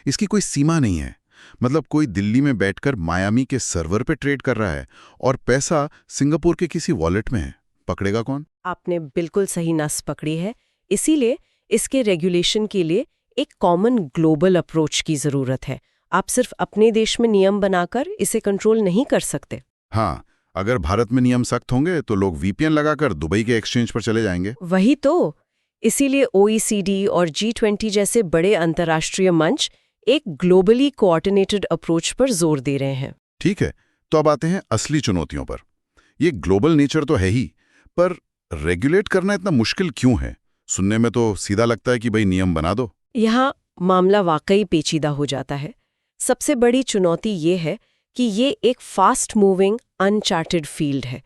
इसकी कोई सीमा नहीं है। मतलब कोई दिल्ली में बैठकर मायामी के सर्वर पे ट्रेड कर रहा है और पैसा सिंगापुर के किसी वॉलेट में है, पकड़ेगा कौन? आपने बिल्कुल सही नस पकड़ी है। इसीलिए इसके रेगुलेशन के लिए एक कॉमन ग्लोबल अप्रोच की जरूरत है। आप सिर्फ अपने देश में नियम बनाकर इसे कंट्रोल नहीं कर सकते। हाँ, अगर भारत में नियम सख्त होंगे तो लोग वीपीएन लगाकर दुबई के एक्सचेंज पर चले जाएंगे। वही तो। इसीलिए OECD और G20 जैसे बड़े अंतर्राष्ट्रीय मंच एक ग्लोबली कोऑर्डिनेटेड अप्रोच पर जोर दे रहे हैं। ठीक है, तो अब आते हैं असली चुनौतियों पर। ये ग्लोबल नेचर तो है ही, पर रेगुलेट करना इतना मुश्किल क्यों है? सुनने में तो सीधा लगता है कि भाई नियम बना दो। यहाँ मामला वाकई पेचीदा हो जाता है। सबसे बड़ी चुनौती ये है कि ये एक फास्ट मूविंग अनचार्टेड फील्ड है।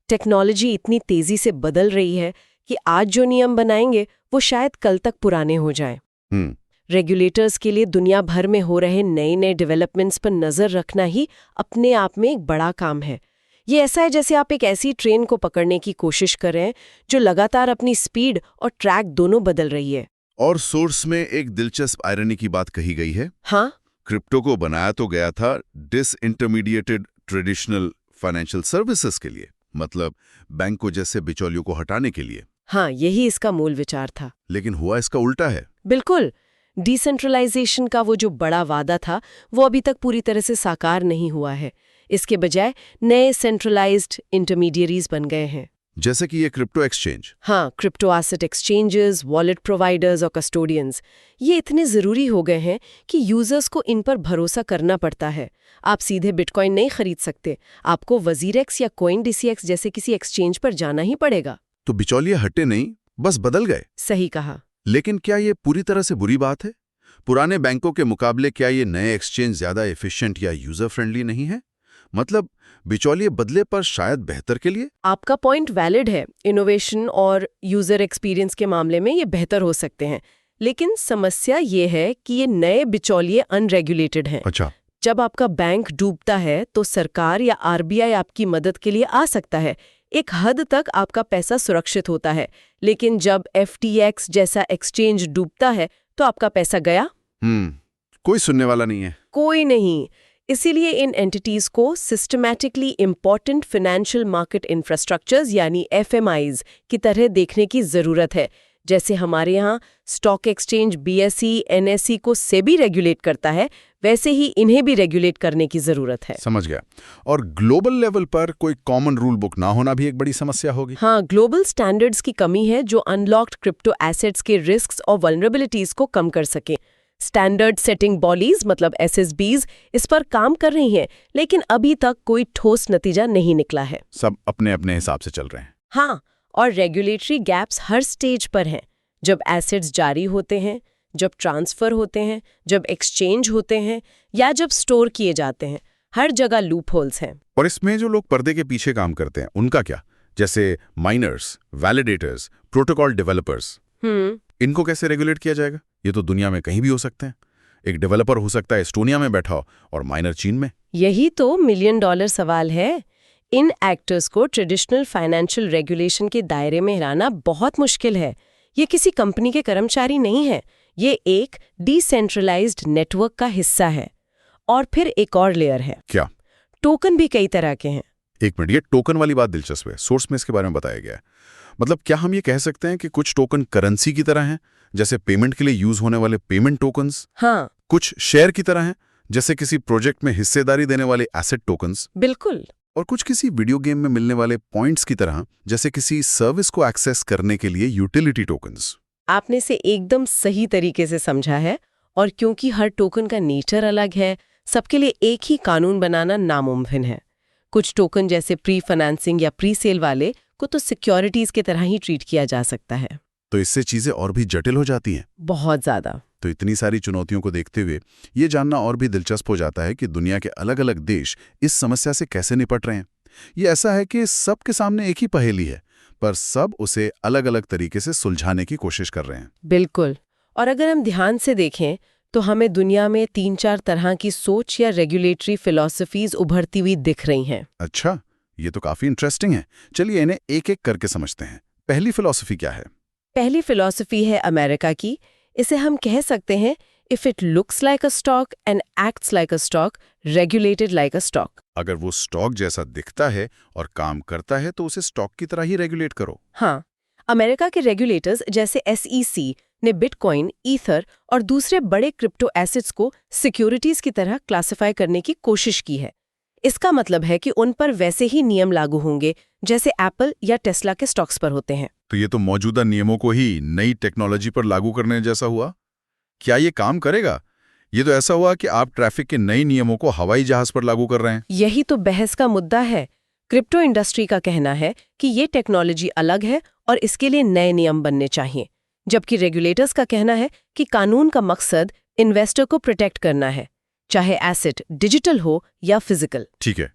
टेक्नोलॉजी इतनी तेजी से बदल रही है कि आज जो नियम बनाएंगे वो शायद कल तक पुराने हो जाएं। रेगुलेटर्स के लिए दुनिया भर में हो रहे नए नए डेवलपमेंट्स पर नजर रखना ही अपने आप में एक बड़ा काम है। ये ऐसा है जैसे आप एक ऐसी ट्रेन को पकड़ने की कोशिश कर रहे हैं जो लगातार अपनी स्पीड और ट्रैक दोनों बदल रही है। और सोर्स में एक दिलचस्प आयरनी की बात कही गई है। हाँ, क्रिप्टो को बनाया तो गया था डिसइंटरमीडिएटेड ट्रेडिशनल फाइनेंशियल सर्विसेज के लिए, मतलब बैंक को जैसे बिचौलियों को हटाने के लिए। हाँ, यही इसका मूल विचार था। लेकिन हुआ इसका उल्टा है। बिल्कुल। डिसेंट्रलाइजेशन का वो जो बड़ा वादा था वो अभी तक पूरी तरह से साकार नहीं हुआ है। इसके बजाय नए सेंट्रलाइज्ड इंटरमीडियरीज बन गए हैं। जैसे कि ये क्रिप्टो एक्सचेंज। हाँ, crypto asset exchanges, wallet providers और कस्टोडियंस ये इतने ज़रूरी हो गए हैं कि यूजर्स को इन पर भरोसा करना पड़ता है। आप सीधे बिटकॉइन नहीं खरीद सकते, आपको वजीरेक्स या CoinDCX जैसे किसी एक्सचेंज पर जाना ही पड़ेगा। तो बिचौलिए हटे नहीं, बस बदल गए। सही कहा। लेकिन क्या ये पूरी तरह से बुरी बात है? पुराने बैंकों के मुकाबले क्या ये नए एक्सचेंज ज्यादा एफिशिएंट या यूजर फ्रेंडली नहीं है? मतलब बिचौलिए बदले पर शायद बेहतर के लिए। आपका पॉइंट वैलिड है। इनोवेशन और यूजर एक्सपीरियंस के मामले में ये बेहतर हो सकते हैं, लेकिन समस्या ये है कि ये नए बिचौलिए अनरेगुलेटेड हैं। अच्छा। जब आपका बैंक डूबता है तो सरकार या RBI आपकी मदद के लिए आ सकता है। एक हद तक आपका पैसा सुरक्षित होता है, लेकिन जब FTX जैसा एक्सचेंज डूबता है तो आपका पैसा गया। कोई सुनने वाला नहीं है। कोई नहीं। इसीलिए इन एंटिटीज को systematically important financial market infrastructures यानी FMIs की तरह देखने की जरूरत है। जैसे हमारे यहाँ स्टॉक एक्सचेंज BSE, NSE को सेबी रेगुलेट करता है, वैसे ही इन्हें भी रेगुलेट करने की जरूरत है। समझ गया। और ग्लोबल लेवल पर कोई कॉमन रूल बुक ना होना भी एक बड़ी समस्या होगी। हाँ, ग्लोबल स्टैंडर्ड्स की कमी है जो अनलॉक्ड क्रिप्टो एसेट्स के रिस्क्स और वल्नरेबिलिटीज को कम कर सके। स्टैंडर्ड सेटिंग बॉडीज मतलब SSBs इस पर काम कर रही हैं, लेकिन अभी तक कोई ठोस नतीजा नहीं निकला है। सब अपने अपने हिसाब से चल रहे हैं। हाँ, और रेगुलेटरी गैप्स हर स्टेज पर हैं। जब एसेट्स जारी होते हैं, जब ट्रांसफर होते हैं, जब एक्सचेंज होते हैं या जब स्टोर किए जाते हैं, हर जगह लूप होल्स हैं। और इसमें जो लोग पर्दे के पीछे काम करते हैं उनका क्या? जैसे माइनर्स, वैलिडेटर्स, प्रोटोकॉल डेवलपर्स, इनको कैसे रेगुलेट किया जाएगा? ये तो दुनिया में कहीं भी हो सकते हैं। एक डेवलपर हो सकता है एस्टोनिया में बैठा हो और माइनर चीन में। यही तो $1 मिलियन सवाल है। इन एक्टर्स को ट्रेडिशनल फाइनेंशियल रेगुलेशन के दायरे में लाना बहुत मुश्किल है। ये किसी कंपनी के कर्मचारी नहीं है, ये एक डिसेंट्रलाइज्ड नेटवर्क का हिस्सा है। और फिर एक और लेयर है। क्या? टोकन भी कई तरह के हैं। एक मिनट, ये टोकन वाली बात दिलचस्प है। सोर्स में इसके बारे में बताया गया है। मतलब क्या हम ये कह सकते हैं कि कुछ टोकन करेंसी की तरह हैं, जैसे पेमेंट के लिए यूज होने वाले पेमेंट टोकन्स? हाँ। कुछ शेयर की तरह हैं, जैसे किसी प्रोजेक्ट में हिस्सेदारी देने वाले एसेट टोकन्स? बिल्कुल। और कुछ किसी वीडियो गेम में मिलने वाले पॉइंट्स की तरह, जैसे किसी सर्विस को एक्सेस करने के लिए यूटिलिटी टोकन्स। आपने से एकदम सही तरीके से समझा है। और क्योंकि हर टोकन का नेचर अलग है, सबके लिए एक ही कानून बनाना नामुमकिन है। कुछ टोकन जैसे प्री फाइनेंसिंग या प्री सेल वाले को तो सिक्योरिटीज की तरह ही ट्रीट किया जा सकता है। तो इससे चीजें और भी जटिल हो जाती हैं। बहुत ज्यादा। तो इतनी सारी चुनौतियों को देखते हुए ये जानना और भी दिलचस्प हो जाता है कि दुनिया के अलग अलग देश इस समस्या से कैसे निपट रहे हैं। ये ऐसा है कि सबके सामने एक ही पहेली है, पर सब उसे अलग अलग तरीके से सुलझाने की कोशिश कर रहे हैं। बिल्कुल। और अगर हम ध्यान से देखें तो हमें दुनिया में 3-4 तरह की सोच या रेगुलेटरी फिलॉसफीज उभरती हुई दिख रही हैं। अच्छा, ये तो काफी इंटरेस्टिंग है। चलिए इन्हें एक एक करके समझते हैं। पहली फिलॉसफी क्या है? पहली फिलॉसफी है अमेरिका की। इसे हम कह सकते हैं, if it looks like a stock and acts like a stock, regulated like a stock. अगर वो स्टॉक जैसा दिखता है और काम करता है तो उसे स्टॉक की तरह ही रेगुलेट करो। हाँ, अमेरिका के रेगुलेटर्स जैसे SEC ने बिटकॉइन, ईथर और दूसरे बड़े क्रिप्टो एसेट्स को सिक्योरिटीज की तरह क्लासिफाई करने की कोशिश की है। इसका मतलब है कि उन पर वैसे ही नियम लागू होंगे जैसे एप्पल या टेस्ला के स्टॉक्स पर होते हैं। तो ये तो मौजूदा नियमों को ही नई टेक्नोलॉजी पर लागू करने जैसा हुआ। क्या ये काम करेगा? ये तो ऐसा हुआ कि आप ट्रैफिक के नए नियमों को हवाई जहाज पर लागू कर रहे हैं। यही तो बहस का मुद्दा है। क्रिप्टो इंडस्ट्री का कहना है कि ये टेक्नोलॉजी अलग है और इसके लिए नए नियम बनने चाहिए, जबकि रेगुलेटर्स का कहना है कि कानून का मकसद इन्वेस्टर को प्रोटेक्ट करना है, चाहे एसेट डिजिटल हो या फिजिकल। ठीक है,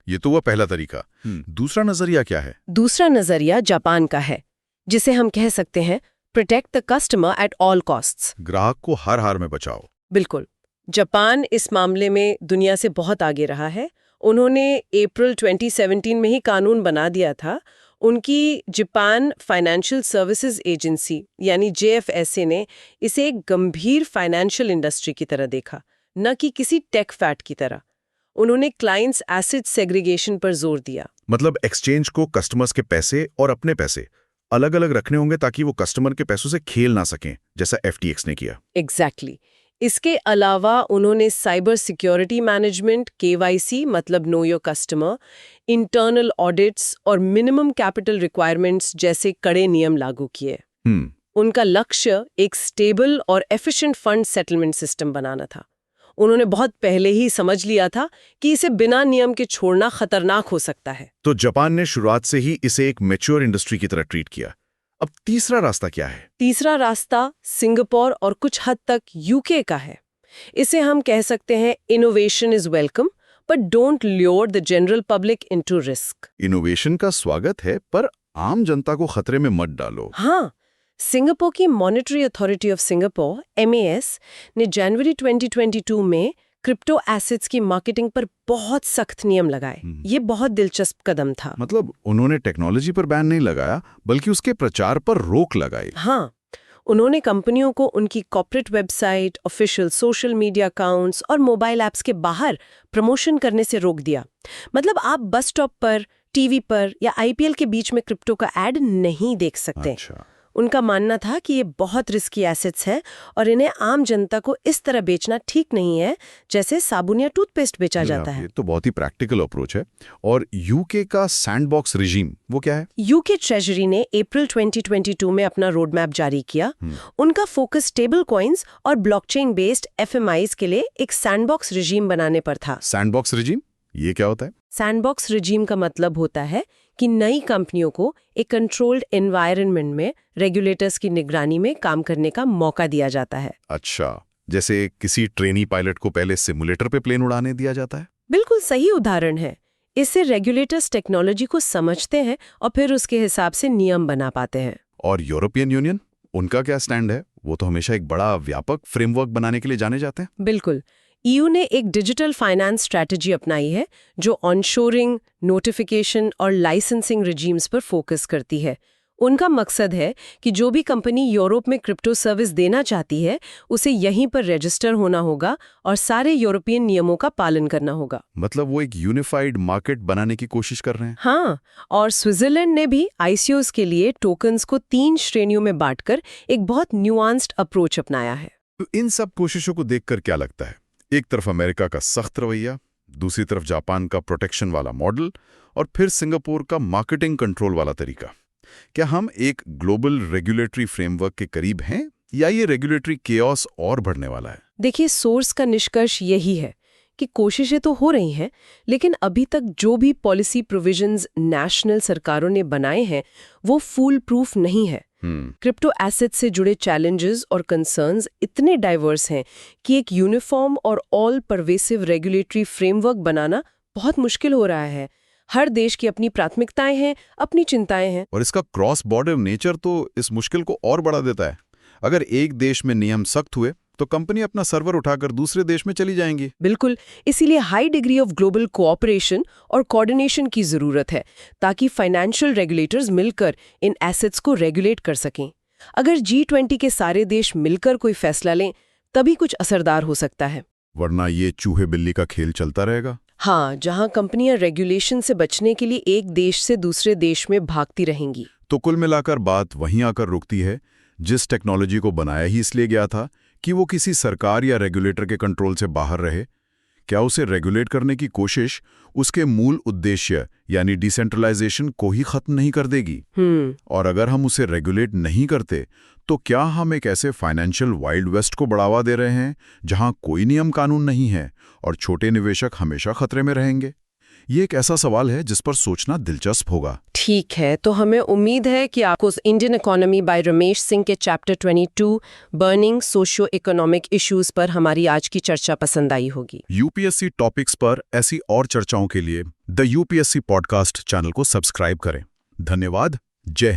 ये तो हुआ पहला तरीका। दूसरा नजरिया क्या है? दूसरा नजरिया जापान का है, जिसे हम कह सकते हैं protect the customer at all costs. ग्राहक को हर हार में बचाओ। बिल्कुल। जापान इस मामले में दुनिया से बहुत आगे रहा है। उन्होंने अप्रैल 2017 में ही कानून बना दिया था। उनकी जापान फाइनेंशियल सर्विसेज एजेंसी यानी JFSA ने इसे एक गंभीर फाइनेंशियल इंडस्ट्री की तरह देखा, न कि किसी टेक फैट की तरह। उन्होंने क्लाइंट्स एसेट सेग्रीगेशन पर जोर दिया। मतलब एक्सचेंज को कस्टमर्स के पैसे और अपने पैसे अलग अलग रखने होंगे ताकि वो कस्टमर के पैसों से खेल ना सकें, जैसा FTX ने किया। एग्जैक्टली। इसके अलावा उन्होंने साइबर सिक्योरिटी मैनेजमेंट, KYC मतलब know your customer, internal audits और मिनिमम कैपिटल रिक्वायरमेंट्स जैसे कड़े नियम लागू किए। उनका लक्ष्य एक स्टेबल और एफिशिएंट फंड सेटलमेंट सिस्टम बनाना था। उन्होंने बहुत पहले ही समझ लिया था कि इसे बिना नियम के छोड़ना खतरनाक हो सकता है। तो जापान ने शुरुआत से ही इसे एक मैच्योर इंडस्ट्री की तरह ट्रीट किया। अब तीसरा रास्ता क्या है? तीसरा रास्ता सिंगापुर और कुछ हद तक UK का है। इसे हम कह सकते हैं innovation is welcome but don't lure the general public into risk. Innovation का स्वागत है पर आम जनता को खतरे में मत डालो। हाँ, सिंगापुर की monetary authority of Singapore MAS ने जनवरी 2022 में क्रिप्टो एसेट्स की मार्केटिंग पर बहुत सख्त नियम लगाए। ये बहुत दिलचस्प कदम था। मतलब उन्होंने टेक्नोलॉजी पर बैन नहीं लगाया बल्कि उसके प्रचार पर रोक लगाई। हाँ, उन्होंने कंपनियों को उनकी corporate website, official social media accounts और मोबाइल ऐप्स के बाहर प्रमोशन करने से रोक दिया। मतलब आप बस स्टॉप पर, टीवी पर या IPL के बीच में क्रिप्टो का ऐड नहीं देख सकते। अच्छा। उनका मानना था कि ये बहुत रिस्की एसेट्स हैं और इन्हें आम जनता को इस तरह बेचना ठीक नहीं है जैसे साबुन या टूथपेस्ट बेचा जाता है। ये तो बहुत ही प्रैक्टिकल अप्रोच है। और UK का सैंडबॉक्स रिजीम वो क्या है? UK ट्रेजरी ने अप्रैल 2022 में अपना रोड मैप जारी किया। उनका फोकस स्टेबल कॉइन्स और ब्लॉकचेन बेस्ड FMIs के लिए एक सैंडबॉक्स रिजीम बनाने पर था। सैंडबॉक्स रिजीम ये क्या होता है? सैंडबॉक्स रिजीम का मतलब होता है कि नई कंपनियों को एक कंट्रोल्ड एनवायरनमेंट में रेगुलेटर्स की निगरानी में काम करने का मौका दिया जाता है। अच्छा, जैसे किसी ट्रेनी पायलट को पहले सिमुलेटर पे प्लेन उड़ाने दिया जाता है। बिल्कुल सही उदाहरण है। इससे रेगुलेटर्स टेक्नोलॉजी को समझते हैं और फिर उसके हिसाब से नियम बना पाते हैं। और यूरोपियन यूनियन, उनका क्या स्टैंड है? वो तो हमेशा एक बड़ा व्यापक फ्रेमवर्क बनाने के लिए जाने जाते हैं। बिल्कुल। EU ने एक डिजिटल फाइनेंस स्ट्रैटेजी अपनाई है जो ऑनशोरिंग, नोटिफिकेशन और लाइसेंसिंग रिजीम्स पर फोकस करती है। उनका मकसद है कि जो भी कंपनी यूरोप में क्रिप्टो सर्विस देना चाहती है उसे यहीं पर रजिस्टर होना होगा और सारे यूरोपियन नियमों का पालन करना होगा। मतलब वो एक यूनिफाइड मार्केट बनाने की कोशिश कर रहे हैं। हाँ, और स्विट्जरलैंड ने भी ICOs के लिए टोकन्स को 3 श्रेणियों में बांटकर एक बहुत न्यूआंस्ड अप्रोच अपनाया है। तो इन सब कोशिशों को देखकर क्या लगता है? एक तरफ अमेरिका का सख्त रवैया, दूसरी तरफ जापान का प्रोटेक्शन वाला मॉडल और फिर सिंगापुर का मार्केटिंग कंट्रोल वाला तरीका। क्या हम एक ग्लोबल रेगुलेटरी फ्रेमवर्क के करीब हैं या ये रेगुलेटरी केओस और बढ़ने वाला है? देखिए, सोर्स का निष्कर्ष यही है कि कोशिशें तो हो रही हैं, लेकिन अभी तक जो भी पॉलिसी प्रोविजंस नेशनल सरकारों ने बनाए हैं वो फूल प्रूफ नहीं है। क्रिप्टो एसेट से जुड़े चैलेंजेस और कंसर्न्स इतने डाइवर्स हैं कि एक यूनिफॉर्म और ऑल परवेसिव रेगुलेटरी फ्रेमवर्क बनाना बहुत मुश्किल हो रहा है। हर देश की अपनी प्राथमिकताएं हैं, अपनी चिंताएं हैं। और इसका क्रॉस बॉर्डर नेचर तो इस मुश्किल को और बढ़ा देता है। अगर एक देश में नियम सख्त हुए तो कंपनी अपना सर्वर उठाकर दूसरे देश में चली जाएंगी। बिल्कुल, इसीलिए high degree of global cooperation और कोऑर्डिनेशन की जरूरत है ताकि फाइनेंशियल रेगुलेटर्स मिलकर इन एसेट्स को रेगुलेट कर सकें। अगर G20 के सारे देश मिलकर कोई फैसला लें तभी कुछ असरदार हो सकता है, वरना ये चूहे बिल्ली का खेल चलता रहेगा। हाँ, जहां कंपनियां रेगुलेशन से बचने के लिए एक देश से दूसरे देश में भागती रहेंगी। तो कुल मिलाकर बात वहीं आकर रुकती है, जिस टेक्नोलॉजी को बनाया ही इसलिए गया था कि वो किसी सरकार या रेगुलेटर के कंट्रोल से बाहर रहे, क्या उसे रेगुलेट करने की कोशिश उसके मूल उद्देश्य यानी डिसेंट्रलाइजेशन को ही खत्म नहीं कर देगी? और अगर हम उसे रेगुलेट नहीं करते तो क्या हम एक ऐसे फाइनेंशियल वाइल्ड वेस्ट को बढ़ावा दे रहे हैं जहां कोई नियम कानून नहीं है और छोटे निवेशक हमेशा खतरे में रहेंगे? ये एक ऐसा सवाल है जिस पर सोचना दिलचस्प होगा। ठीक है, तो हमें उम्मीद है कि आपको Indian economy by Ramesh Singh के chapter 22 burning socio economic issues पर हमारी आज की चर्चा पसंद आई होगी। यूपीएससी टॉपिक्स पर ऐसी और चर्चाओं के लिए द यूपीएससी पॉडकास्ट चैनल को सब्सक्राइब करें। धन्यवाद। जय हिंद।